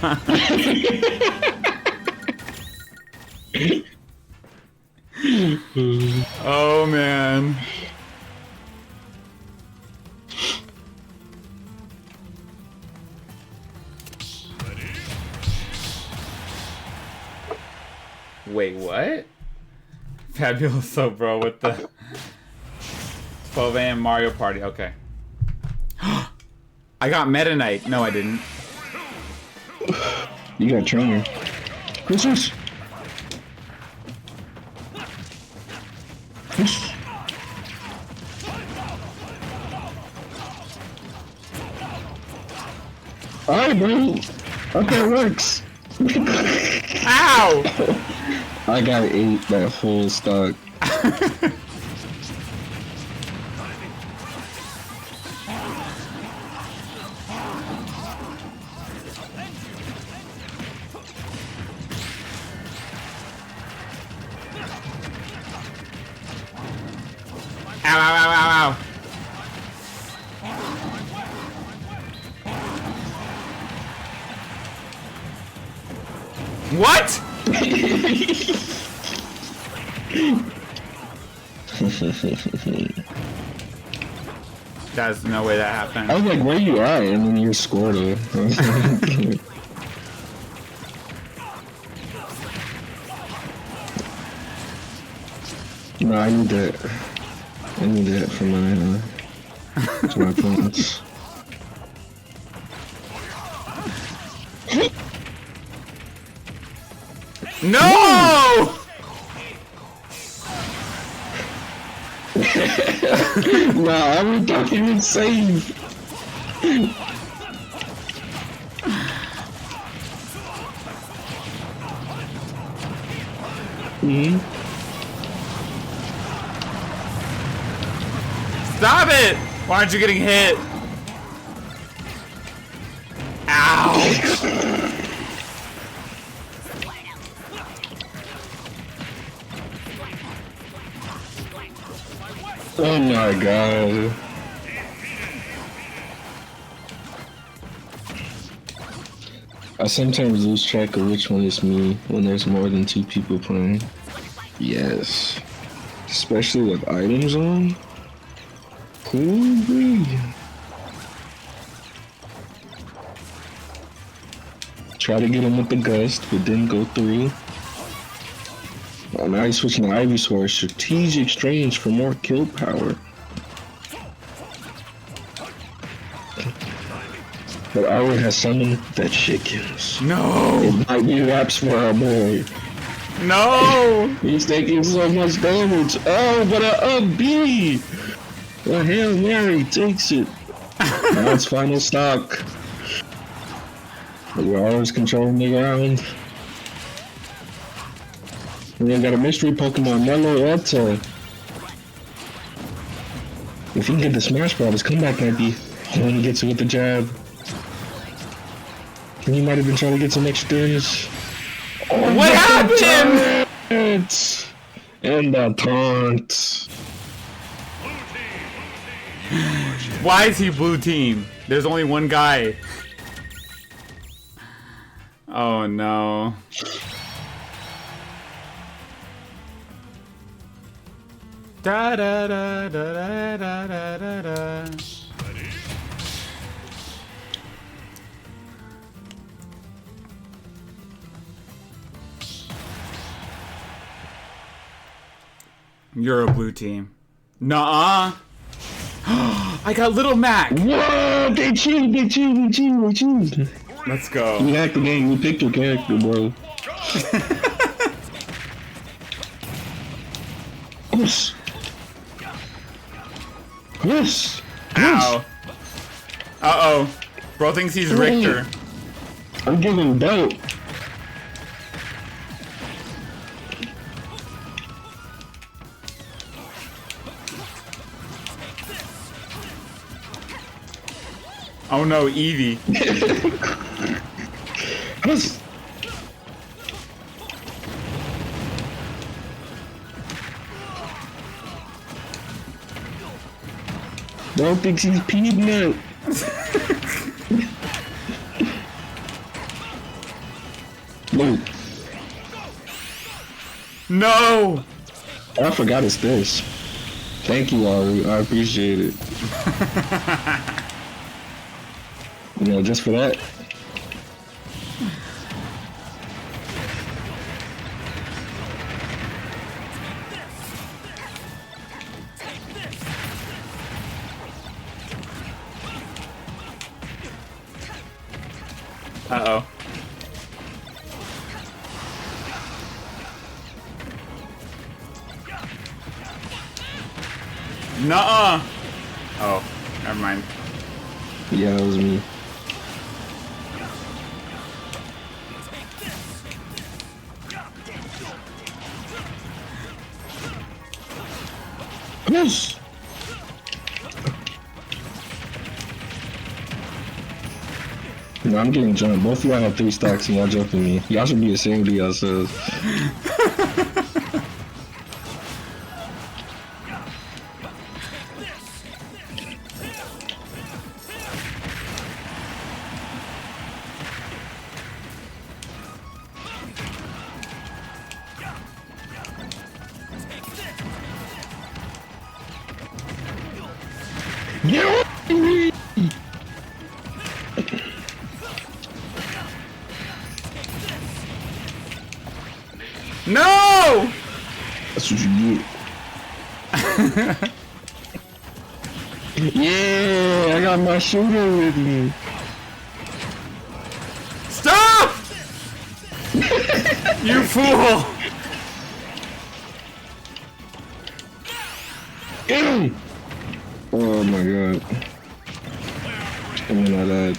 Oh man. Wait, what? Fabuloso, bro, with the 12 a.m. Mario Party. Okay. I got Meta Knight. No, I didn't. You got trainer. Christmas. Alright, bro. Okay, works. Ow! I got 8 that full stock. Ow, ow, ow, ow, ow. What? There's no way that happened. I was like, where you at? And then you scored it. No, I need that. I need that for my points. No! Nah, I would not even save. Stop it! Why aren't you getting hit? Ow! Oh my god. I sometimes lose track of which one is me when there's more than 2 people playing. Yes. Especially with items on. Ooh-wee. Try to get him with the gust, but didn't go through. Oh, now he's switching to Ivysaur. Strategic Strange for more kill power. But Arwen has summoned that shit kills. No! It might be wraps for our boy. No! He's taking so much damage. Oh, but a up B! The Hail Mary takes it. Now it's final stock. We're always controlling the ground. And then got a mystery Pokemon, Mellow Etta. If he can get the smash ball, his comeback might be when he gets it with the jab. And he might have been trying to get some extra damage. Oh, what happened? And the taunt. Why is he blue team? There's only one guy. Oh no. Da da da da da da da da. You're a blue team. Nuh-uh. I got Little Mac. Whoa, they cheated. Let's go. You hacked the game. You picked your character, bro. Yes. Yes. Ow. Uh-oh. Bro thinks he's Richter. I'm giving belt. Oh no, Eevee. Yes. Don't think he's peanut. No. No! I forgot it's this. Thank you, Aru. I appreciate it. You know, just for that. Uh-oh. Nuh-uh! Oh, never mind. Yeah, that was me. Yes! No, I'm getting jumped. Both of y'all have 3 stacks and y'all jumping me. Y'all should be ashamed of yourselves. Get away from me! No! That's what you get. Yeah, I got my shooter with me. Stop! You fool! Get him! Oh my god. I'm gonna that.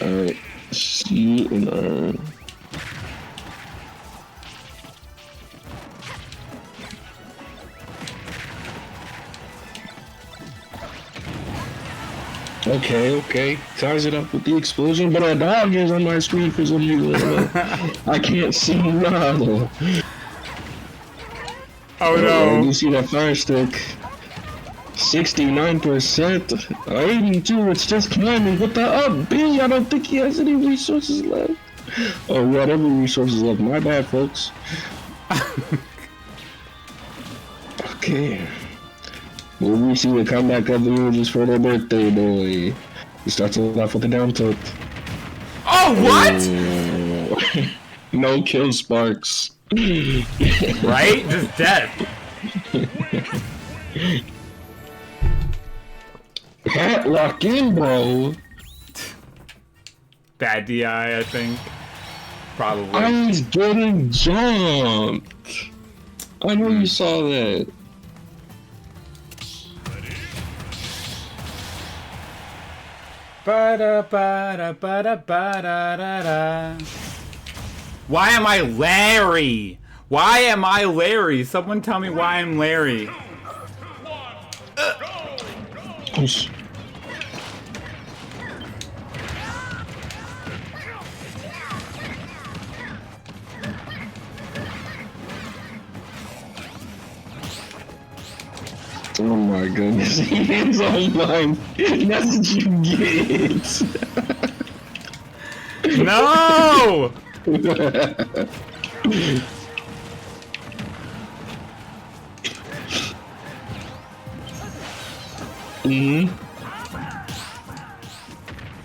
Alright. C and R. Okay. Ties it up with the explosion, but a dog is on my screen for some reason. I can't see now. Oh no. You see that fire stick? 69%, 82, it's just climbing. What the up, B? I don't think he has any resources left. Oh, whatever resources left. My bad, folks. Okay. Well, we see the comeback of the images for their birthday, boy. He starts off with a down tilt. Oh, what? No kill sparks. Right? Just dead. Pat, lock in, bro. Bad DI, I think. Probably. I was getting jumped. I know you saw that. Ba-da-ba-da-ba-da-ba-da-da-da. Why am I Larry? Why am I Larry? Someone tell me why I'm Larry. Oh my goodness, it's on mine. That's what you get. No!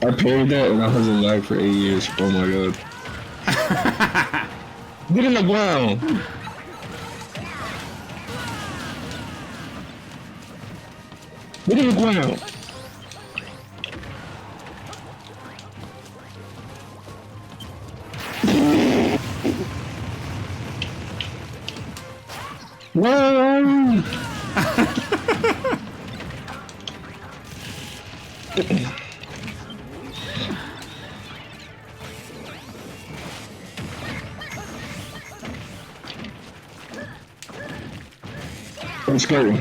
I paired that and I was alive for 8 years. Oh my god. Get in the ground. Get in the ground. Where are you? Let's go.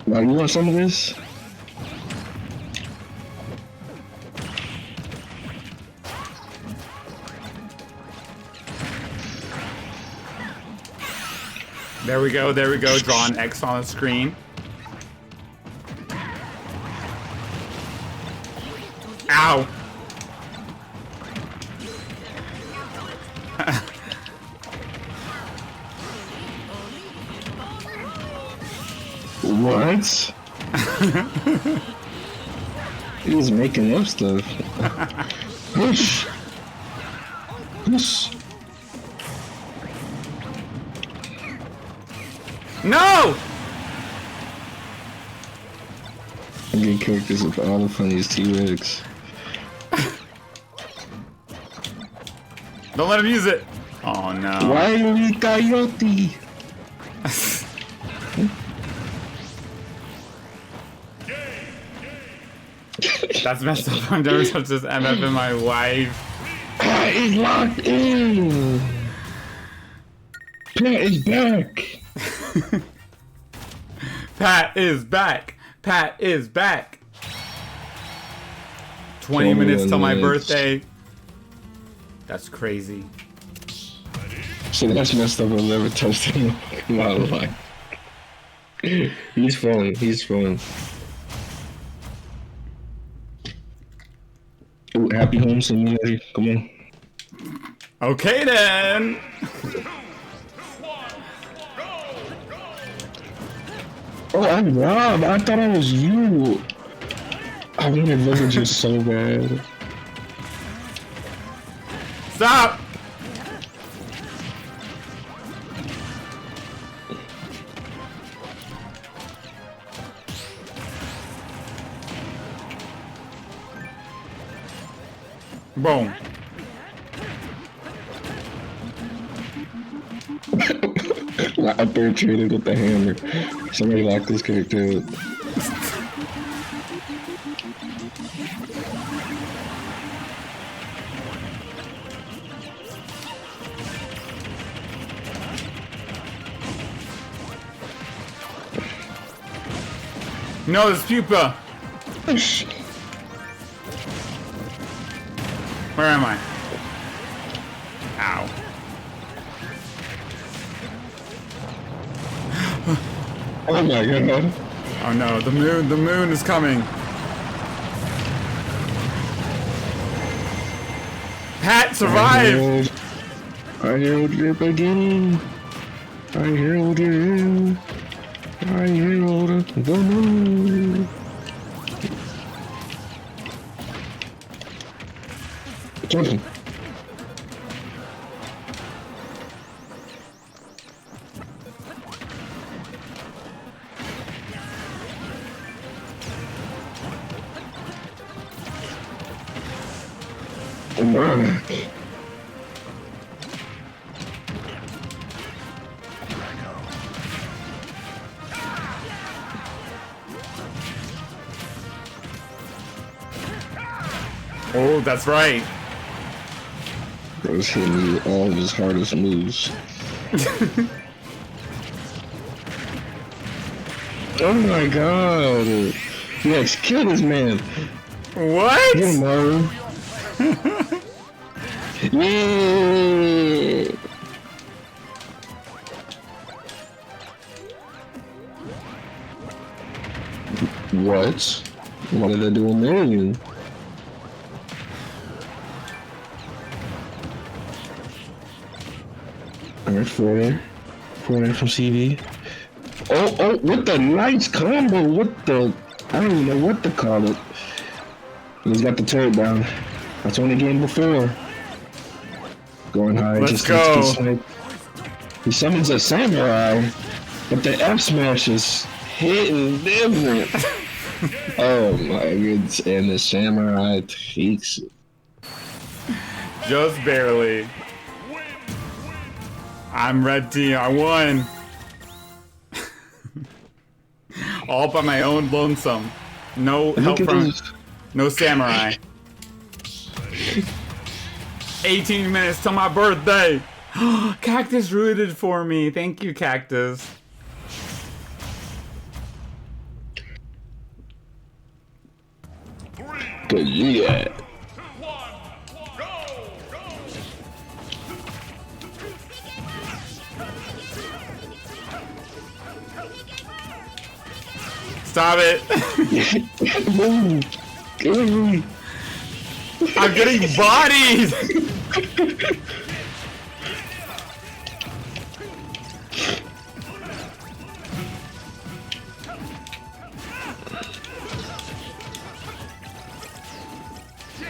Now, you want some of this? There we go, there we go. Draw an X on the screen. Ow! What? He's making up stuff. Push! Push! No! I get characters with all the funniest T-Rex. Don't let him use it! Oh no. Why are we coyote? That's messed up. I've never touched this MF in my life. Pat is locked in! Pat is back! Pat is back! Pat is back! 20 minutes till my birthday. That's crazy. So that's messed up. I've never touched him in my life. He's fun. He's fun. Ooh, happy home simulator. Come on. Okay then! Oh, I'm Rob. I thought I was you. I wanted villages so bad. Stop! Boom. I upper traded with the hammer. Somebody locked this character up. No, it's pupa. Where am I? Ow. Oh my god. Oh no, the moon is coming. Pat survived! I herald your beginning. I herald you. I herald the moon. Jumping. Oh, that's right. Bro was hitting me with all of his hardest moves. Oh my god. Yes, kill this man. What? Get him, Mario. Yeah. What? What did I do in there again? Alright, forward from CV. Oh, what the nice combo? What the? I don't even know what to call it. He's got the turret down. That's only game before. Going high. Let's just go. He summons a samurai, but the F smash is hitting different. Oh my goodness! And the samurai takes it. Just barely. I'm red team. I won. All by my own lonesome. No help from. No samurai. 18 minutes till my birthday. Cactus rooted for me. Thank you, Cactus. Good, yeah. Stop it. I'm getting bodied.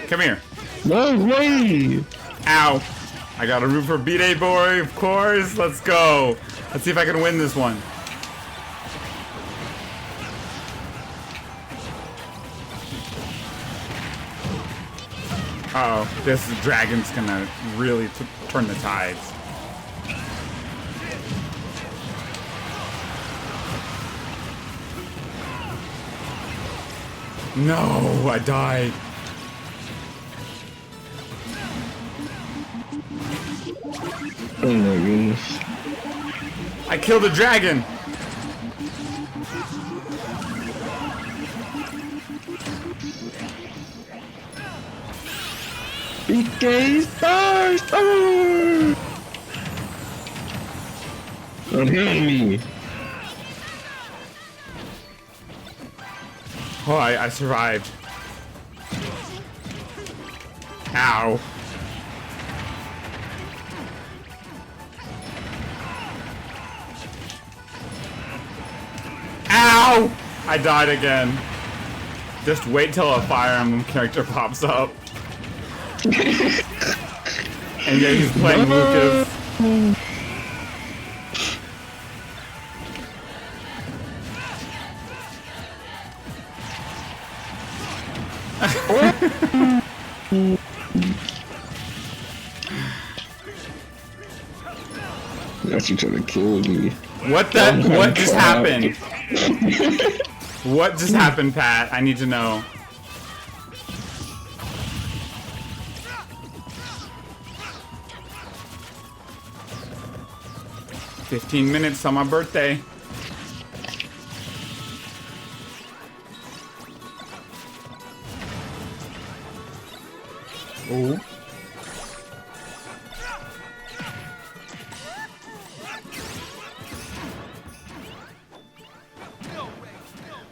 Come here. No way. Ow. I got a root for B-Day boy, of course. Let's go. Let's see if I can win this one. Uh-oh, this dragon's gonna really turn the tides. No, I died. Oh my goodness. I killed a dragon. BK Star! Don't hit me. Oh, I survived. Ow. Ow! I died again. Just wait till a Fire Emblem character pops up. And yeah, he's playing Lucas. Actually trying to kill me. What just happened? What just happened, Pat? I need to know. "15 minutes on my birthday." Oh.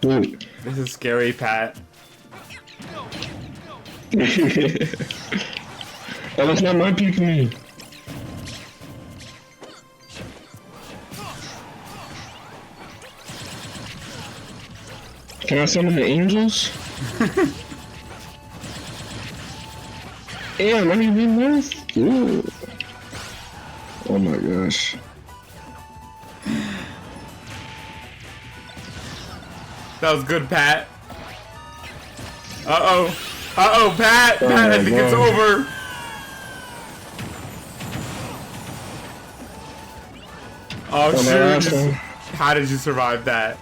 Dude. This is scary, Pat. Oh, that's not my Pikmin. Can I summon the angels? Damn, I didn't even know. Ooh. Oh my gosh. That was good, Pat. Uh-oh. Uh-oh, Pat! Oh Pat, I my think it's God. over. Oh, Oh, my last shoot. one. How did you survive that?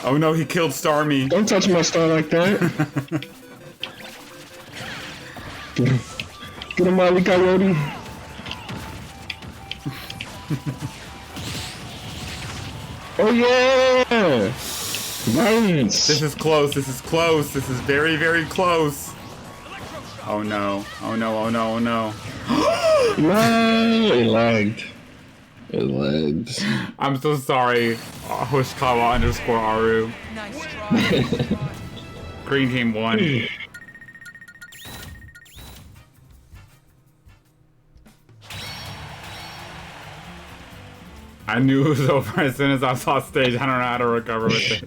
Oh no, he killed Starmie. Don't touch my star like that. Get him, Molly Coyote. Oh yeah! Violence. This is close. This is close. This is very, very close. Oh no. Oh no. Oh no. Oh no. No, it lagged. It lagged. I'm so sorry. Hoshikawa underscore Aru. Green team won. I knew it was over as soon as I saw stage. I don't know how to recover with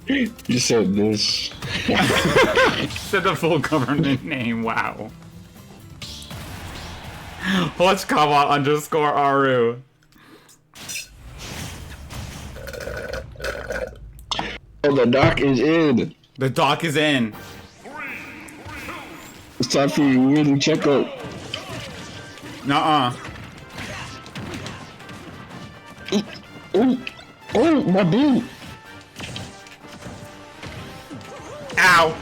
this. You said this. Said the full government name. Wow. Hoshikawa underscore Aru. Oh, the dock is in. The dock is in. It's time for your yearly checkup. Nuh-uh. Oh, oh, my dude. Ow.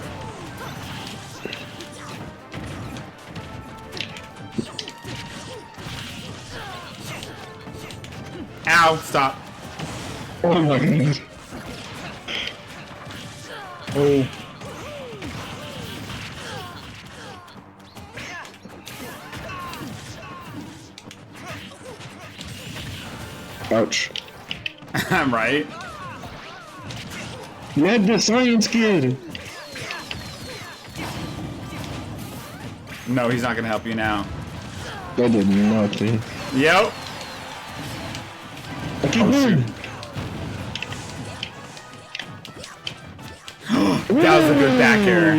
Ow, stop. Oh my god. Oh. Ouch. I'm right. Not the science kid. No, he's not gonna help you now. That did nothing. Yep. I keep going. That was a good back air.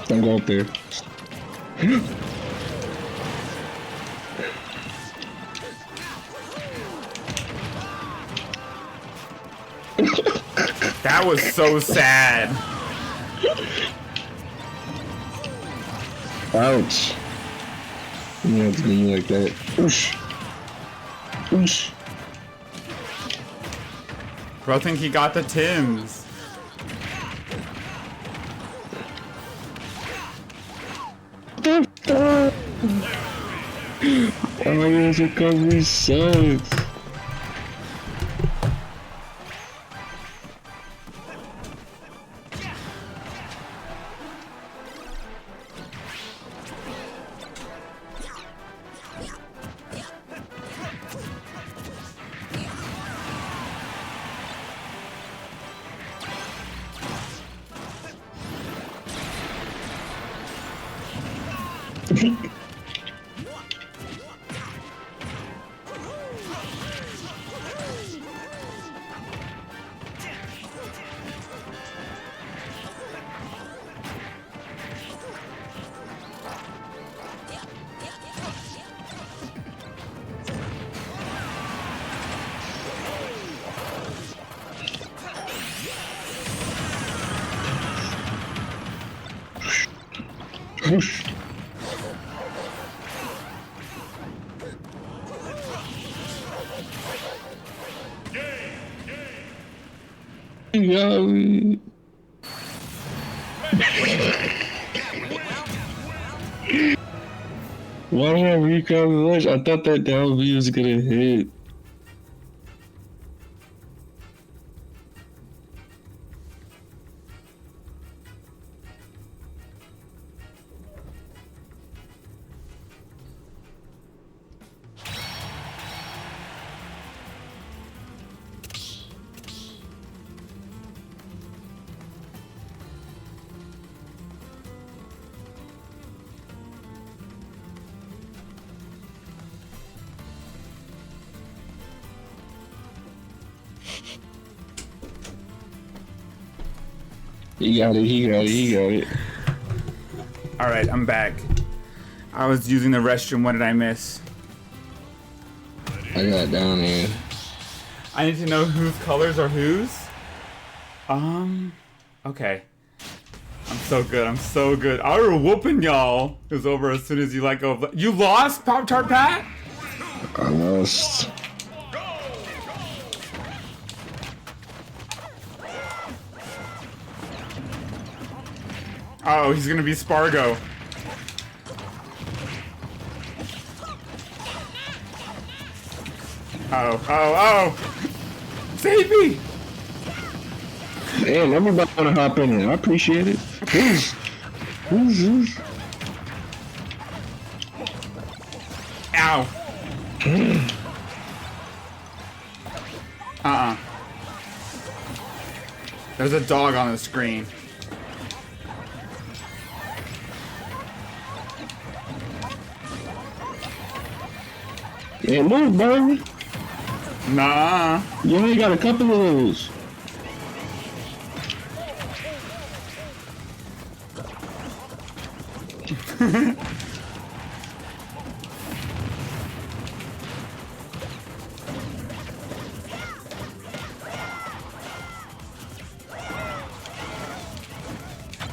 Don't go up there. That was so sad. Ouch. You have to do me like that. Oosh. Oosh. Bro, I think he got the Tims. Oh my gosh, recovery sucks. Whoosh. Yeah. Why did I recall the lunch? I thought that down B was gonna hit. He got it, he got it, he got it. Alright, I'm back. I was using the restroom. What did I miss? I got down there. I need to know whose colors are whose? Okay. I'm So good. I'm so good. I was whooping y'all. It was over as soon as you let go of. You lost, PoptartPat? I lost. Oh, he's gonna be Spargo. Oh. Save me! Damn, everybody wanna hop in here. I appreciate it. Please. Ow. There's a dog on the screen. Man, move, bro. Nah. You only got a couple of those.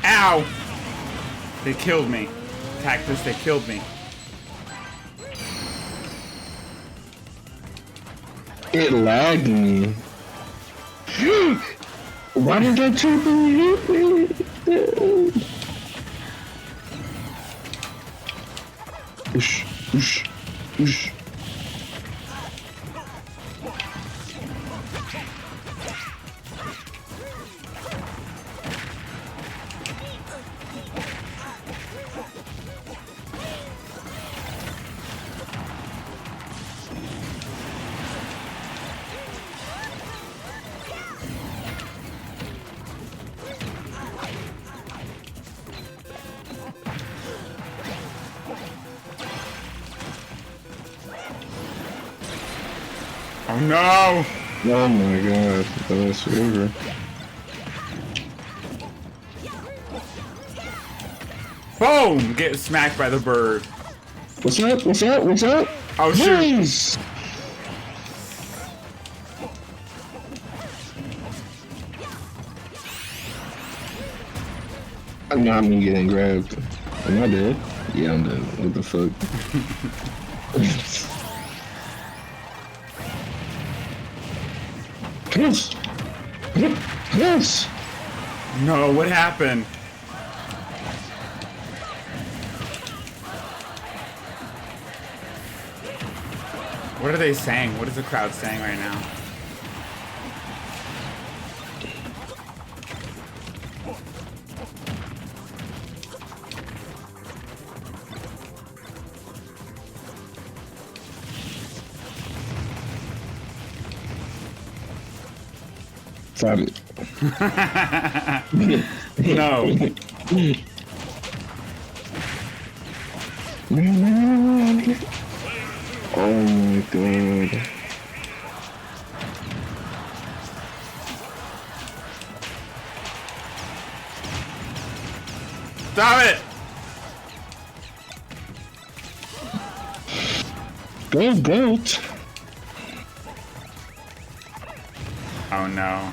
Ow! They killed me. Cactus, they killed me. It lagged me. Why did that triple hit me? Whoosh. Oh no! Oh my god, that's over. Boom! Get smacked by the bird. What's up? Oh shoot! Nice! I'm not me getting grabbed. Am I dead? Yeah, I'm dead. What the fuck? Yes! No, what happened? What are they saying? What is the crowd saying right now? Stop it. No. Oh my god. Stop it! Go goat. Oh no.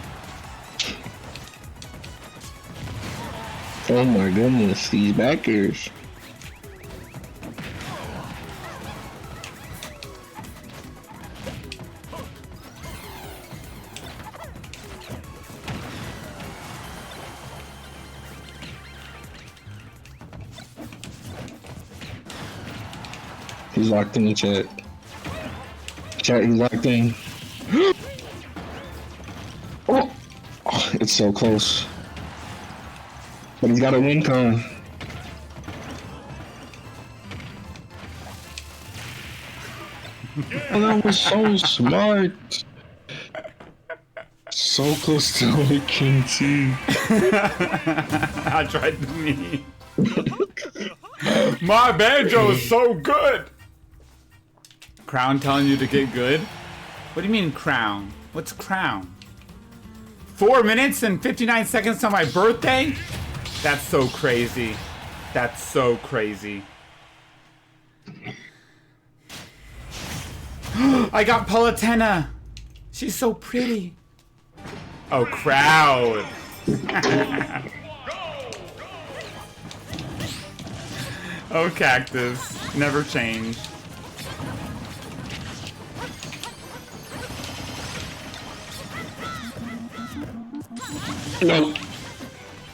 Oh my goodness, these backers. He's locked in the chat. Chat, he's locked in. Oh, it's so close. But he's got a win con. Oh, that was so smart. So close to King T. I tried to me. My banjo is so good. Crown telling you to get good? What do you mean crown? What's crown? 4 minutes and 59 seconds on my birthday? That's so crazy. That's so crazy. I got Palatena. She's so pretty. Oh, crowd. Oh, cactus. Never change. No.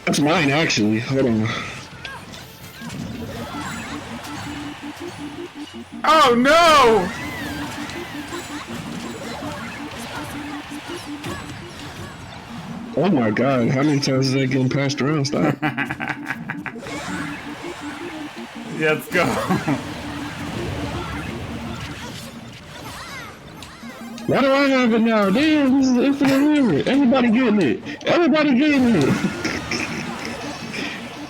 That's mine, actually. Hold on. Oh, no! Oh my god, how many times is that getting passed around? Stop. Let's go. Why do I have it now? Damn, this is the infinite river. Everybody getting it. Everybody getting it.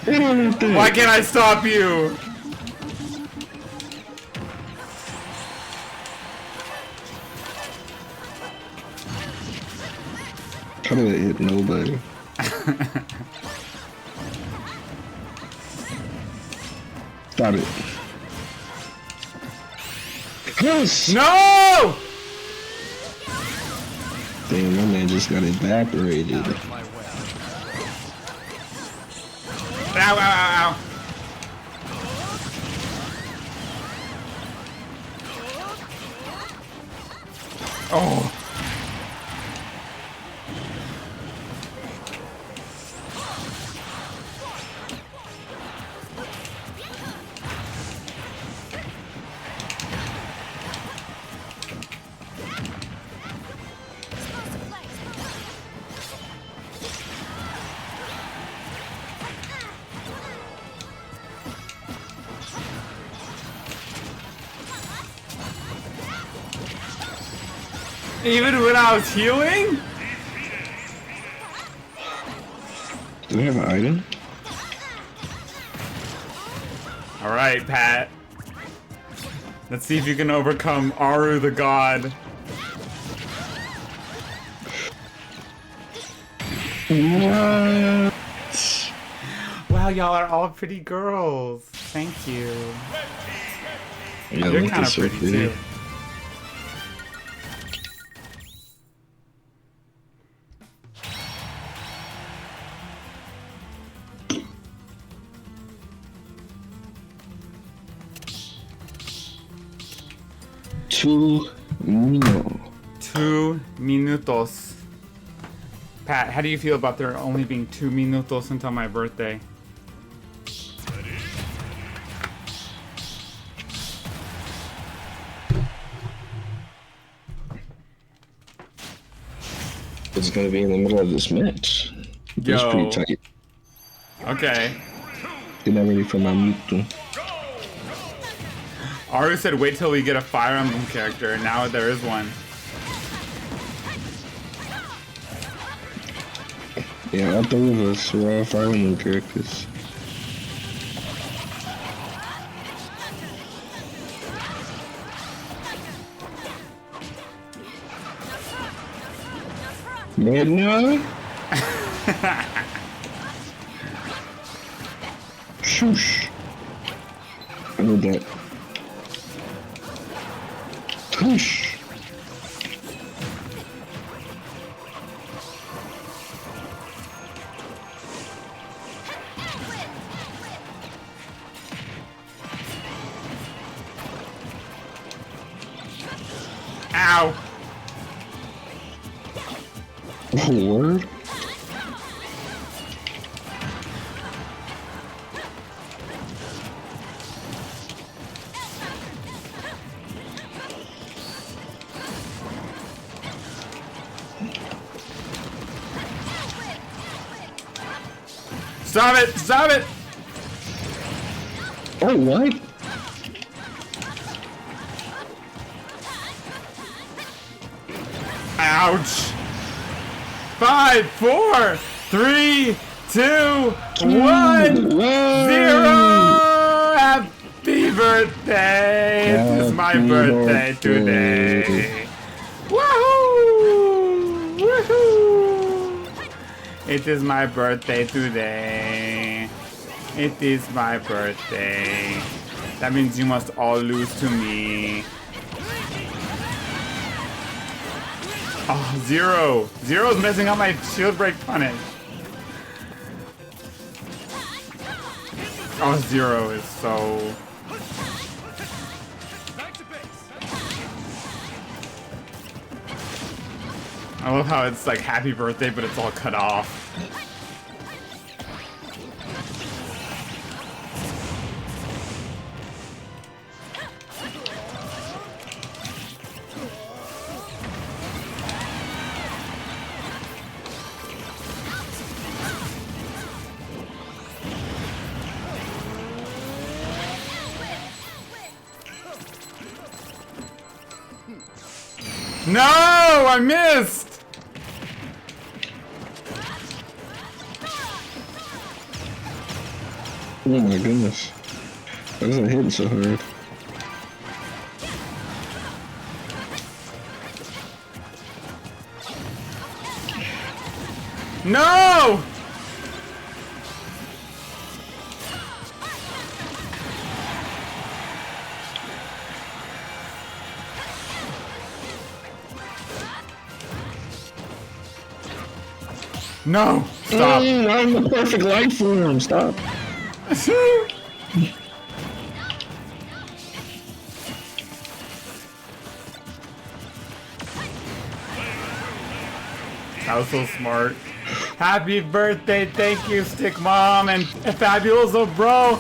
Get on that thing. Why can't I stop you? How did I hit nobody? Stop it. Yes! No! Damn, my man just got evaporated. Ow, ow, ow, ow. Oh. Even when I was healing? Do they have an item? Alright, Pat. Let's see if you can overcome Aru the god. What? Wow, y'all are all pretty girls. Thank you. Yeah, You're look kind at of so pretty pretty. too. Two, no. 2 minutos. Pat, how do you feel about there only being 2 minutos until my birthday? It's gonna be in the middle of this match. It's Yo. pretty tight. Okay. Get that ready for my Mewtwo. Aru said wait till we get a Fire Emblem character, and now there is one. Yeah, all three of us were all Fire Emblem characters. Midnight? Shoosh. I need that. Whoosh. Ow! Word? Stop it! Stop it! Oh, what? Ouch! 5, 4, 3, 2, 1, 0! Happy birthday! It is my Happy birthday birthday. today! Woohoo! Woohoo! It is my birthday today. It is my birthday. That means you must all lose to me. Oh, 0. 0's messing up my shield break punish. Oh, Zero is so... I love how it's like happy birthday, but it's all cut off. No, I missed! Oh my goodness. Why is it hitting so hard? No! No! Stop. I'm the perfect life form. Stop. That was so smart. Happy birthday, thank you, Stick Mom, and Fabuloso Bro,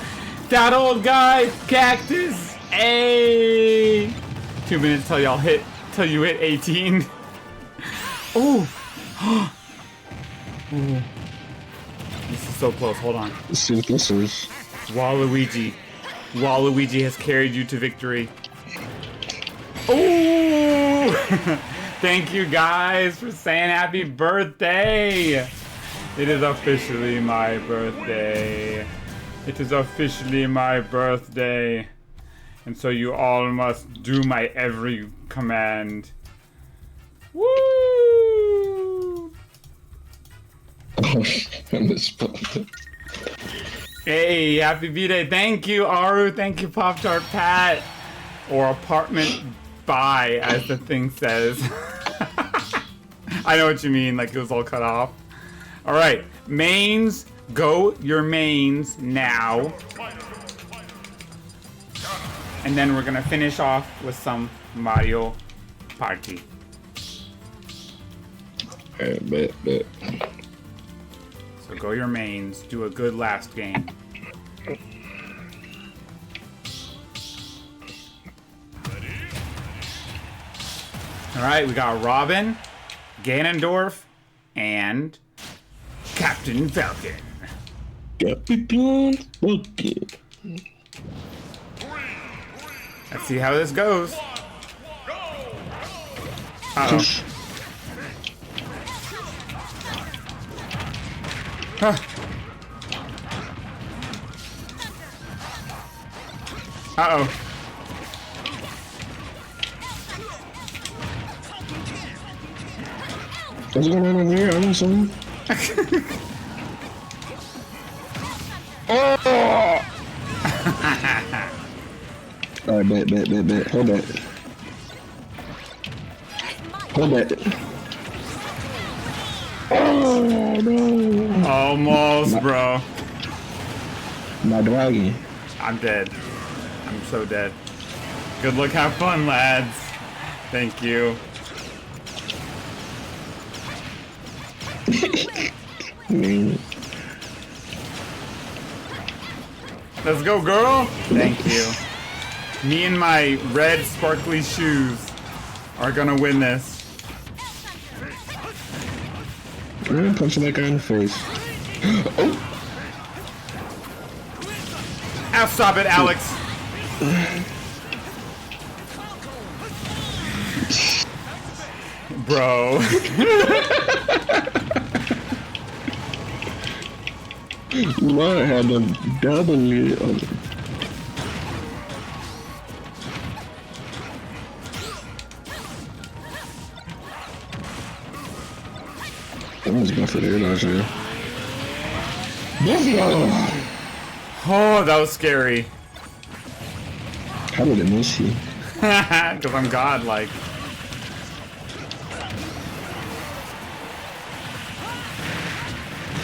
that old guy, Cactus, hey! 2 minutes till you hit 18. Ooh. Ooh. This is so close, hold on. Let's see what this is. Waluigi. Waluigi has carried you to victory. Ooh! Thank you guys for saying happy birthday! It is officially my birthday. It is officially my birthday. And so you all must do my every command. Woo! I misspelled it. Hey, happy B-Day. Thank you, Aru. Thank you, PoptartPat. Or apartment by, as the thing says. I know what you mean, like it was all cut off. Alright, mains. Go your mains now. And then we're gonna finish off with some Mario Party. Alright, bet. So go your mains. Do a good last game. Alright, we got Robin, Ganondorf, and Captain Falcon. Captain Falcon. Let's see how this goes. Uh-oh. Huh. Uh-oh. What's going on over here? I need some. Oh! Alright, bet. Hold that. Oh, no. Almost, bro. My dragon. I'm dead. I'm so dead. Good luck, have fun, lads. Thank you. Let's go, girl. Thank you. Me and my red sparkly shoes are gonna win this. I'm gonna punch that guy in the face. Oh! Ah, stop it, Alex. Bro. Lord had a W on it. I was going for the air dodge here. Oh, that was scary. How did it miss you? Because I'm godlike.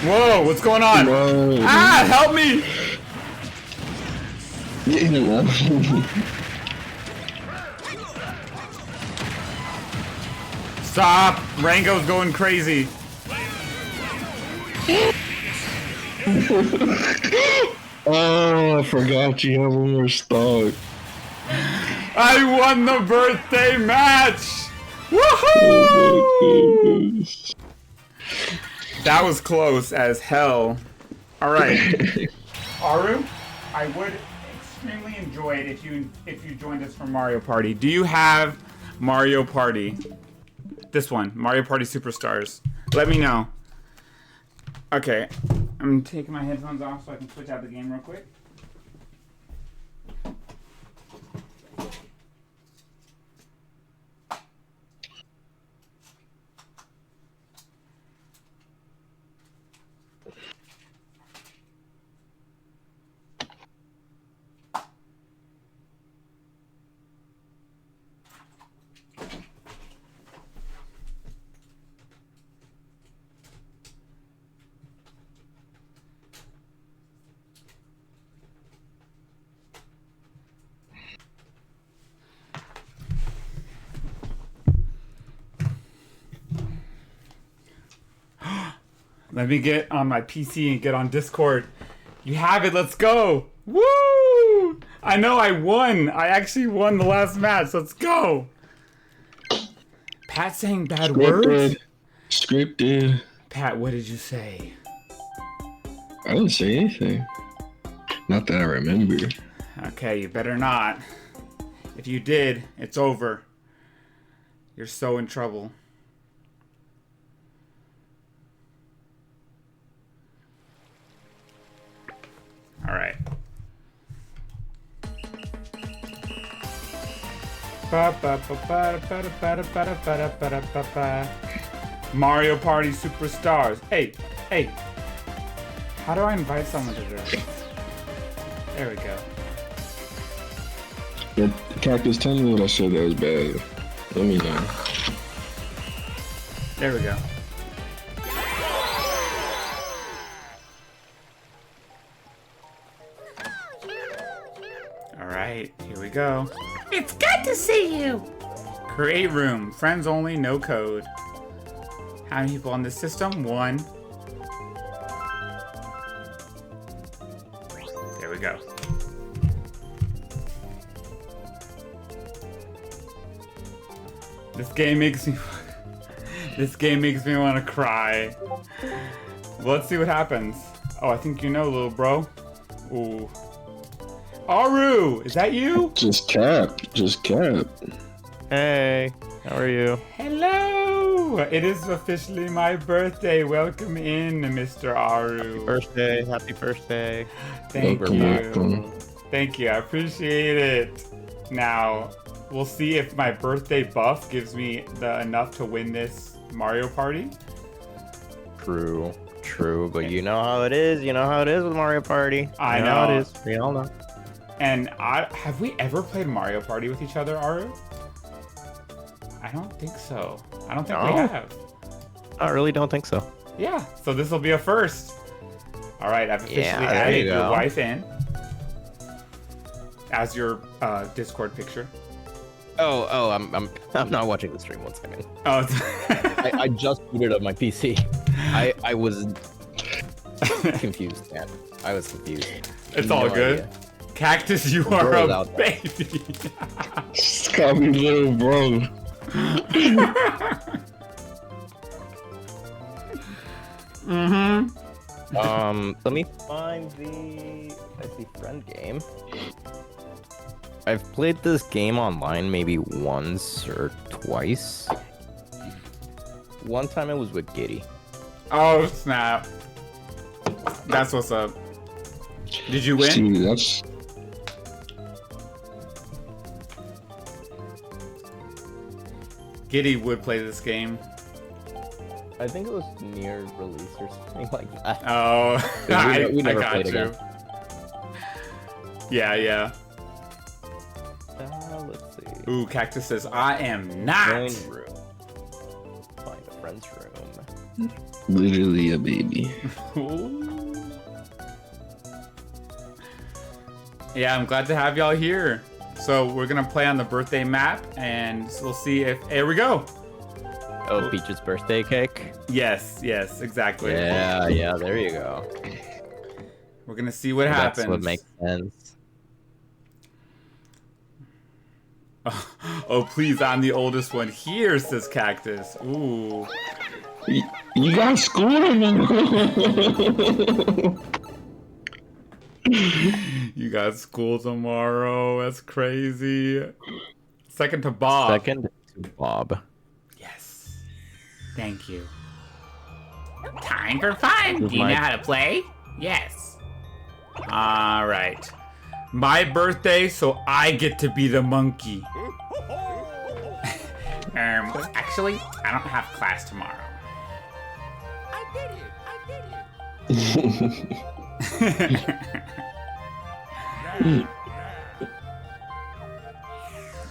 Whoa, what's going on? Whoa. Ah, help me! Stop! Rango's going crazy. Oh, I forgot you have one more stock. I won the birthday match! Oh my Woohoo! goodness. That was close as hell. Alright. Aru, I would extremely enjoy it if you joined us for Mario Party. Do you have Mario Party? This one, Mario Party Superstars. Let me know. Okay, I'm taking my headphones off so I can switch out the game real quick. Let me get on my PC and get on Discord. You have it, let's go! Woo! I know I won! I actually won the last match, let's go! Pat saying bad words? Scripted. Pat, what did you say? I didn't say anything. Not that I remember. Okay, you better not. If you did, it's over. You're so in trouble. Alright. Mario Party Superstars. Hey, hey. How do I invite someone to this? There we go. Yeah, Cactus, tell me what I said that was bad. Let me know. There we go. Alright, here we go. It's good to see you. Create room. Friends only, no code. How many people on this system? 1. There we go. This game makes me want to cry. Let's see what happens. Oh, I think you know, little bro. Ooh. Aru, is that you? Just Cap. Hey, how are you? Hello! It is officially my birthday. Welcome in, Mr. Aru. Birthday, happy birthday. Thank Welcome, you. welcome. Thank you, I appreciate it. Now, we'll see if my birthday buff gives me enough to win this Mario Party. True, but you know how it is. You know how it is with Mario Party. I You how know. it is. We all know. And have we ever played Mario Party with each other, Aru? I don't think so. I don't think we No. have. I really don't think so. Yeah, so this will be a first. All right, I've officially Yeah, there added you your go. wife in as your Discord picture. Oh, I'm not watching the stream. 1 second. Oh, I just booted up my PC. I was confused, man. I was confused. it's No all good. idea. Cactus, you are Girls a out there. baby. Just call me little bro. Let me find the friend game. I've played this game online maybe once or twice. One time it was with Giddy. Oh snap! That's what's up. Did you win? See, that's Giddy would play this game. I think it was near release or something like that. Oh, We never I got played you. again. Yeah. Let's see. Ooh, Cactus says, I am not. Join room. Find a friend's room. literally a baby. Ooh. Yeah, I'm glad to have y'all here. So we're gonna play on the birthday map, and we'll see if. Here we go. Oh, Peach's birthday cake. Yes, exactly. Yeah, there you go. We're gonna see what happens. That's what makes sense. Oh, please, I'm the oldest one here, says Cactus. Ooh. You got school tomorrow. You got school tomorrow. That's crazy. Second to Bob. Second to Bob. Yes. Thank you. Time for fun. Do you know how to play? Yes. All right. My birthday, so I get to be the monkey. Actually, I don't have class tomorrow.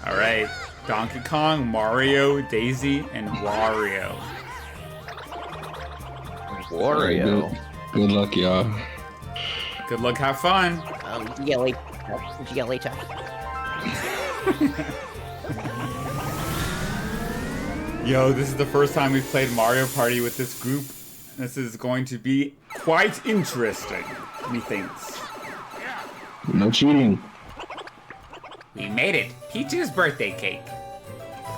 All right. Donkey Kong, Mario, Daisy, and Wario. Wario. Good luck, y'all. Good luck, have fun. later. Yo, this is the first time we've played Mario Party with this group. This is going to be quite interesting, methinks. No cheating. We made it. Peach's birthday cake.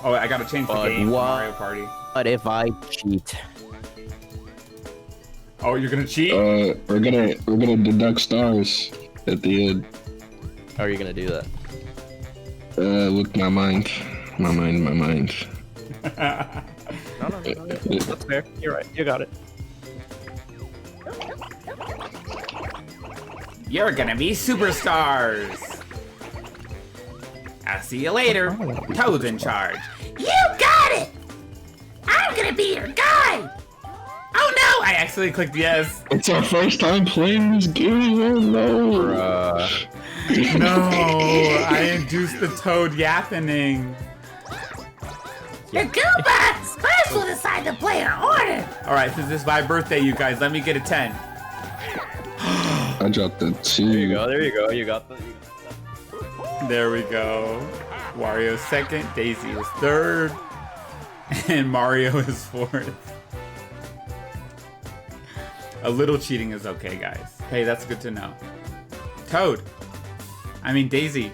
Oh, I gotta change the game for Mario Party. What if I cheat? Oh, you're gonna cheat? We're gonna deduct stars at the end. How are you gonna do that? With my mind. My mind. No. That's fair. You're right. You got it. You're gonna be superstars. I'll see you later. Toad's in charge. You got it! I'm gonna be your guy! Oh no! I accidentally clicked yes. It's our first time playing this game. Oh no! No, I induced the Toad yappening. The Goombas! First will decide the player order. Alright, since it's my birthday, you guys, let me get a 10. I dropped the 2. There you go. You got the. There we go. Wario second, Daisy is third, and Mario is fourth. A little cheating is okay, guys. Hey, that's good to know. Toad. I mean Daisy.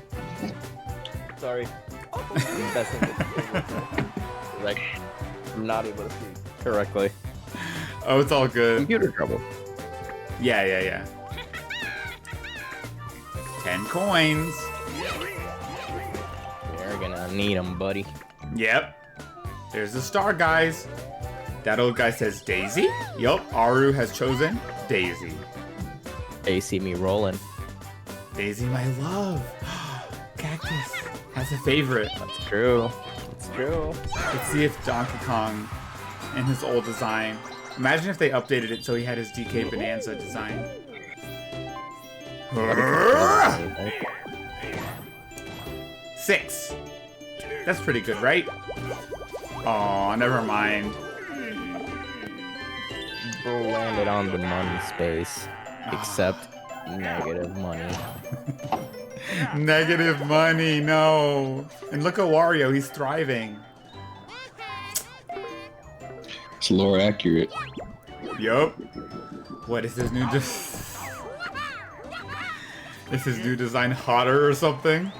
Sorry. Like, I'm not able to see correctly. Oh, it's all good. Computer trouble. Yeah. 10 coins. You're gonna need them, buddy. Yep. There's the star, guys. That old guy says Daisy? Yup, Aru has chosen Daisy. They see me rolling. Daisy, my love. Cactus has a favorite. That's true. Let's see if Donkey Kong in his old design. Imagine if they updated it so he had his DK Bonanza design. 6. That's pretty good, right? Aw, never mind. Bro landed on the money space. Except negative money. Negative money, no. And look at Wario, he's thriving. It's lore accurate. Yup. What is his new Is his new design hotter or something?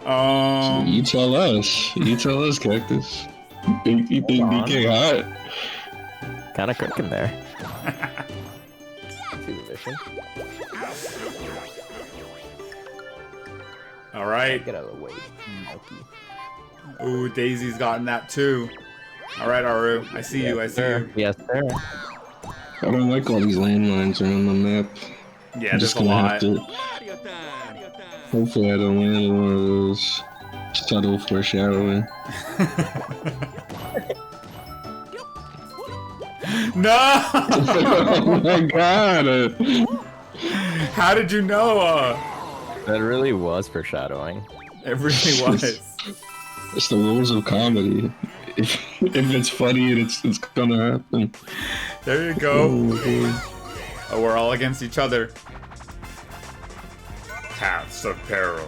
You tell us, Cactus. You think DK hot? Kinda cooking there. See the vision. Alright. Get out of the way, monkey. Ooh, Daisy's gotten that too. Alright, Aru. I see you. Yes, sir. I don't like all these landmines around the map. Yeah, I'm there's just a gonna lot. have to. Hopefully, I don't land one of those subtle foreshadowing. No! Oh my god! How did you know? That really was foreshadowing. It really was. It's the rules of comedy. If it's funny, it's gonna happen. There you go. Oh, we're all against each other. Paths of Peril.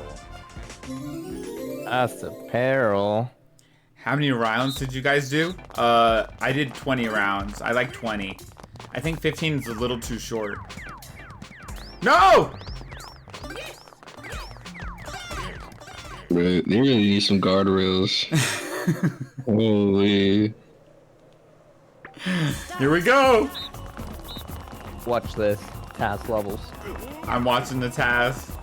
That's a peril. How many rounds did you guys do? I did 20 rounds. I like 20. I think 15 is a little too short. No! Bro, they really need some guardrails. Holy. Here we go! Watch this. Task levels. I'm watching the task.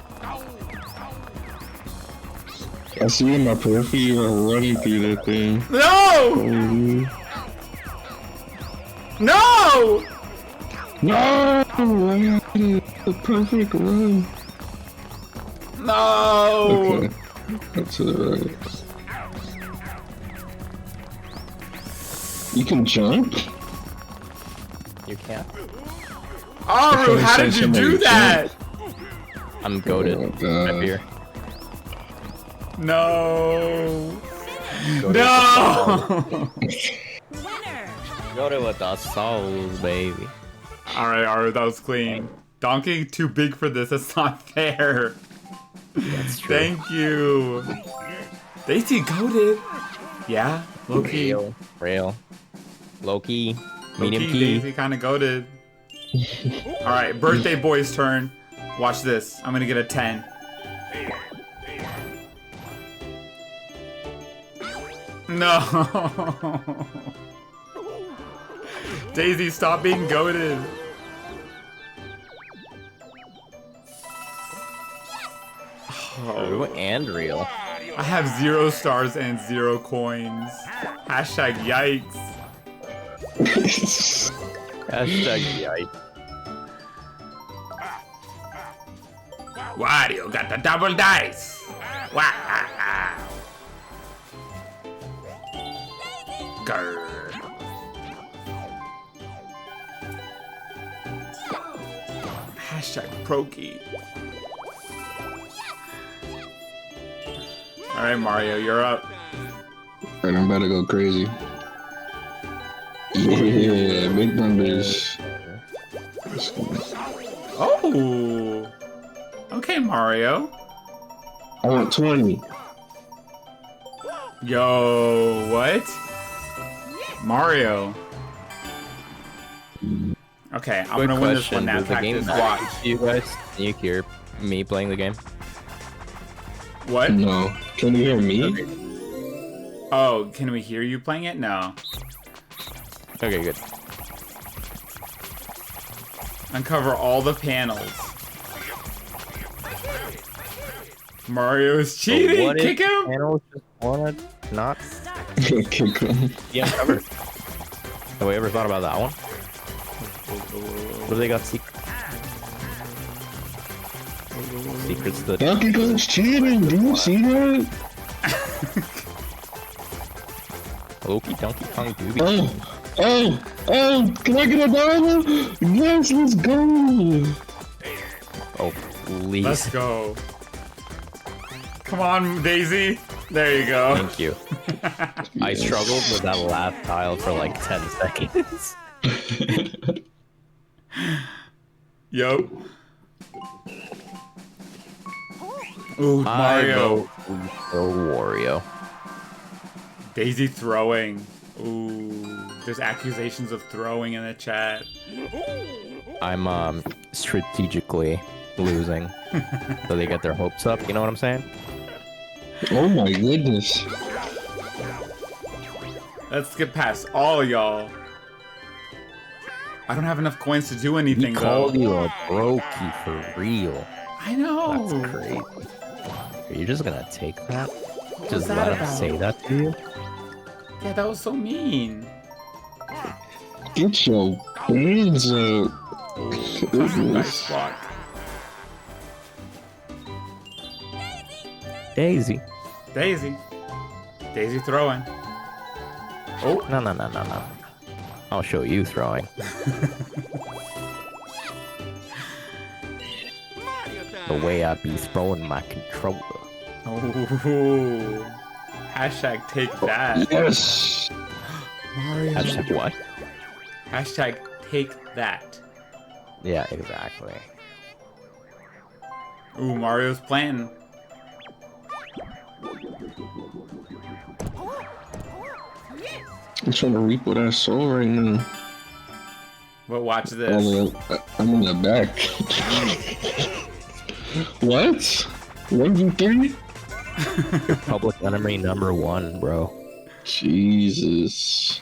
I see in my periphery you running through that thing. No! Holy. No! No! I got the perfect run. No! Okay. Up to the right. You can jump? You can't. Aru, how did you do that? I'm goated. Oh my God. Up here. No. Goated No! Goated with the souls, baby. Alright, Aru, that was clean. Donkey too big for this. That's not fair. That's true. Thank you. Daisy goated. Yeah, Loki. Real. Loki. Medium Loki, key. Daisy kind of goated. Alright, birthday boy's turn. Watch this. I'm gonna get a 10. No. Daisy, stop being goated. True and real. I have 0 stars and 0 coins. Hashtag yikes. Hashtag yikes. Wario got the double dice. Wow. Grr. Hashtag Proki. Alright, Mario, you're up. Alright, I'm about to go crazy. Yeah, big numbers. Oh! Okay, Mario. I want 20. Yo, what? Mario. Okay, I'm Quick gonna win this question, one now. does the game Practice, lag watch. to you guys? Can you hear me playing the game? What? No. Can you hear me? Oh, can we hear you playing it? No. Okay, good. Uncover all the panels. Mario is cheating! What Kick if him! Panels just wanna not Kick him. be uncovered? Have we ever thought about that one? What do they got secrets that Donkey Kong's cheating. Do you see that? Loki Donkey Kong Doobie? Oh, can I get a dollar? Yes, let's go. Oh, please. Let's go. Come on, Daisy. There you go. Thank you. I struggled with that last tile for like 10 seconds. Yup. Ooh, Mario. Oh, Wario. Daisy throwing. Ooh, there's accusations of throwing in the chat. I'm strategically losing so they get their hopes up, you know what I'm saying? Oh my goodness. Let's skip past all y'all. I don't have enough coins to do anything He though. called you a brokey for real. I know. That's crazy. Are you just gonna take that? Just that let him about? say that to you? Yeah, that was so mean. Get your hands up. Nice block. Daisy. Daisy. Daisy throwing. Oh, No. I'll show you throwing. The way I be throwing my controller. oh. Hashtag take that. Yes. Mario. Hashtag what? Hashtag take that. Yeah, exactly. Ooh, Mario's planting. I'm trying to reap what I sow right now. But watch this. Oh, I'm in the back. What? 1v3? Public enemy #1, bro. Jesus.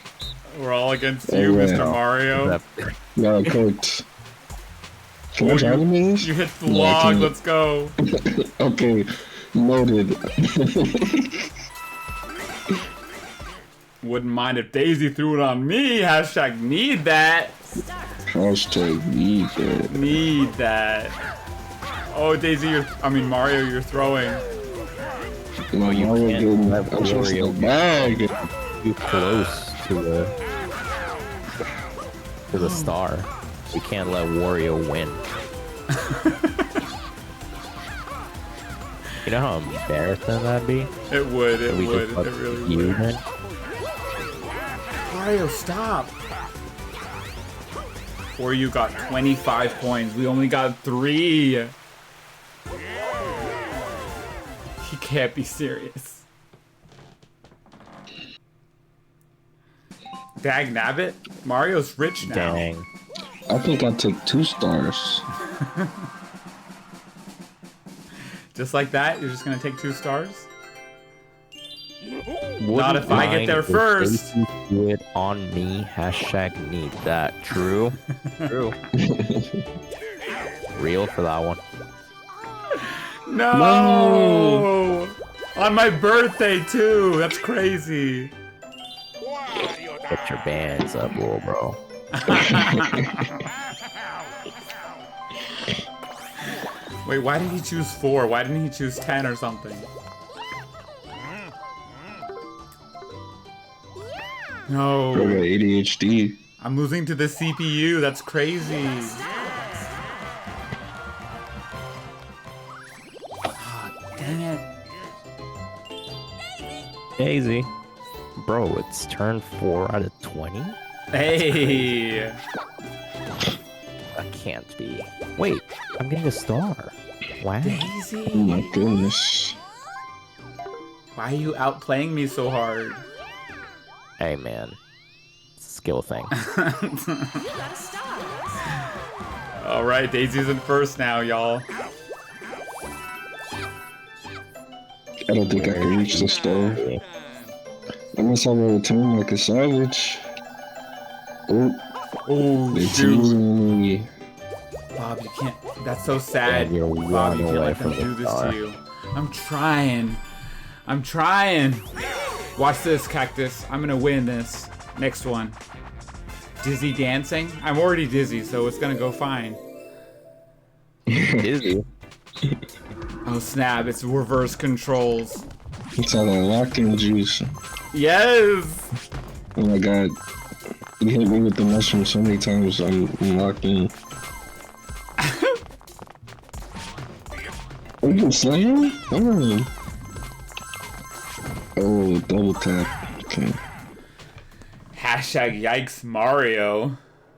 We're all against you, Alright. Mr. Mario. Y'all cooked. Can I Oh, try enemies? You hit the No, I log, can't. let's go. Okay, noted. Wouldn't mind if Daisy threw it on me. Hashtag need that. Hashtag need that. Need that. Oh, Daisy, Mario, you're throwing. No, you can't let I'm supposed to Wario bag. Too close to the star. We can't let Wario win. You know how embarrassing that'd be? It would, it We would, just let it really you would. win? Mario, stop. Or you got 25 coins. We only got 3. He can't be serious. Dag nabbit? Mario's rich now. Dang. I think I took 2 stars. Just like that, you're just gonna take 2 stars? Wouldn't Not if I get mind there if first. Daisy threw it on me. Hashtag need that. True. True. Real for that one. No! On my birthday too. That's crazy. Get your bands up, little bro. Wait, why did he choose 4? Why didn't he choose 10 or something? I No. got ADHD. I'm losing to the CPU. That's crazy. Ah, dang it. Daisy. Bro, it's turn 4 out of 20? Hey. That can't be. Wait, I'm getting a star. Wow. Oh Daisy. my goodness. Why are you outplaying me so hard? Hey, man. It's a skill thing. Alright, Daisy's in first now, y'all. I don't think I can reach the star. Unless I will return like a savage. Oh, Oh, they shoot. teasing me. Bob, you can't. That's so sad. Yeah, you're Bob, you one can't away let them from the do this star. to you. I'm trying. I'm trying. Watch this, Cactus. I'm gonna win this. Next one. Dizzy dancing? I'm already dizzy, so it's gonna go fine. Dizzy. Oh snap, it's reverse controls. It's all a locking juice. Yes! Oh my god. You hit me with the mushroom so many times, I'm locked in. Oh, you can slay him? Oh, double tap. Okay. Hashtag yikes Mario.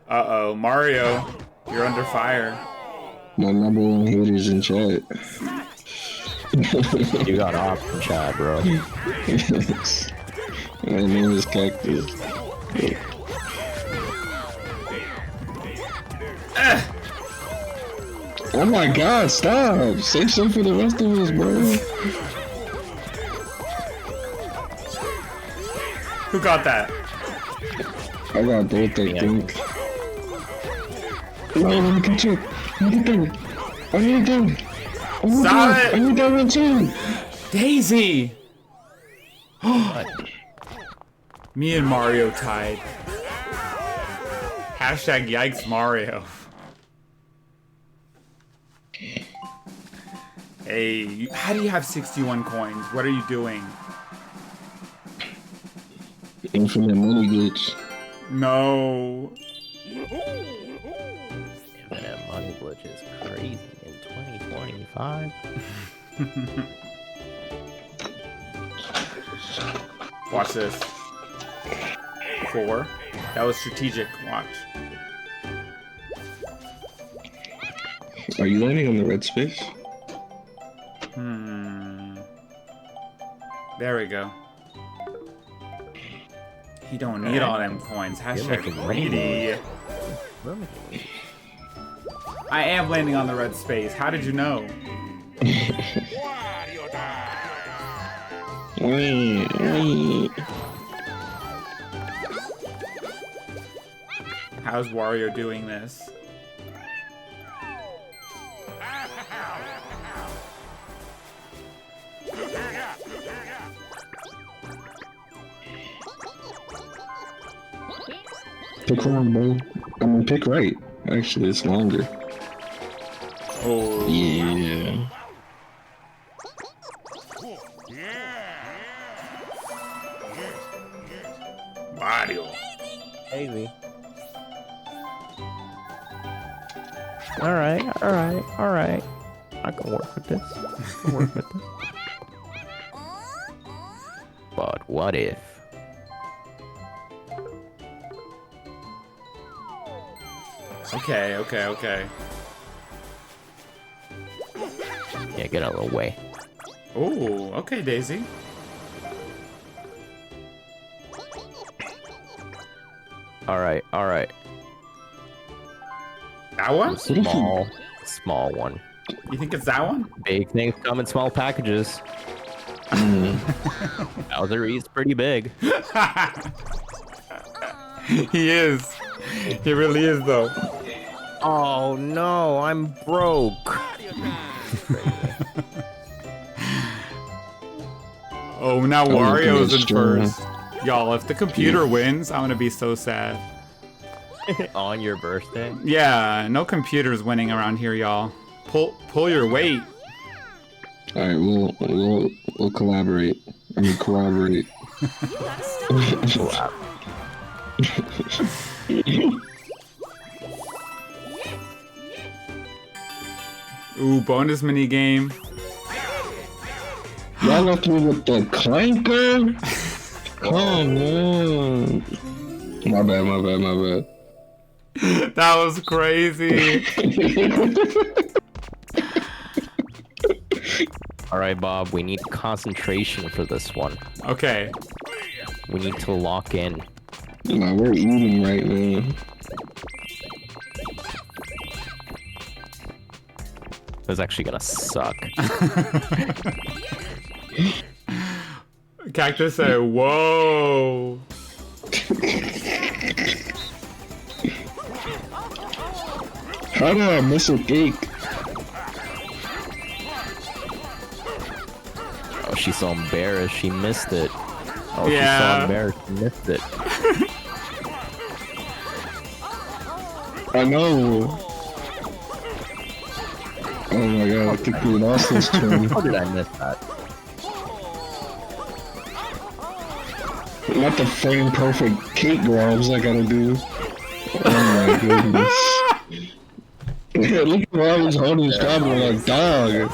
Uh-oh, Mario, you're under fire. My #1 haters in chat. You got off from chat, bro. My name is Cactus. Oh my god, stop! Save some for the rest of us, bro. Who got that? I got both, I think. No, let me catch up. I need that. I need that. Stop it! I need that one too. Daisy! Me and Mario tied. Hashtag yikes Mario. Hey, how do you have 61 coins? What are you doing? Infinite money glitch. No. Infinite money glitch is crazy in 2025. Watch this. 4. That was strategic. Watch. Are you landing on the red space? There we go. He don't need all them coins. Hashtag greedy. I am landing on the red space. How did you know? How's Wario doing this? Pick wrong, bro. I mean, pick right. Actually, it's longer. Oh. Yeah. Mario. Maybe. Alright. I can work with this. But what if? Okay. Yeah, get out of the way. Oh, okay, Daisy. Alright. That one? Small one. You think it's that one? Big things come in small packages. Bowser eats pretty big. He is. He really is, though. Oh no, I'm broke. Oh, now Wario's in strong. first. Y'all, if the computer wins, I'm gonna be so sad. On your birthday? Yeah, no computers winning around here, y'all. Pull your weight. All right, we'll collaborate. I mean, cooperate. Ooh, bonus mini game. Y'all left me with the clanker? Come on. My bad. That was crazy. Alright, Bob, we need concentration for this one. Okay. We need to lock in. Nah, we're eating right now. It's actually gonna suck. Cactus said, whoa. How did I miss a cake? Oh, she's so embarrassed. She missed it. Oh, Yeah. she's so embarrassed. She missed it. I know. Oh my god, I think we lost this turn. How did I miss that? Not the frame perfect cake grabs I gotta do. Oh my goodness. Look at Robin's holding his camera like dog.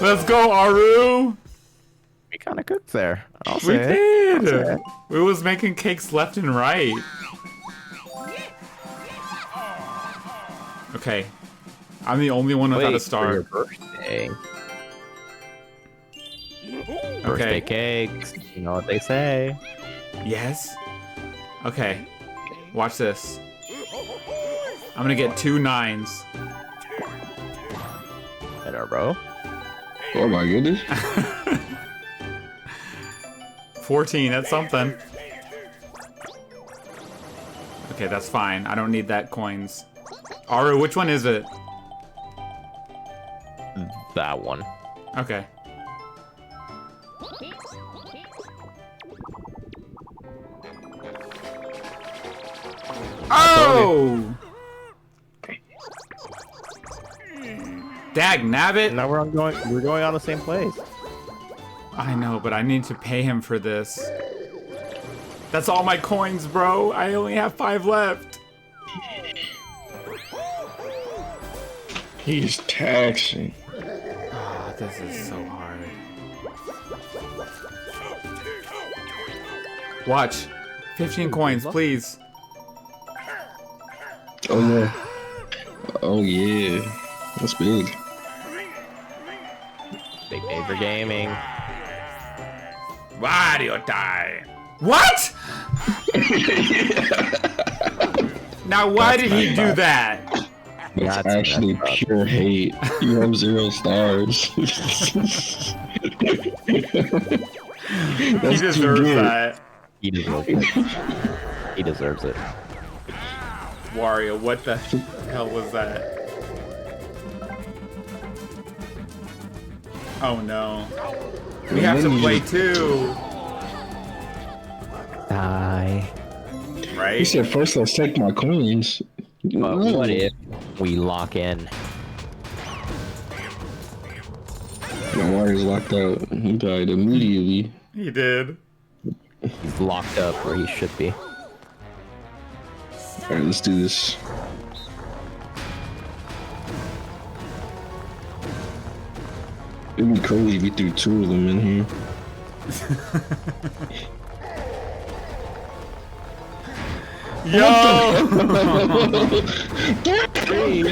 Let's go, Aru. We kind of cooked there. I'll We say it. did. We was making cakes left and right. Okay. I'm the only one without a Wait, star. for your birthday. Birthday cakes. You know what they say. Yes. Okay. Watch this. I'm gonna get 2 9s. In a row. Oh my goodness. 14, that's something. Okay, that's fine. I don't need that coins. Aru, which one is it? That one. Okay. Oh! Dag nabbit! Now we're going on the same place. I know, but I need to pay him for this. That's all my coins, bro. I only have 5 left. He's taxing. Oh, this is so hard. Watch. 15 coins, please. Oh yeah. Oh yeah. That's big. Big day for gaming. Wario die. What? Now, why did he do that? That's That's actually messed up. pure hate. You have 0 stars. He That's too deserves good. that. He deserves it. He deserves it. Wario, what the hell was that? Oh no. We have to play too. Die. He Right? said, first let's take my coins. But what if we lock in? My wire's locked out. He died immediately. He did. He's locked up where he should be. Alright, let's do this. It'd be crazy if we threw 2 of them in here. Yo!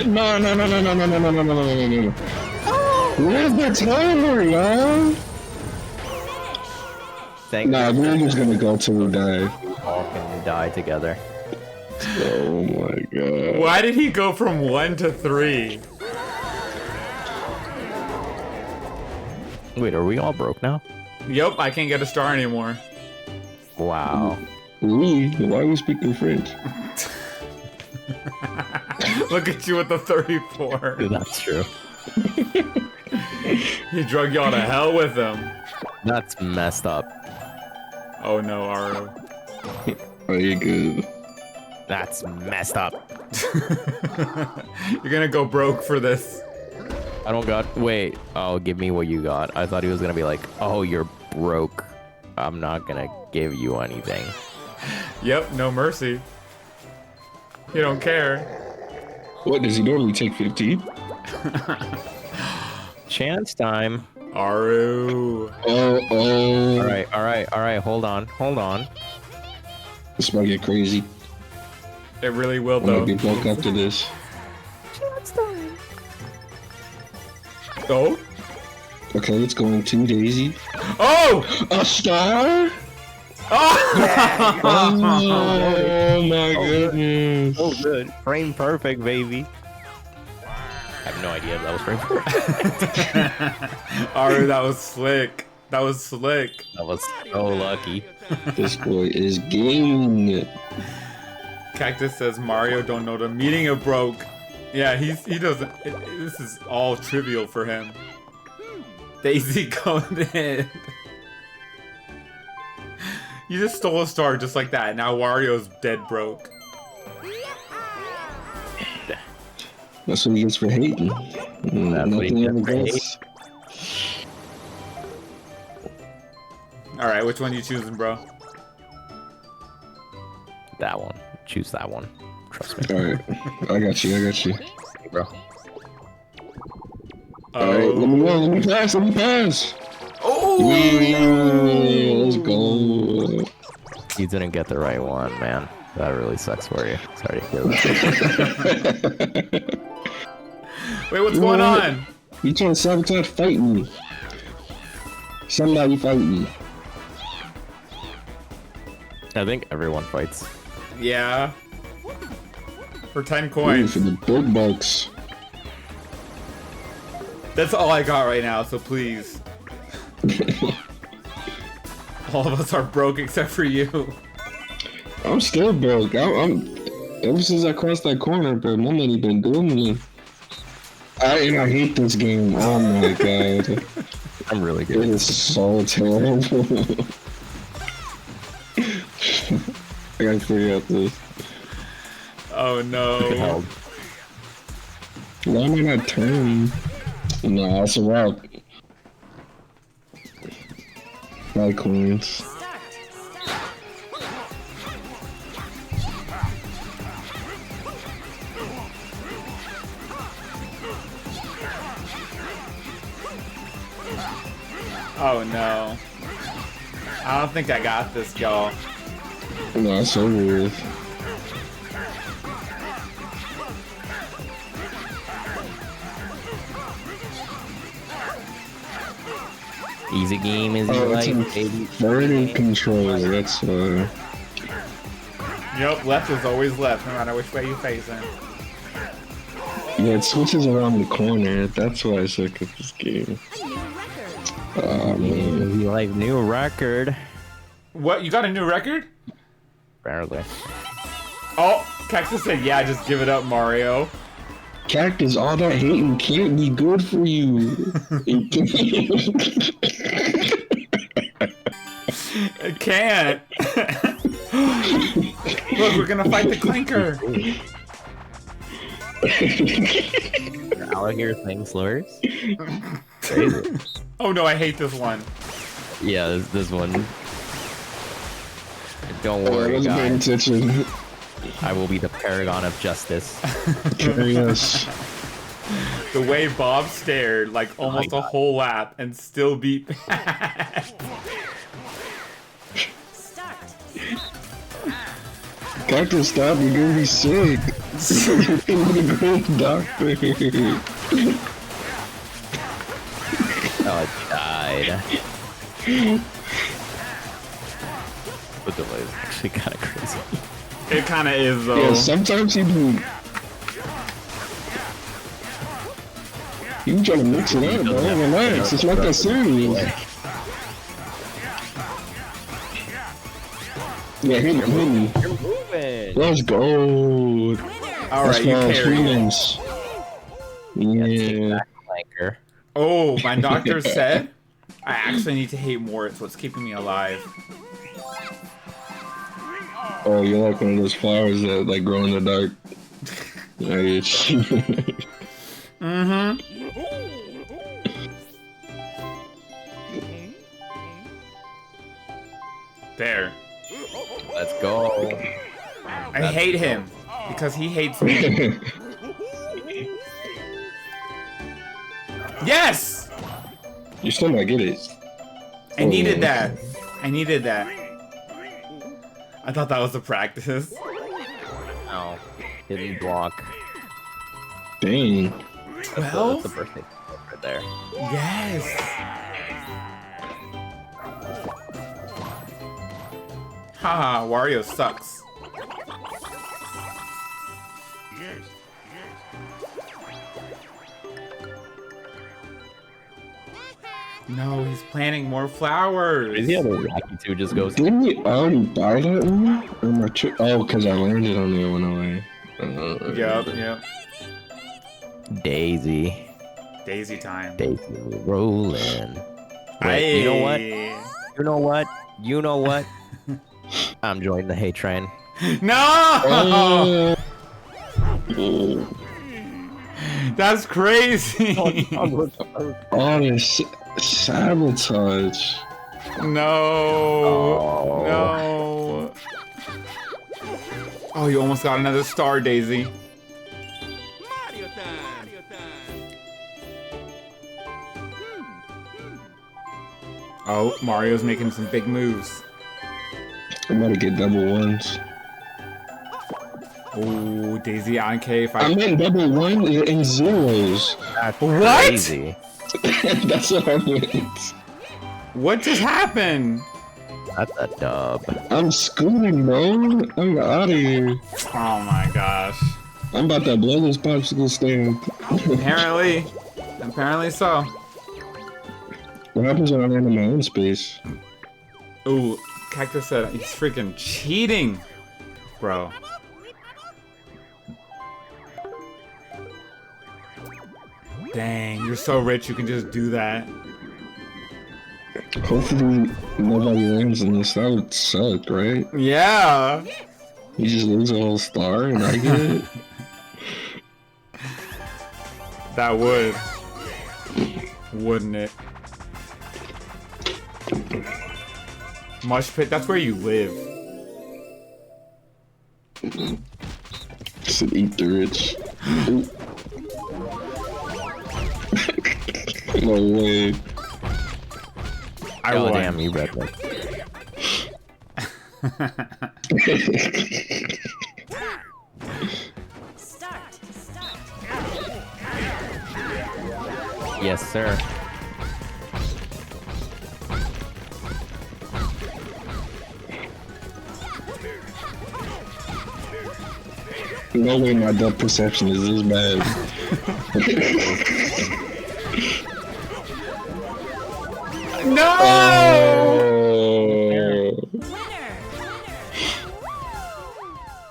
No, no, no, no, no, no, no, no, no, no, no, no, no. Where's the timer, yo? Thank Nah, you. we're just gonna go till we die. All can die together. Oh my god. Why did he go from 1 to 3? Wait, are we all broke now? Yup, I can't get a star anymore. Wow. Why are we speaking French? Look at you with the 34. That's true. He drug y'all to hell with him. That's messed up. Oh no, Aru. Oh, you good. That's messed up. You're gonna go broke for this. I don't got. Wait. Oh, give me what you got. I thought he was gonna be like, oh, you're broke. I'm not gonna give you anything. Yep, no mercy. He don't care. What, does he normally take 15? Chance time. Aru. Oh. All right. Hold on. This might get crazy. It really will I'm gonna though. be broke after this. Oh? Okay, let's go on Team Daisy. Oh! A star? Oh! Oh my goodness. Oh, good. Frame perfect, baby. I have no idea if that was frame perfect. Aru, that was slick. That was slick. That was so lucky. This boy is gaming. Cactus says Mario don't know the meaning of broke. Yeah, he doesn't. This is all trivial for him. Daisy coded. You just stole a star just like that. Now Wario's dead broke. That's what he gets for hating. That's what he Nothing gets ever for gets. All right, which one you choosing, bro? That one. Choose that one. Trust me. Alright, I got you. Hey, bro. Alright, let me pass. Oh! Let's go. You didn't get the right one, man. That really sucks for you. Sorry to hear that. Wait, what's going on? You trying to sabotage? Fight me. Somebody fight me. I think everyone fights. Yeah. For 10 Ooh, coins. for the big bucks. That's all I got right now, so please. All of us are broke except for you. I'm still broke. I'm ever since I crossed that corner, bro. My money been doing me. I hate this game. Oh my god, I'm really it good. is so terrible. I gotta figure out this. Oh no. Why am I not turning? Nah, it's a rock. 5 coins. Oh no. I don't think I got this, y'all. Nah, it's over with. Easy game is Oh, it's like a baby. vertical controller. That's why. Yep, left is always left, no matter which way you face it. Yeah, it switches around the corner. That's why I suck at this game. Oh man. You like new record? What? You got a new record? Apparently. Oh, Cactus said, "Yeah, just give it up, Mario." Cactus, all that hating can't be good for you. It can't. Look, we're gonna fight the clinker. Out here saying slurs. Crazy. Oh no, I hate this one. Yeah, this one. Don't I worry, wasn't paying guys. attention. I will be the paragon of justice. Yes. The way Bob stared like almost a whole lap and still beat Pat. Cactus, stop, you're gonna be sick. You're gonna go to the doctor. Oh, I died. The delay is actually kind of crazy. It kind of is though. Yeah, sometimes you do. You try to mix it up, bro. Relax. It's not that serious. Yeah, hit me. You're moving. Let's go. All right, you carry. Humans. Yeah. Flanker. Oh, my doctor said I actually need to hate more. It's what's keeping me alive. Oh, you're like one of those flowers that like grow in the dark. Right. There. Let's go. I hate him because he hates me. Yes! You still might get it. I needed that. I needed that. I thought that was a practice. No. Hidden block. Dang. That's 12? the birthday right there. Yes! Haha, Wario sucks. No, he's planting more flowers. The other Wacky 2 just goes. Didn't we already buy that one? Or am I oh, because I learned it on the 108. Yep. Daisy. Daisy time. Daisy rolling. Wait, you know what? You know what? You know what? I'm joining the hate train. No! That's crazy. Oh, this sabotage. No. No. Oh, you almost got another star, Daisy. Mario time. Oh, Mario's making some big moves. I'm about to get double ones. Oh, Daisy on K. If I meant double one in zeros. That's What? crazy. That's what I meant. What just happened? That's a dub. I'm scooting, bro. I'm out of here. Oh my gosh. I'm about to blow this popsicle stand. Apparently so. What happens when I land in my own space? Ooh, Cactus said he's freaking cheating, bro. Dang, you're so rich you can just do that. Hopefully nobody lands in this. That would suck, right? Yeah. You just lose a whole star and I get it. That would. Wouldn't it? Mush pit, that's where you live. Just eat the rich. No way. I Oh won. damn, you read that. Yes, sir. No way my depth perception is this bad. No! Oh.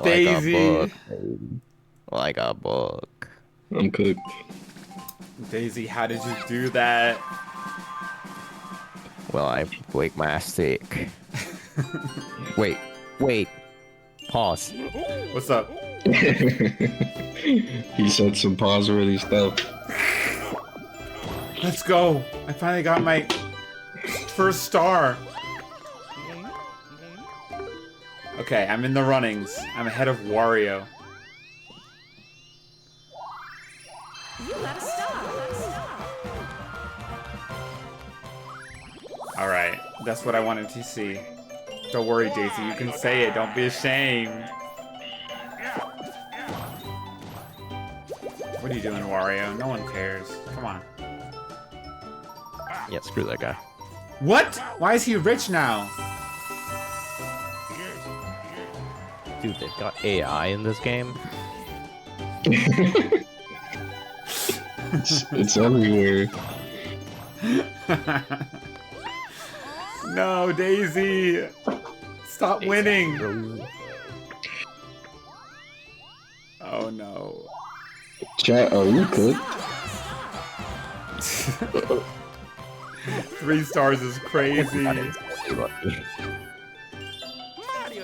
Daisy. Like a book. I'm cooked. Daisy, how did you do that? Well, I wake my ass sick. Wait. Pause. What's up? He said some pause-worthy stuff. Let's go. I finally got my first star. Okay, I'm in the runnings. I'm ahead of Wario. You gotta stop. Alright, that's what I wanted to see. Don't worry, Daisy. You can say it. Don't be ashamed. What are you doing, Wario? No one cares. Come on. Yeah, screw that guy. What? Why is he rich now? Dude, they've got AI in this game. It's everywhere. No, Daisy. Stop winning. Oh no. Chat, are you cooked? 3 stars is crazy. Mario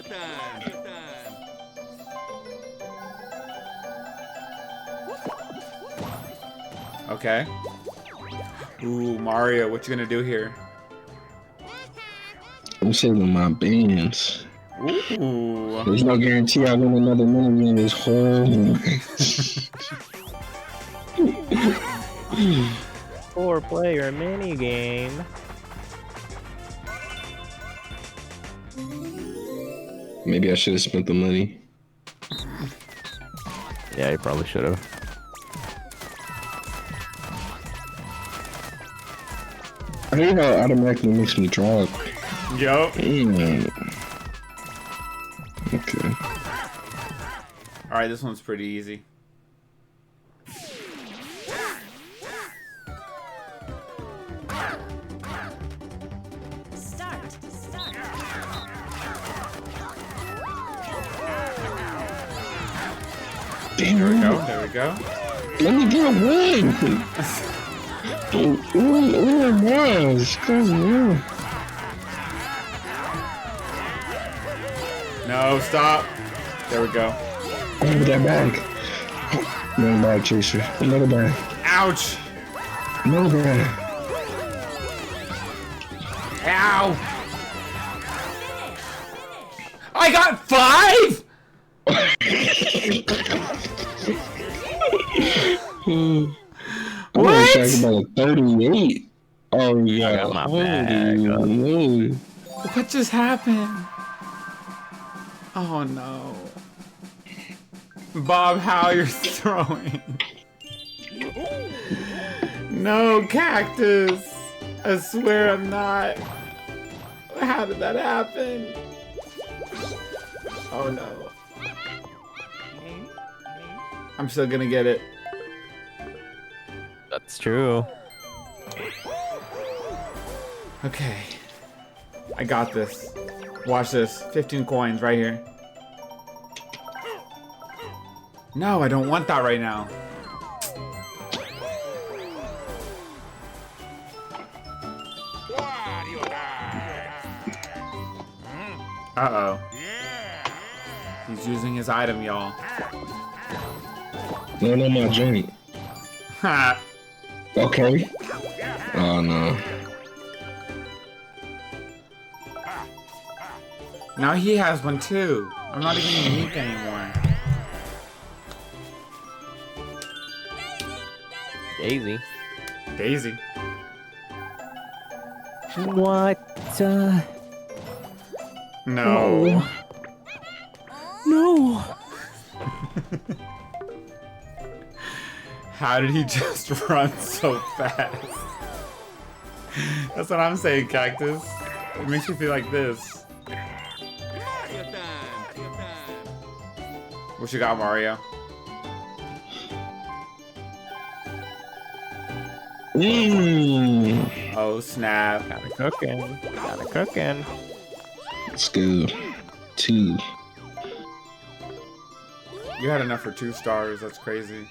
time. Okay. Ooh, Mario, what you gonna do here? I'm saving my bands. Ooh. There's no guarantee I win another minigame this whole. 4-player minigame. Maybe I should have spent the money. Yeah, you probably should have. I hate how it automatically makes me drop. Yup. Damn. Okay. Alright, this one's pretty easy. Start. Damn. There we go. Let me get one. Ooh, nice. Come on. No, stop. There we go. Oh, that bag. Another bag, Chaser. Another bag. Ouch. Another bag. Ow. I got 5? I was talking about a 38. Oh, yeah. I got my bag. Holy. What just happened? Oh no. Bob, how you're throwing? No, Cactus. I swear I'm not. How did that happen? Oh no. I'm still gonna get it. That's true. Okay. I got this. Watch this. 15 coins right here. No, I don't want that right now. Uh-oh. He's using his item, y'all. No, my joint. Ha! Okay. Oh, no. Now he has one too. I'm not even unique anymore. Daisy. Daisy. What? No. No. How did he just run so fast? That's what I'm saying, Cactus. It makes me feel like this. Mario time. What you got, Mario? Oh, snap. Got it cooking. Got it cooking. Let's go. 2. You had enough for 2 stars. That's crazy.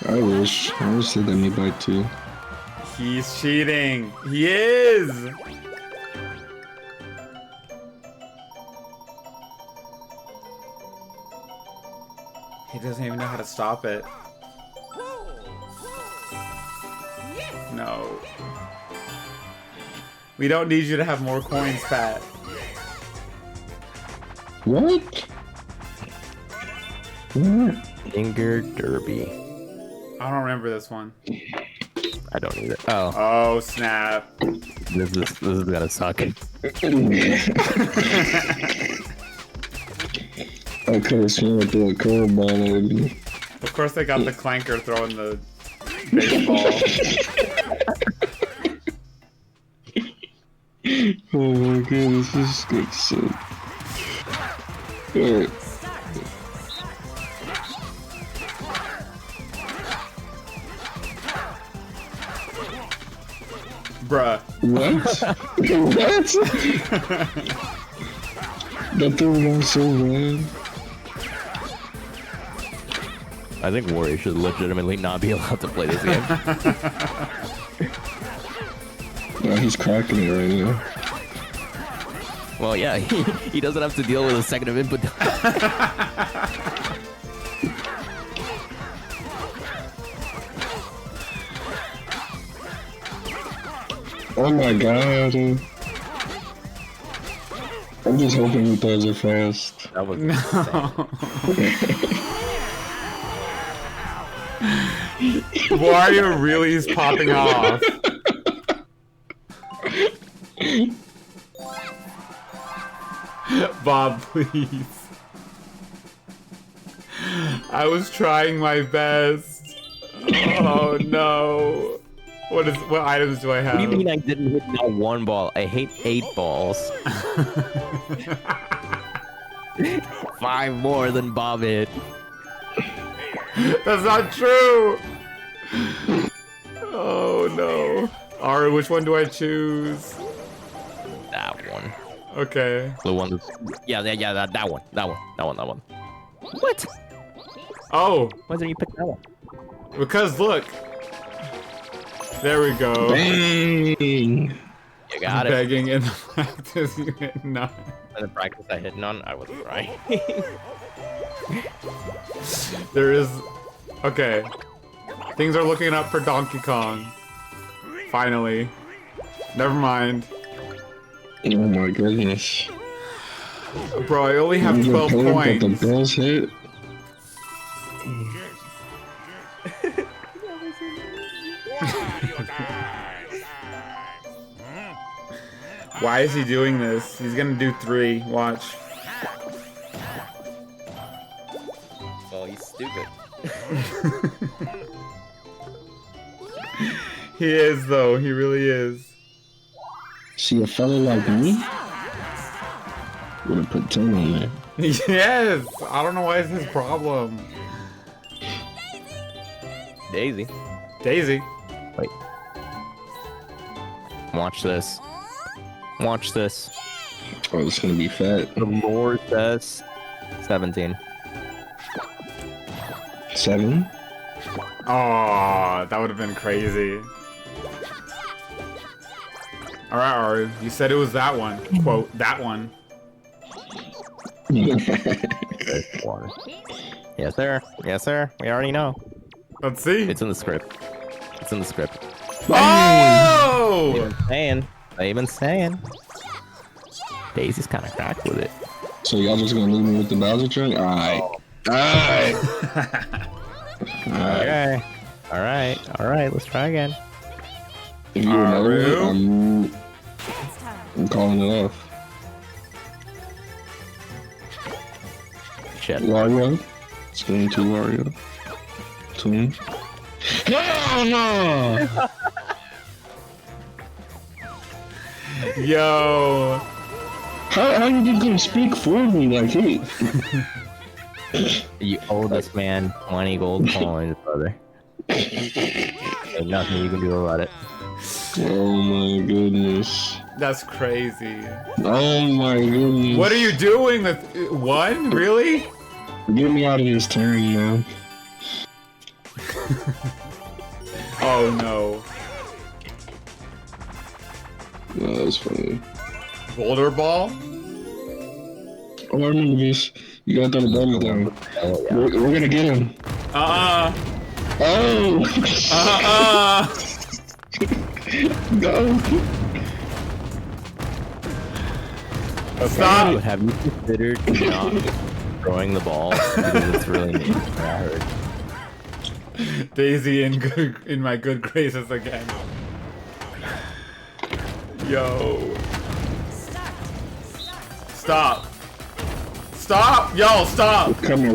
I wish they let me buy 2. He's cheating. He is. He doesn't even know how to stop it. No. We don't need you to have more coins, Pat. What? What? Finger Derby. I don't remember this one. I don't either. Oh, Oh, snap. this is gonna suck. I could have sworn I threw a curveball at me. Of course, they got the clanker throwing the baseball. Oh my goodness, this is good shit. Alright. Bruh. What? What? That threw me so bad. I think Warrior should legitimately not be allowed to play this game. No, he's cracking it right now. Well, yeah, he doesn't have to deal with a second of input. Oh my god. I'm just hoping he throws it fast. That was No. Wario really is popping off. Bob, please. I was trying my best. Oh no. What items do I have? What do you mean I didn't hit not 1 ball? I hate 8 balls. 5 more than Bob hit. That's not true. Oh no. Ari, which one do I choose? That one. Okay. The one that's... Yeah, that one. That one. What? Oh, Why didn't you pick that one? because look. There we go. Dang! You got it. Begging in the practice you hit none. In the practice I hit none, I was right. There is... Okay. Things are looking up for Donkey Kong. Finally. Never mind. Oh my goodness. Bro, I only have You 12 playing that points. the Bills hit? Why is he doing this? He's gonna do 3. Watch. Well, he's stupid. He is, though. He really is. See, a fella like me would've put 10 on there. Yes! I don't know why it's his problem. Daisy. Daisy. Wait. Watch this. Watch this. Oh, it's gonna be fat. The lore says 17. 7? Oh, that would have been crazy. Alright, Aru. You said it was that one. Quote, that one. Water. Yes, sir. Yes, sir. We already know. Let's see. It's in the script. It's in the script. Oh! They've been saying. Daisy's kind of cracked with it. So y'all just gonna leave me with the Bowser train? Alright. Alright. Alright. Okay. Alright. Let's try again. If you remember it, I'm calling it off. Shit. Wario. It's going to Wario. To me. Hell no! Yo. How you just gonna speak for me like he? You owe this man 20 gold coins, brother. Ain't nothing you can do about it. Oh my goodness. That's crazy. Oh my goodness. What are you doing? With one? Really? Get me out of this turn, man. Oh no. No, that's funny. Boulder ball? Oh, I remember this. You gotta throw the ball down. Oh, yeah. We're gonna get him. Uh-uh. Oh! Go! Stop! Have you considered not throwing the ball? Because it's really neat. I heard. Daisy in my good graces again. Yo. Stop. Stop! Yo, stop! We're coming.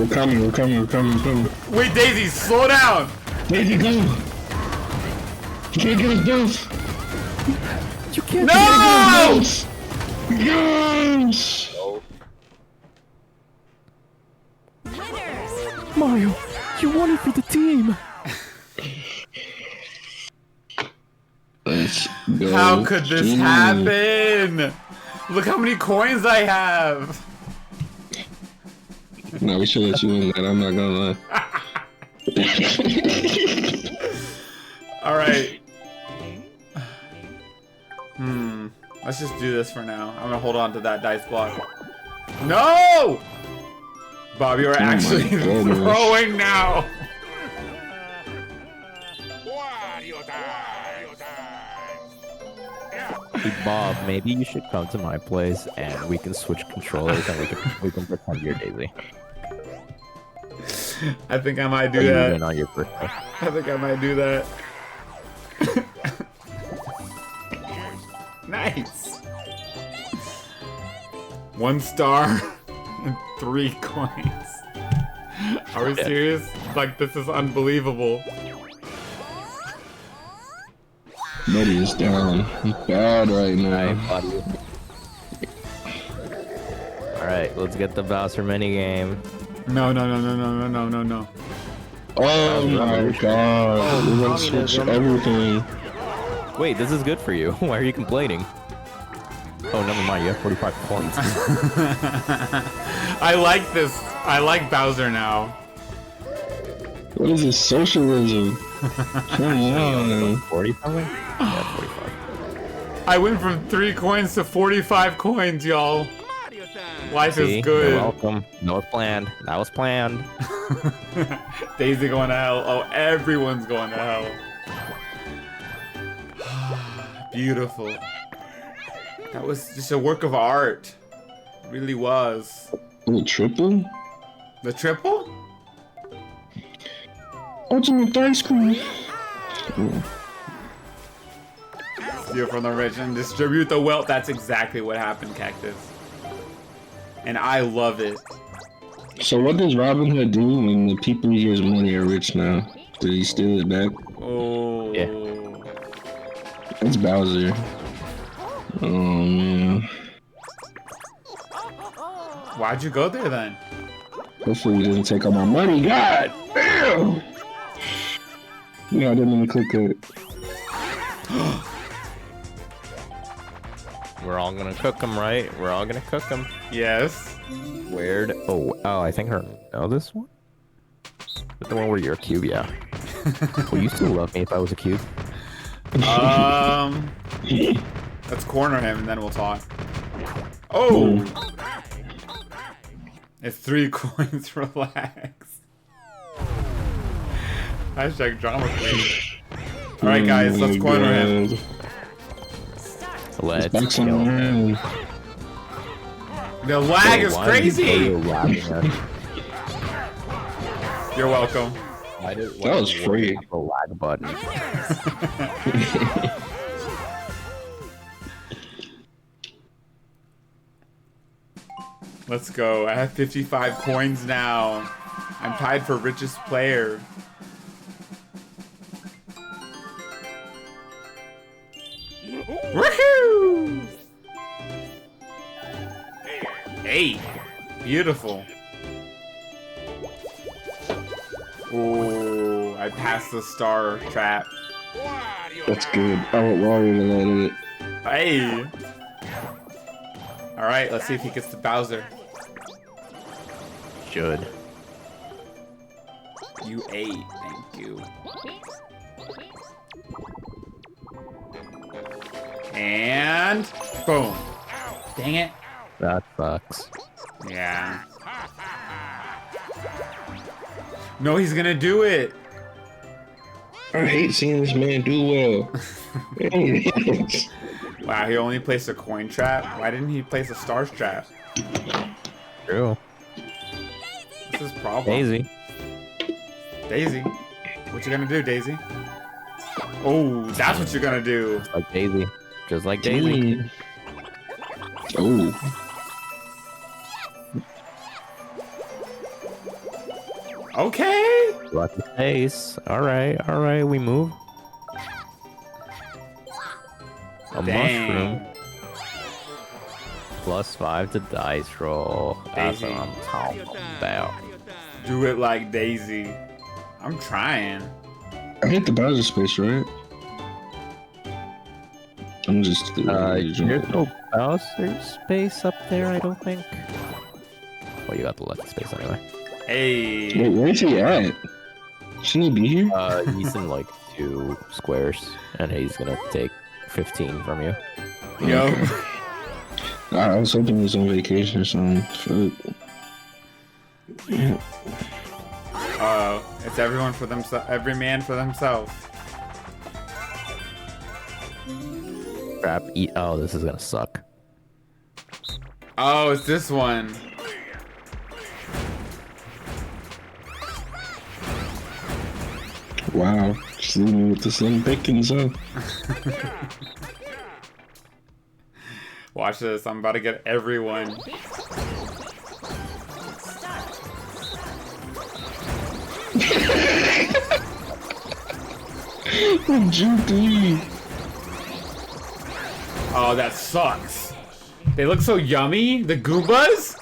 Wait, Daisy, slow down! There you go! You can't get us both! You can't. No! Yes! Winners. Mario, you won it for the team. Let's go. How could this team. happen? Look how many coins I have! No, we should let you win that, I'm not gonna lie. Alright. Let's just do this for now. I'm gonna hold on to that dice block. No! Bob, you're actually goodness. throwing now! Hey, Bob, maybe you should come to my place and we can switch controllers and we can pretend you're Daisy. I think I might do You that. win on your birthday. I think I might do that. Nice! 1 star and 3 coins. Are we serious? Like, this is unbelievable. Buddy is down. He's bad right now. Buddy. Alright, let's get the Bowser minigame. No. Oh my god. We're gonna switch everything. Wait, this is good for you. Why are you complaining? Oh, never mind. You have 45 points. I like this. I like Bowser now. What is this socialism? Come on. 40 something? Yeah, 45. I went from 3 coins to 45 coins, y'all. Life See? is good. You're welcome. No, it's planned. That was planned. Daisy going to hell. Oh, everyone's going to hell. Beautiful. That was just a work of art. It really was. Oh, triple? The triple? Ultimate ice cream. Steal from the rich and distribute the wealth. That's exactly what happened, Cactus. And I love it. So what does Robin Hood do when the people he gives money are rich now? Did he steal it back? Oh. Yeah. It's Bowser. Oh man. Why'd you go there then? Hopefully he didn't take all my money. God damn! Yeah, I didn't mean to click it. We're all gonna cook them, right? We're all gonna cook them. Yes. Weird. Oh, I think her. Oh, this one? The one where you're a cube, yeah. Will you still love me if I was a cube? Let's corner him and then we'll talk. Oh! It's 3 coins, relax. Hashtag drama queen. Alright guys, let's corner him. Let's Back kill him. him. The lag is Why crazy! are you laughing at? You're welcome. Why That was free. The lag button. Let's go. I have 55 coins now. I'm tied for richest player. Woohoo! 8. Beautiful. Ooh, I passed the star trap. That's good. I want Wario to land it. Hey. All right, let's see if he gets to Bowser. Should. You 8. Thank you. And boom. Dang it. That sucks. Yeah. No, he's gonna do it. I hate seeing this man do well. Wow, he only placed a coin trap. Why didn't he place a stars trap? True. What's his problem? Daisy. Daisy. What you gonna do, Daisy? Oh, that's what you're gonna do. Just like Daisy. Just like Daisy. Oh. Okay. Lucky face. Alright, we move. A Dang. mushroom. +5 to dice roll. That's Daisy. what I'm talking about. Do it like Daisy. I'm trying. I hit the Bowser space, right? I'm just. There's no Bowser space up there, I don't think. Well, you got the lucky space anyway. Hey. Wait, where's he at? Shouldn't he be here? He's in like 2 squares, and he's gonna take 15 from you. Yo. I was hoping he was on vacation or something. Fuck. It's everyone for themselves. Every man for themselves. Crap, eat. Oh, this is gonna suck. Oh, it's this one. Wow. Just leaving me with the slim pickings, huh? Watch this. I'm about to get everyone. GD. Oh, that sucks. They look so yummy. The Goombas?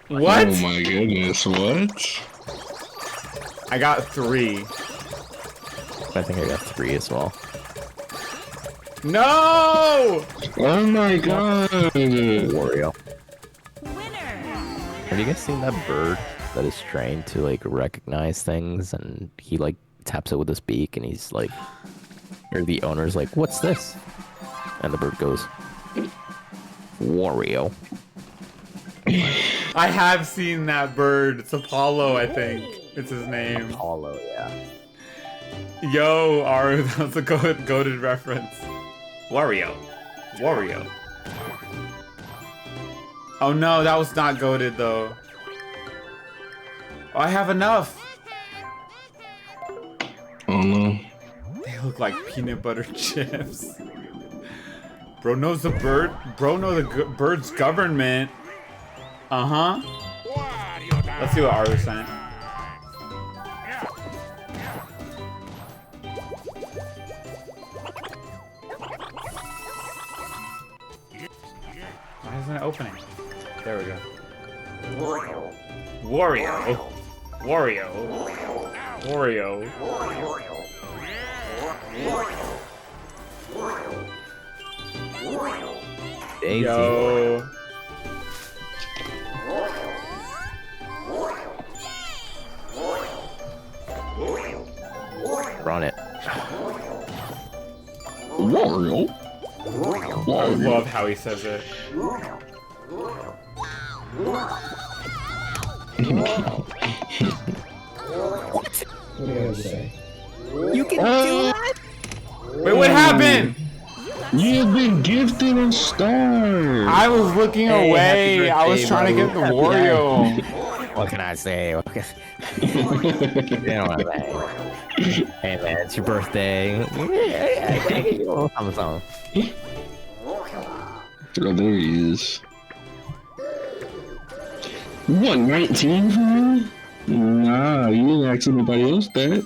What? Oh my goodness, what? I got 3. I think I got 3 as well. No! Oh my god. Wario. Winner. Have you guys seen that bird that is trained to like recognize things, and he like taps it with his beak, and he's like, or the owner's like, "What's this?" And the bird goes, "Wario." I have seen that bird. It's Apollo, I think. It's his name. Apollo, yeah. Yo, Aru, that's a goated reference. Wario. Wario. Oh no, that was not goated though. Oh, I have enough. Oh no. They look like peanut butter chips. Bro knows the bird. Bro knows the bird's government. Uh-huh. Let's see what Aru sent. Why isn't it opening? There we go. Wario. Wario. Wario. Daisy. Yo. Run it. Wario? I love how he says it. You can do that? Wait, what happened? You've been gifted a star. I was looking Hey, away. happy I was birthday, trying to get the buddy. Wario. What can I say? What can... You know what I'm saying? Hey man, it's your birthday. Yeah, I get you a little something. Oh, there he is. 119 for me? Nah, you didn't ask anybody else that.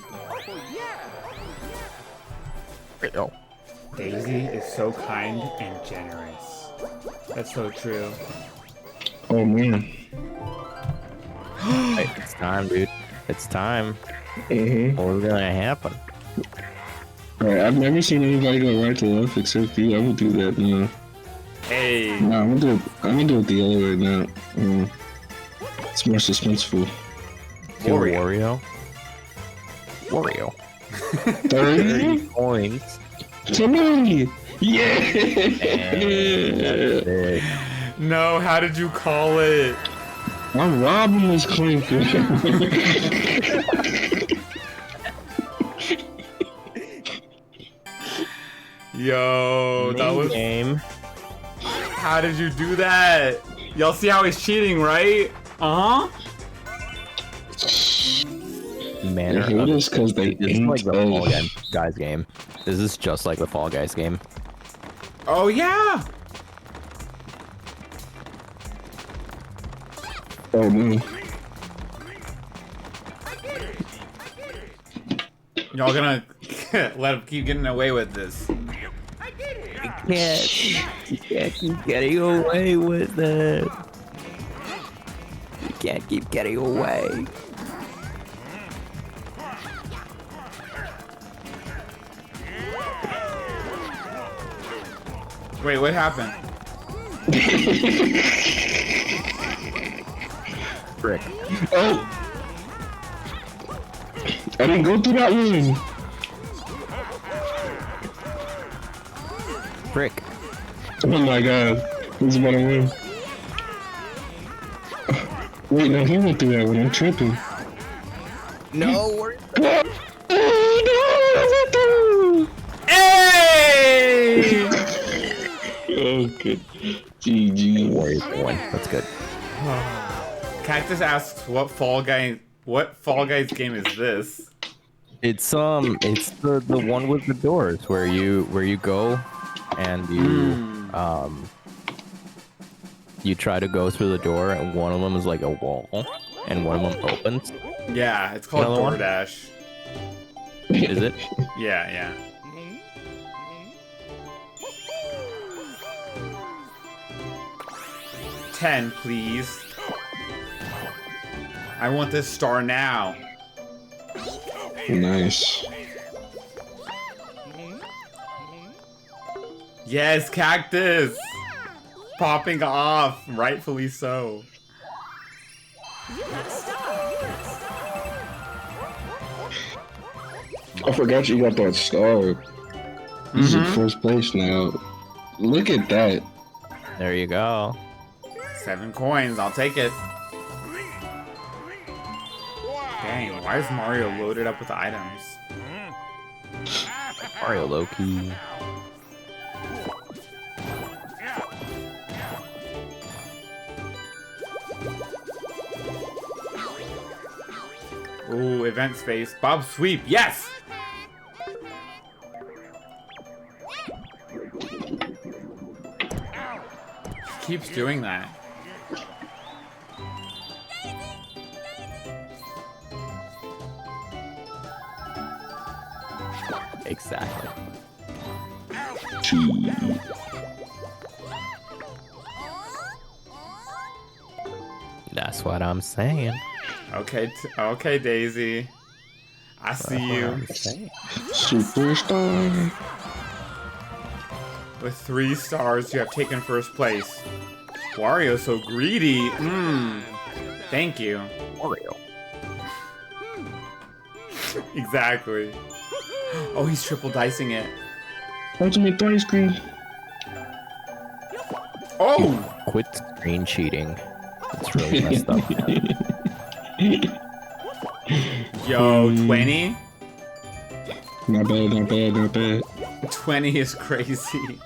Oh. Daisy is so kind and generous. That's so true. Oh man. Hey, it's time, dude. It's time. Mm-hmm. What's gonna happen? Alright, I've never seen anybody go right to left except you. I would do that now. Hey. Nah, I'm gonna do it the other way now. It's more suspenseful. Wario. Wario. 30 points. to me. Yeah. No, how did you call it? I'm robbing this clinker. Yo, that was. Game. How did you do that? Y'all see how he's cheating, right? Uh huh. Manner I hate us because they This is ain't like the Fall Guys game. This is just like the Fall Guys game. Oh yeah. Oh no. Y'all gonna let him keep getting away with this? You can't keep getting away with it. You can't keep getting away. Wait, what happened? Frick. Oh! I didn't go through that one. Frick. Oh my god. Who's about to win? Wait, no, he went through that one. I'm tripping. No, we're... Hey! Okay. GG. Warriors won. That's good. Cactus asks, "What Fall Guys game is this?" It's the one with the doors where you go and you try to go through the door and one of them is like a wall and one of them opens. Yeah, it's called Another one? DoorDash. Is it? Yeah, yeah. $10, please. I want this star now. Nice. Yes, Cactus! Popping off, rightfully so. You got a star. You got a star. I forgot you got that star. He's in first place now. Look at that. There you go. 7 coins, I'll take it. Dang, why is Mario loaded up with items? Mario Loki. Ooh, event space. Bob Sweep, yes! Keeps doing that. Exactly. That's what I'm saying. Okay, okay, Daisy. I see you. Superstar. With 3 stars, you have taken first place. Wario's so greedy. Thank you. Wario. Exactly. Oh, he's triple dicing it. Ultimate ice cream. Oh! Quit screen cheating. It's really messed up. Yo, 20? Not bad, not bad, not bad. 20 is crazy.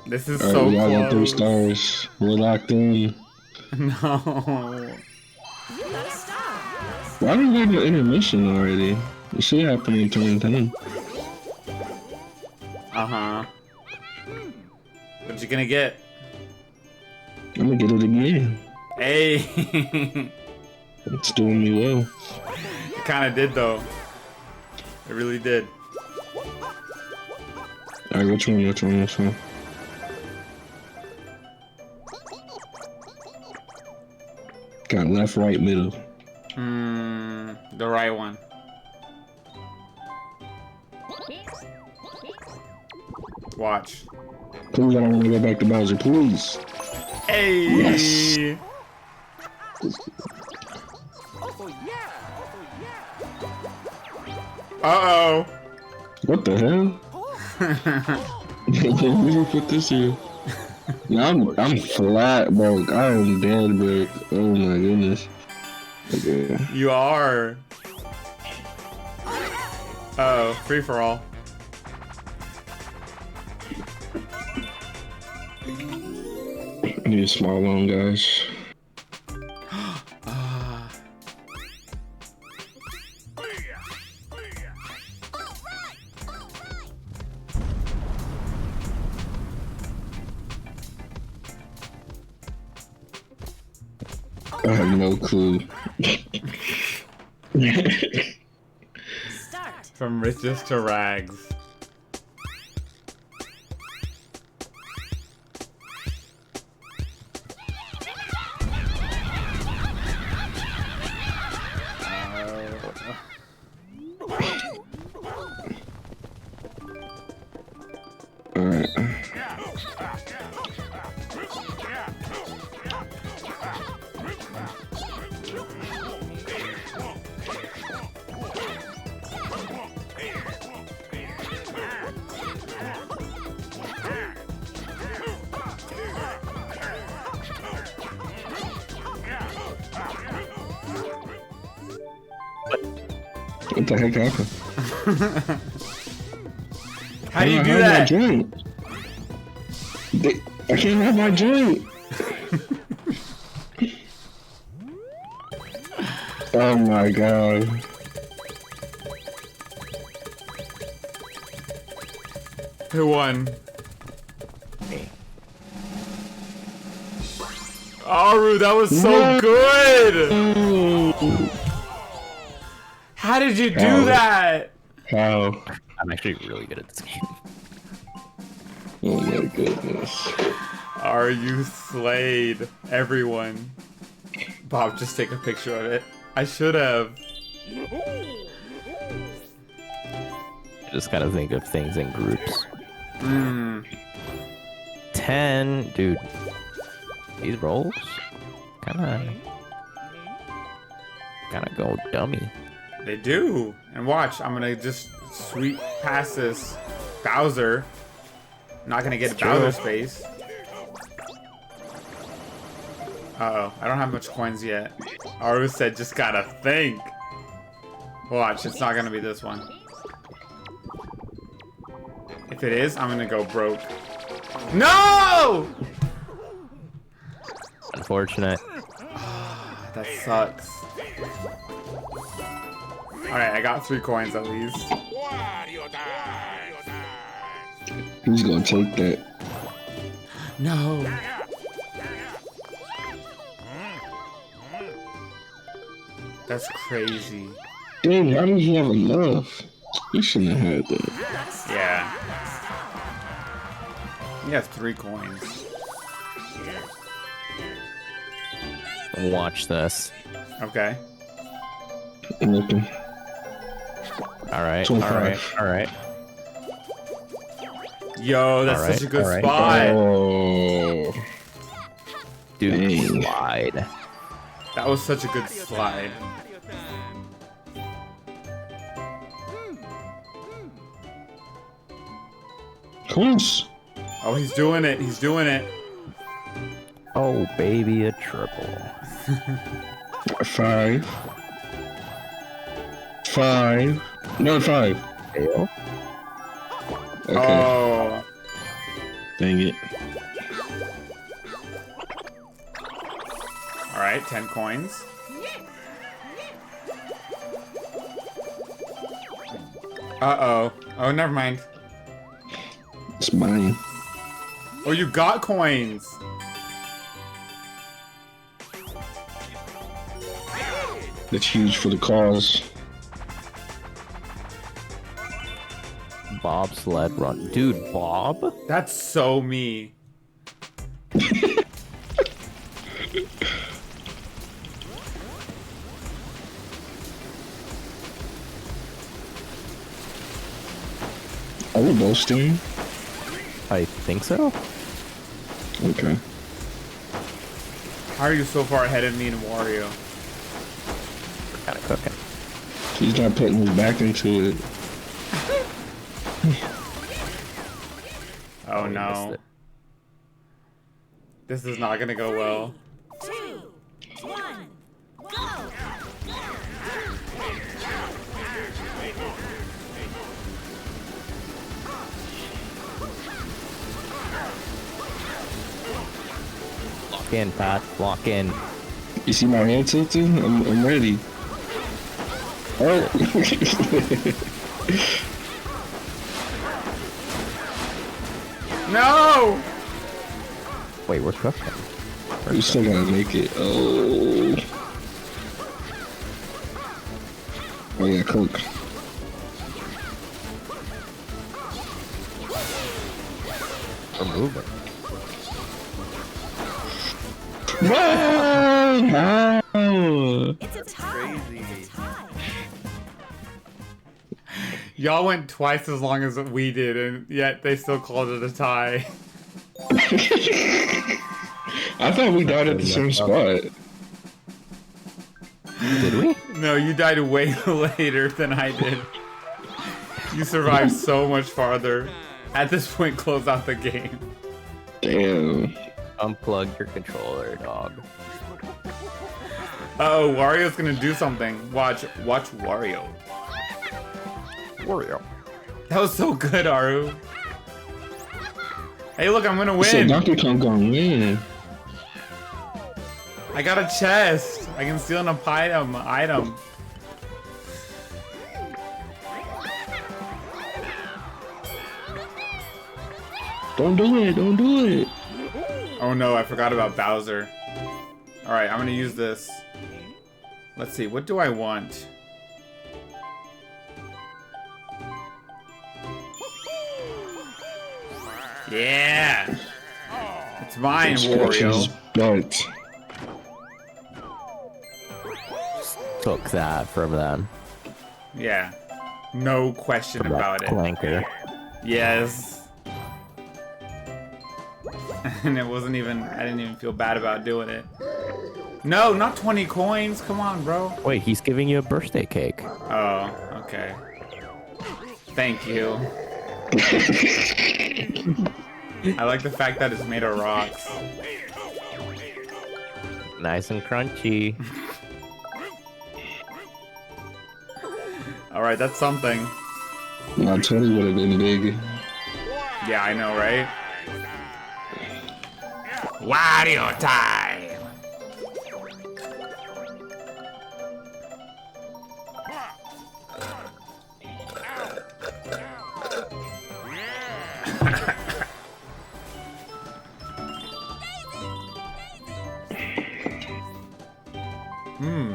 This is so we all got 3 close. stars. We're locked in. No. You got a star. Why did we have an intermission already? It should happen in turn 10. Uh-huh. What you gonna get? I'm gonna get it again. Hey! It's doing me well. It kinda did, though. It really did. Alright, which one? Got left, right, middle. The right one. Watch. Please, I don't want to go back to Bowser. Please. Hey! Yes. Uh-oh. What the hell? Who gonna put this here? Now I'm flat, bro. I am dead, bro. Oh my goodness. Okay. You are. Uh-oh. Free for all. I need a small one, guys. I have no clue. Start. From riches to rags. Alright. What the heck happened? How do you do My that? joint? I can't have my joint. Oh my god. Who won? Aru, that was so good! How did you do How? that? How? I'm actually really good at this game. Oh my goodness. Are you slayed? Everyone. Bob, just take a picture of it. I should have. I just gotta think of things in groups. 10, dude. These rolls kinda go dummy. They do. And watch, I'm gonna just sweep past this Bowser. I'm not gonna get It's Bowser true. space. Uh-oh, I don't have much coins yet. Aru said just gotta think. Watch, it's not gonna be this one. If it is, I'm gonna go broke. No! Unfortunate. That sucks. Alright, I got 3 coins at least. Who's gonna take that? No. That's crazy. Dang, how did he have enough? He shouldn't have had that. Yeah. He has 3 coins. Watch this. Okay. I'm looking. Alright, 25. alright. Yo, that's Alright, such a good alright. spot. Oh. Dude, Dang. slide. That was such a good slide. Close. Oh, he's doing it. He's doing it. Oh, baby, a triple. 5. 5. No, 5. Fail? Okay. Oh. Dang it. Alright, 10 coins. Uh-oh. Oh, never mind. It's mine. Oh, you got coins. That's huge for the cause. Bob sled run. Dude, Bob? That's so me. Are we both steam? I think so. Okay. How are you so far ahead of me and Wario? We're kind of cooking. He's not putting his back into it. Oh we missed no. it. This is not gonna go well. 2, 1, go! Lock in, Pat. Lock in. You see my hand tilting? I'm ready. Oh. No! Wait, we're cooking. We still gotta make it. Oh. Oh yeah, cook. We're moving. No! It's a tie. It's a tie. Y'all went twice as long as we did, and yet they still called it a tie. I thought we died at the same spot. Did we? No, you died way later than I did. You survived so much farther. At this point, close out the game. Damn. Unplug your controller, dog. Uh-oh, Wario's gonna do something. Watch Wario. Wario. That was so good, Aru. Hey, look, I'm gonna So win. Donkey Kong gonna win. I got a chest. I can steal an item. Don't do it. Don't do it. Oh no, I forgot about Bowser. Alright, I'm gonna use this. Let's see, what do I want? Yeah! It's mine, Wario. But Took that from them. Yeah. No question From that about it. Clanker. Yes. And it wasn't even, I didn't even feel bad about doing it. No, not 20 coins. Come on, bro. Wait, he's giving you a birthday cake. Oh, okay. Thank you. I like the fact that it's made of rocks. Nice and crunchy. Alright, that's something. nah, 20 would have been big. Yeah, I know, right? Wario time!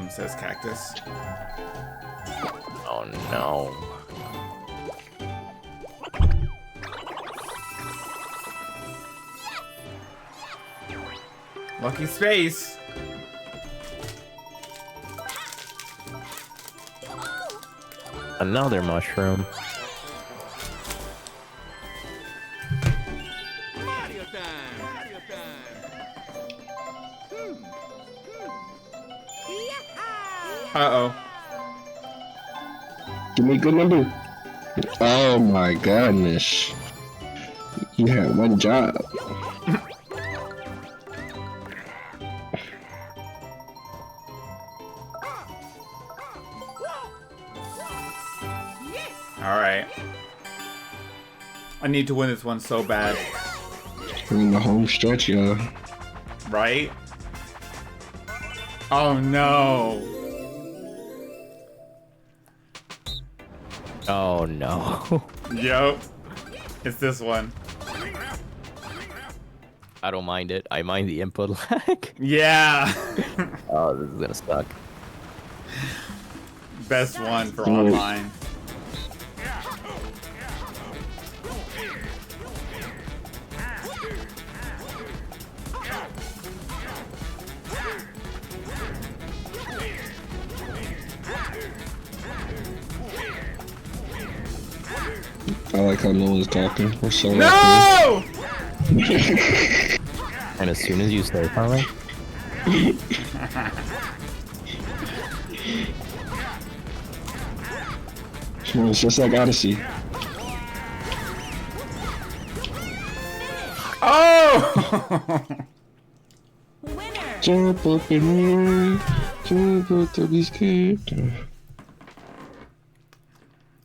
Says Cactus. Oh no. Lucky space. Another mushroom. Mario time! Mario time! Uh-oh. Give me a good number. Oh my goodness. You had one job. Alright. I need to win this one so bad. We're in the home stretch, y'all. Right? Oh no. Oh no. Yup. It's this one. I don't mind it. I mind the input lag. Yeah. Oh, this is gonna suck. Best one for online. Oh like how no one's talking. We're so No! And as soon as you say something, Well, it's just like Odyssey. Oh! Winner. Jump up in the jump up to this character.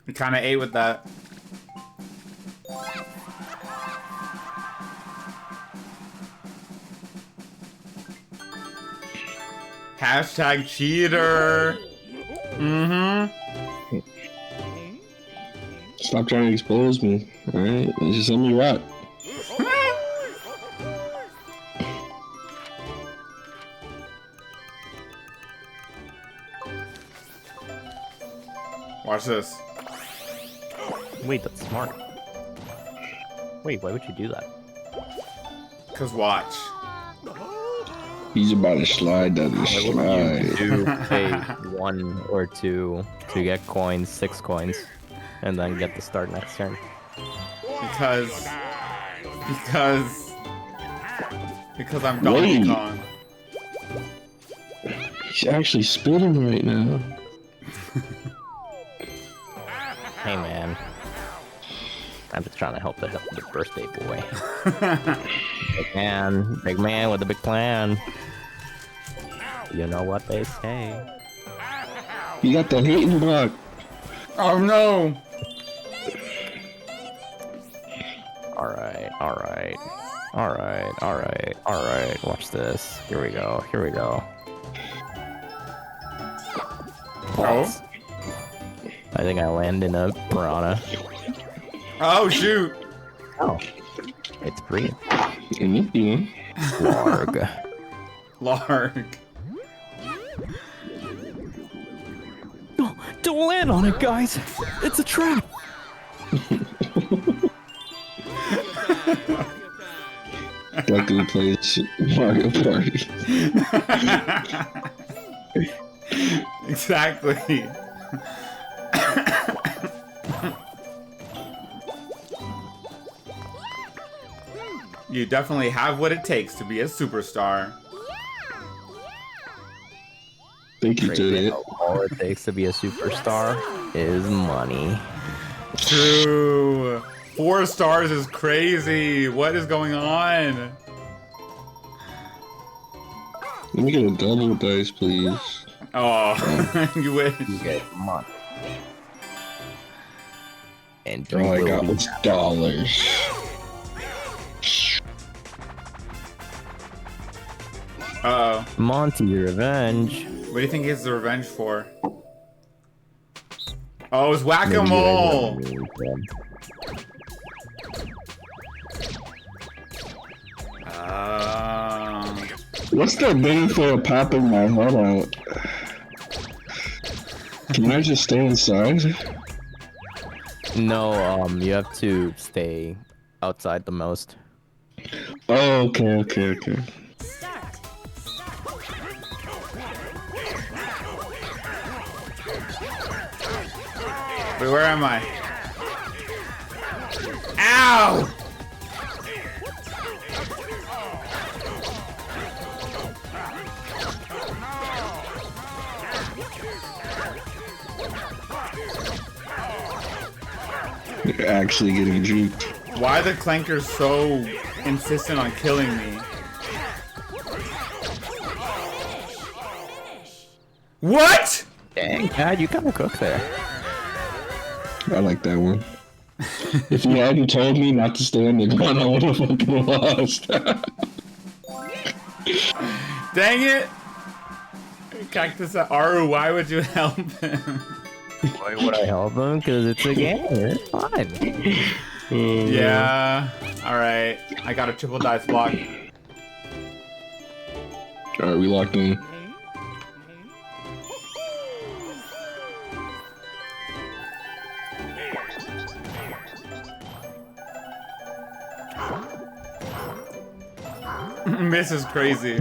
You kind of ate with that. Hashtag cheater. Mm-hmm. Stop trying to expose me, alright? Just let me rock. Watch this. wait, that's smart. Wait, why would you do that? Cause watch. He's about to slide down the Why wouldn't you slide. do pay 1 or 2 to get coins, 6 coins, and then get the start next turn? Because I'm Donkey Wait. Kong. He's actually spitting right now. Hey man, I'm just trying to help the birthday boy. Big man with a big plan. You know what they say. You got the hating block. Oh no! Alright. Watch this. Here we go. Oh? I think I land in a piranha. Oh shoot! Oh. It's free. And you know. Larg. Lark. Don't land on it, guys! It's a trap! Like who plays Mario Party. Exactly. You definitely have what it takes to be a superstar. Thank you, Juliet. All it takes to be a superstar is money. True. 4 stars is crazy. What is going on? Let me get a double dice, please. Oh, you wish. You get money. And All I got was dollars. Uh-oh. Monty Revenge. What do you think it's the revenge for? Oh, it's whack-a-mole! What's the benefit of popping my head out? Can I just stay inside? No, you have to stay outside the most. Oh, okay. Start. Wait, where am I? Ow! You're actually getting juked. Why are the clankers so insistent on killing me? What? Dang, God, you kind of cooked there. I like that one. If you hadn't told me not to stay on the gun, I would have fucking lost. Dang it! Cactus Aru, why would you help him? Why would I help him? Because it's a game. It's fine. Yeah. Alright. I got a triple dice block. Alright, we locked in. Miss is crazy.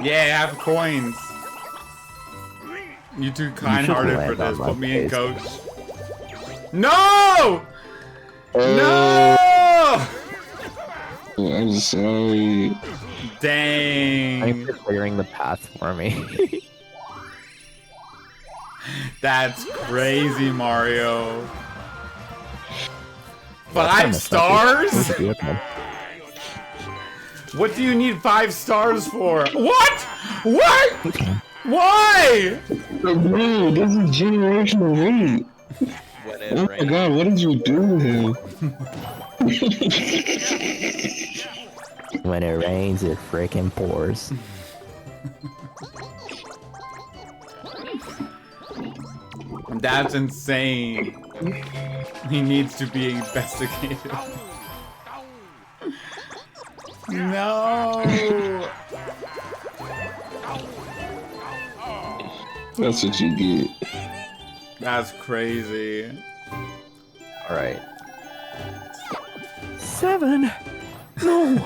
Yeah, I have coins. You too kind-hearted for land on this. my Put me in, face. coach. No! No! I'm sorry. Thanks Dang. for clearing the path for me. That's crazy, Mario. That's 5 kinda stars? sucky. What do you need 5 stars for? What? What? Why? Bro, this is generational hate. Oh my god, what did you do to him? When it rains, it freaking pours. That's insane. He needs to be investigated. No. That's what you get. That's crazy. All right. 7. No,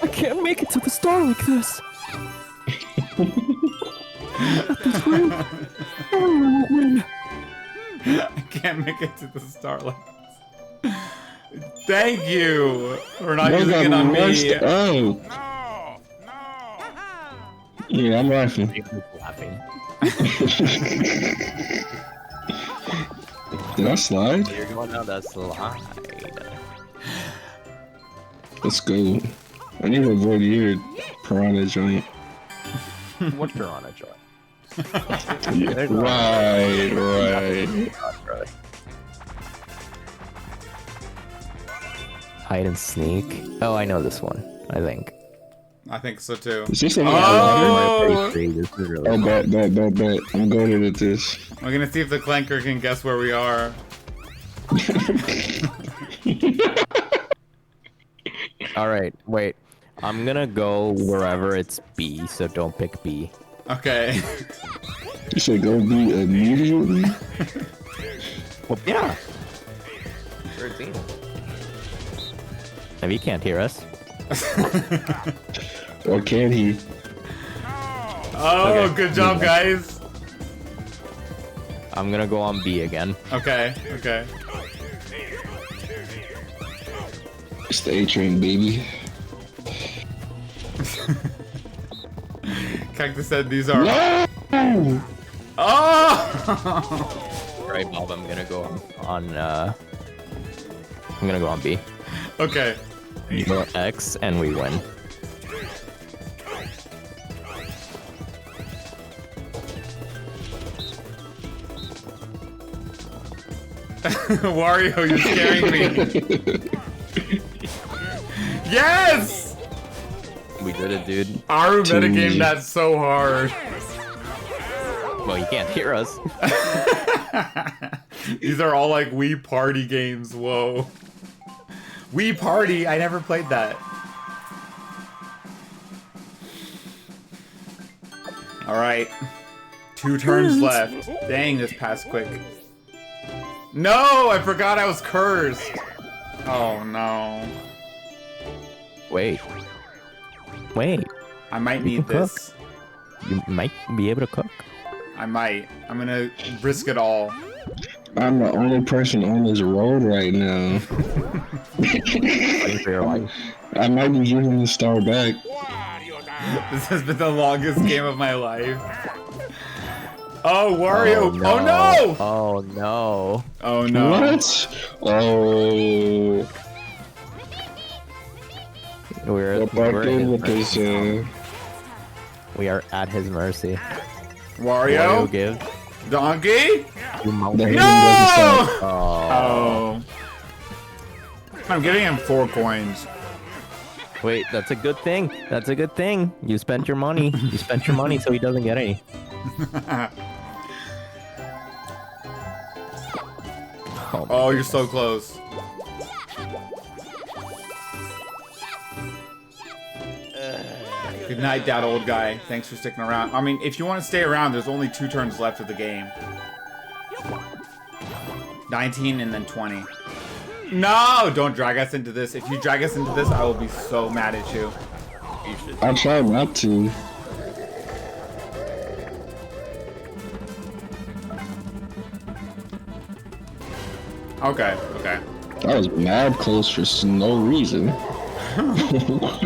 I can't make it to the star like this. At this rate, I won't win. I can't make it to the starlight. Thank you for not using it on me. Oh. Yeah, I'm laughing. Laughing. Did I slide? You're going down that slide. Let's go. I need to avoid your piranha joint. What piranha joy? Right. Hide and sneak. Oh, I know this one. I think. I think so too. Is this a Oh! This is really Oh, bet. I'm going into this. We're gonna see if the clanker can guess where we are. All right, wait. I'm gonna go wherever it's B, so don't pick B. Okay. You said go B immediately? Well, yeah. 13. If he can't hear us. Or can he? Oh, Okay. good job, guys. I'm gonna go on B again. Okay. It's the A train, baby. Cactus said these are. No! Oh! Alright, Bob, I'm gonna go on I'm gonna go on B. Okay. You go X and we win. Wario, you're scaring me. Yes! We did it, dude. Aru metagame that's so hard. Well, you can't hear us. These are all like Wii Party games. Whoa. Wii Party? I never played that. Alright. 2 turns left. Dang, this passed quick. No! I forgot I was cursed. Oh no. Wait. I might You need can cook. this. You might be able to cook. I might. I'm gonna risk it all. I'm the only person on this road right now. Fighting for your life. I might be giving the star back. This has been the longest game of my life. Oh, Wario! Oh no! Oh no! Oh no! What? Oh. We're Barking with at his his, mercy. We are at his mercy. Wario? Give. Donkey? The No! hand doesn't stop. Oh. Oh. I'm giving him 4 coins. Wait, that's a good thing. That's a good thing. You spent your money. You spent your money so he doesn't get any. Oh, you're so close. Good night, that old guy. Thanks for sticking around. I mean, if you want to stay around, there's only 2 turns left of the game. 19 and then 20. No! Don't drag us into this. If you drag us into this, I will be so mad at you. I tried not to. Okay, okay. That was mad close for no reason. Oh,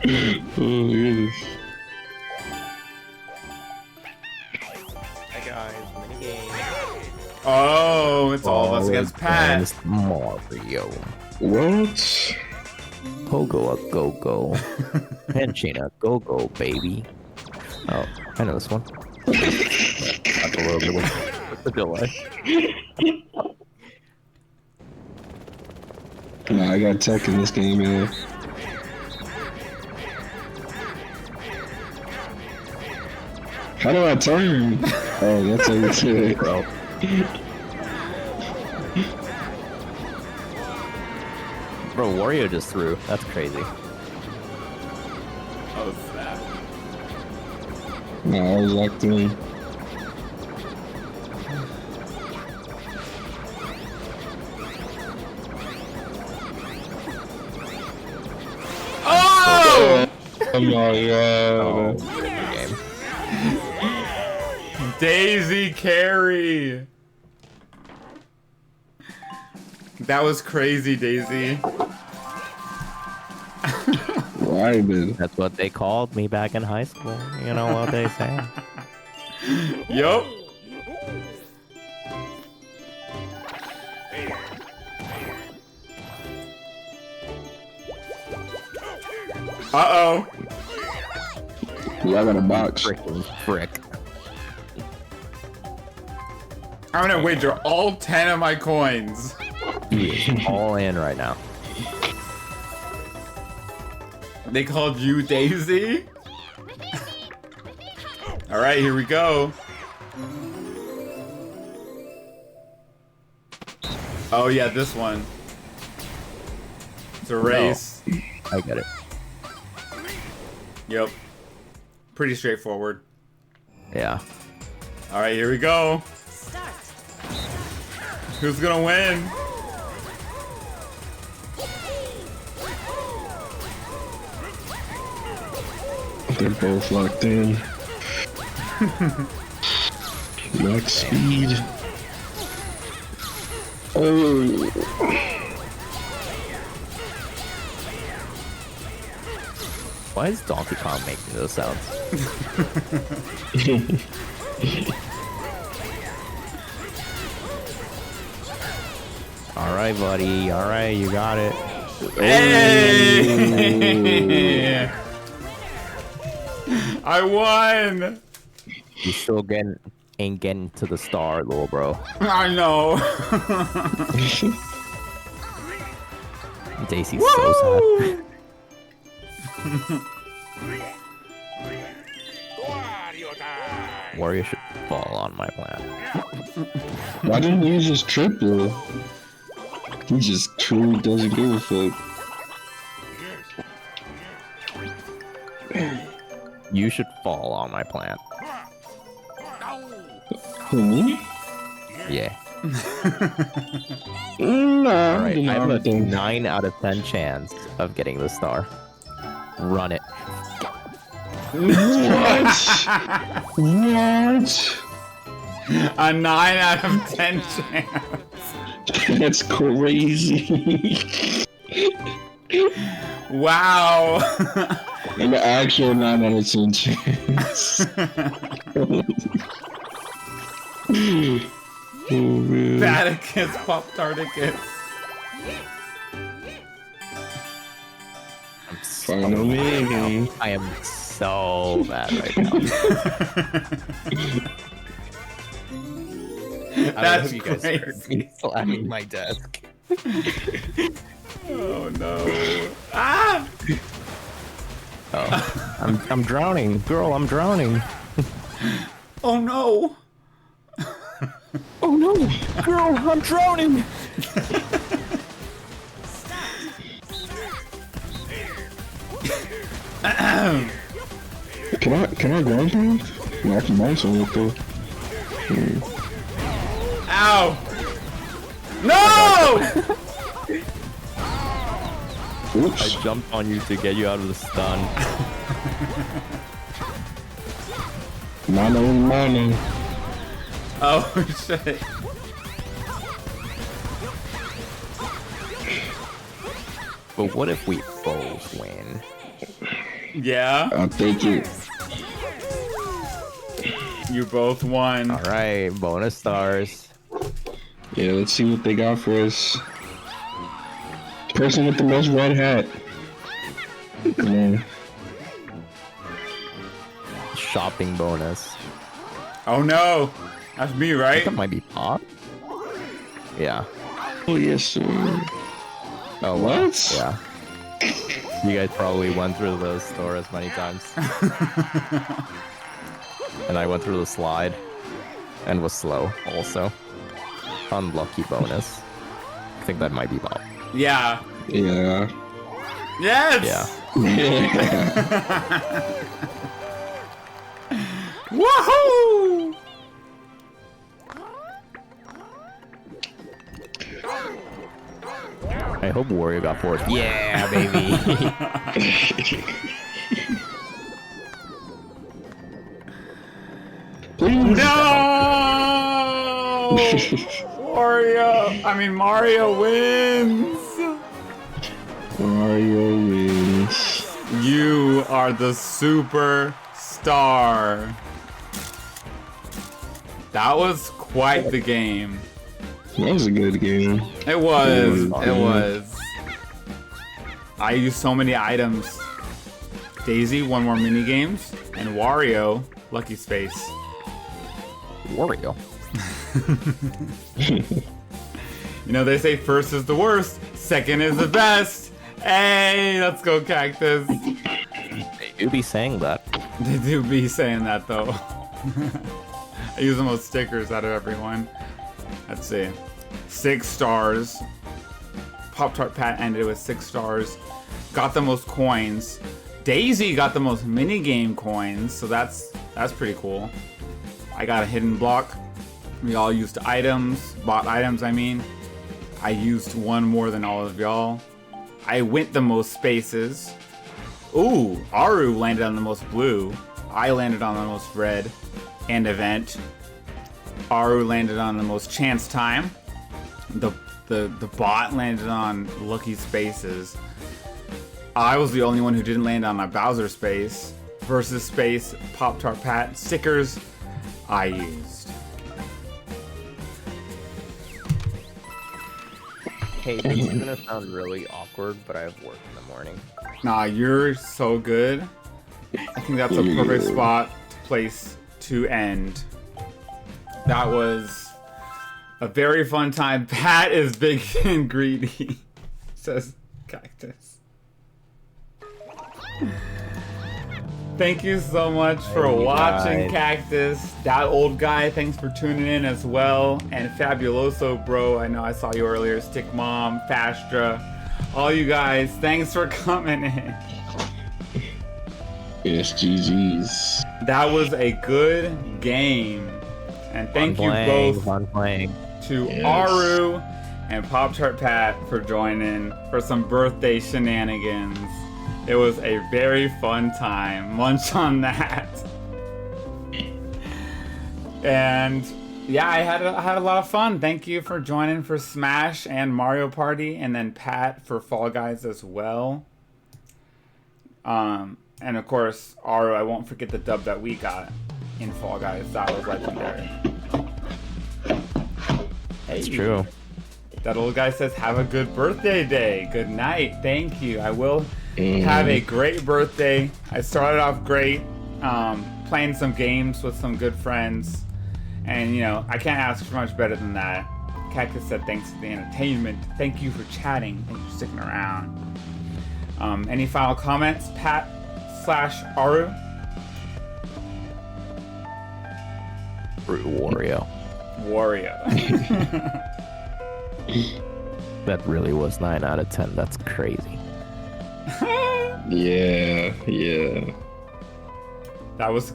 yes. Hey guys, minigame. Oh, it's all of us against Pat. Against Mario. What? Pogo a go go. Penchina go go baby. Oh, I know this one. That's a little bit with the delay. Nah, I got tech in this game, man. How do I turn? Oh, that's how you say it, bro. Bro, Wario just threw. That's crazy. Oh, snap. Nah, I was locked in. Oh! Oh my god. Game. Daisy carry. That was crazy, Daisy. Why, dude? That's what they called me back in high school. You know what they say. Yup. Uh-oh. Yeah, I got a box. Freaking frick. I'm gonna wager all 10 of my coins. He is all in right now. They called you Daisy? Alright, here we go. Oh yeah, this one. It's a race. I get it. Yep. Pretty straightforward. Yeah. Alright, here we go. Start. Who's gonna win? They're both locked in. Max speed. Oh. Why is Donkey Kong making those sounds? Alright, buddy. Alright, you got it. Hey! I won! You still ain't getting to the star, little bro. I know. Daisy's so sad. Wario should fall on my plan. Why didn't you just triple? He just truly doesn't give a fuck. You should fall on my plan. Who, me? Yeah. Nah, Alright, you know, I have a everything. 9 out of 10 chance of getting the star. Run it. What? What? A 9 out of 10 chance. That's crazy. Wow. An actual 9 out of 10 chance. Oh, man. Baticus, Pop-Tarticus. Final minigame. I am so bad right now. That's you guys crazy. heard me slamming my desk. Oh no. Ah! Oh, I'm drowning, girl. I'm drowning. Oh no. Oh no, girl, I'm drowning. Can I ground pound? No, I can bounce on it though. Ow! No! Oops. I jumped on you to get you out of the stun. Mono. Oh shit. But what if we both win? Yeah, I'll take it. you both won. All right, bonus stars. Yeah, let's see what they got for us. Person with the most red hat. Yeah. Shopping bonus. Oh no, that's me, right? That might be Pop. Yeah. Oh yes, sir. Oh What? wow. Yeah. You guys probably went through the store as many times. And I went through the slide and was slow also. Unlucky bonus. I think that might be Bob. Yeah. Yeah. Yes. Yeah. Woohoo! I hope Wario got fourth. Yeah, baby. No! Mario wins! Mario wins. You are the superstar. That was quite the game. That was a good game. It was. Yeah. It was. I used so many items. Daisy, one more mini games, and Wario, Lucky Space. Wario. You know, they say first is the worst, second is the best. Hey, let's go, Cactus. They do be saying that. They do be saying that, though. I use the most stickers out of everyone. Let's see. 6 stars. PoptartPat ended with 6 stars. Got the most coins. Daisy got the most minigame coins, so that's pretty cool. I got a hidden block. We all used items, bought items, I mean. I used one more than all of y'all. I went the most spaces. Ooh, Aru landed on the most blue. I landed on the most red and event. Aru landed on the most chance time. The bot landed on lucky spaces. I was the only one who didn't land on a Bowser space. Versus space, PoptartPat stickers I used. Hey, this is gonna sound really awkward, but I have work in the morning. Nah, you're so good. I think that's a perfect spot place to end. That was a very fun time. Pat is big and greedy, says Cactus. Thank you so much for watching, Cactus. That old guy, thanks for tuning in as well. And Fabuloso, bro, I know I saw you earlier. Stick Mom, Fastra, all you guys, thanks for coming in. Yes, GG's. That was a good game. And thank you both to Aru and PoptartPat for joining for some birthday shenanigans. It was a very fun time. Munch on that. And yeah, I had a lot of fun. Thank you for joining for Smash and Mario Party, and then Pat for Fall Guys as well. And of course, Aru, I won't forget the dub that we got in Fall Guys. That was legendary. Hey, It's true. that old guy says, have a good birthday day. Good night. Thank you. I will have a great birthday. I started off great, playing some games with some good friends. And, you know, I can't ask for much better than that. Cactus said, thanks for the entertainment. Thank you for chatting. Thank you for sticking around. Any final comments? Pat/Aru? Wario. That really was 9 out of 10. That's crazy. Yeah. That was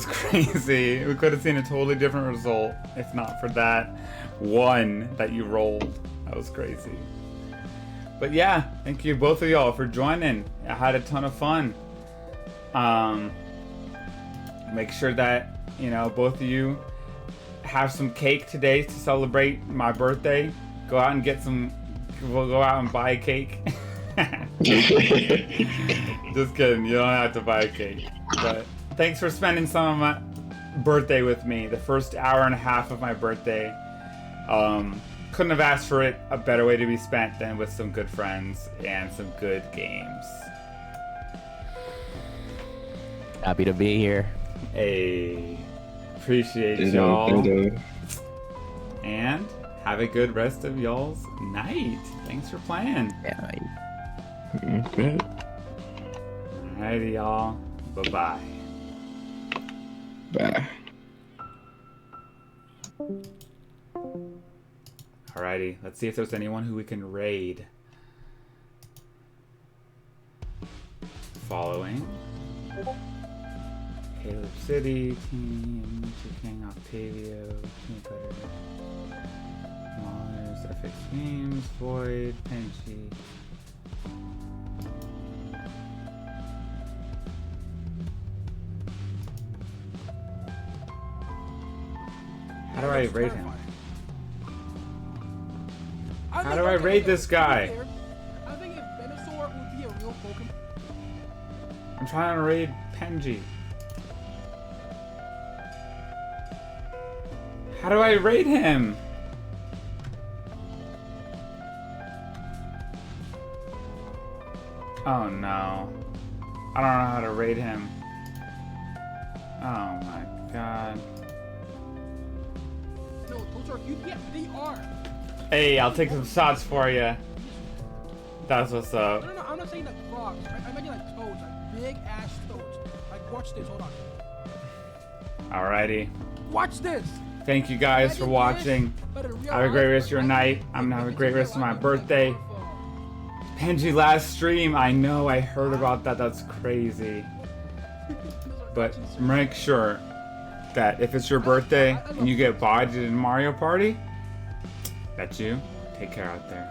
crazy. We could have seen a totally different result if not for that one that you rolled. That was crazy. But yeah, thank you both of y'all for joining. I had a ton of fun. Make sure that, you know, both of you have some cake today to celebrate my birthday. Go out and get some. We'll go out and buy a cake. Just kidding. You don't have to buy a cake. But thanks for spending some of my birthday with me. The first hour and a half of my birthday. Couldn't have asked for it a better way to be spent than with some good friends and some good games. Happy to be here. Hey, appreciate Ditto, y'all. ditto. And have a good rest of y'all's night. Thanks for playing. Yeah. Okay. Alrighty, y'all. Bye-bye. Bye. Alrighty, let's see if there's anyone who we can raid. Following. Caleb City, Team, King Octavio, Team Cutter, Mars, FX Games, Void, Penchy. How do I raid him? How do I raid this guy? I think if Venusaur would be a real Pokemon. I'm trying to raid Penji. How do I raid him? Oh no. I don't know how to raid him. Oh my god. No, those are UPS. They are. Hey, I'll take some shots for you. That's what's up. No, I'm not saying like frogs. I meant like toads, like big ass toads. Like, watch this. Hold on. Alrighty. Watch this. Thank you guys for watching. Have a great rest of your night. I'm gonna have a great rest of my birthday. Penji last stream. I know, I heard about that. That's crazy. But make sure that if it's your birthday and you get bodied in Mario Party, that's you. Take care out there.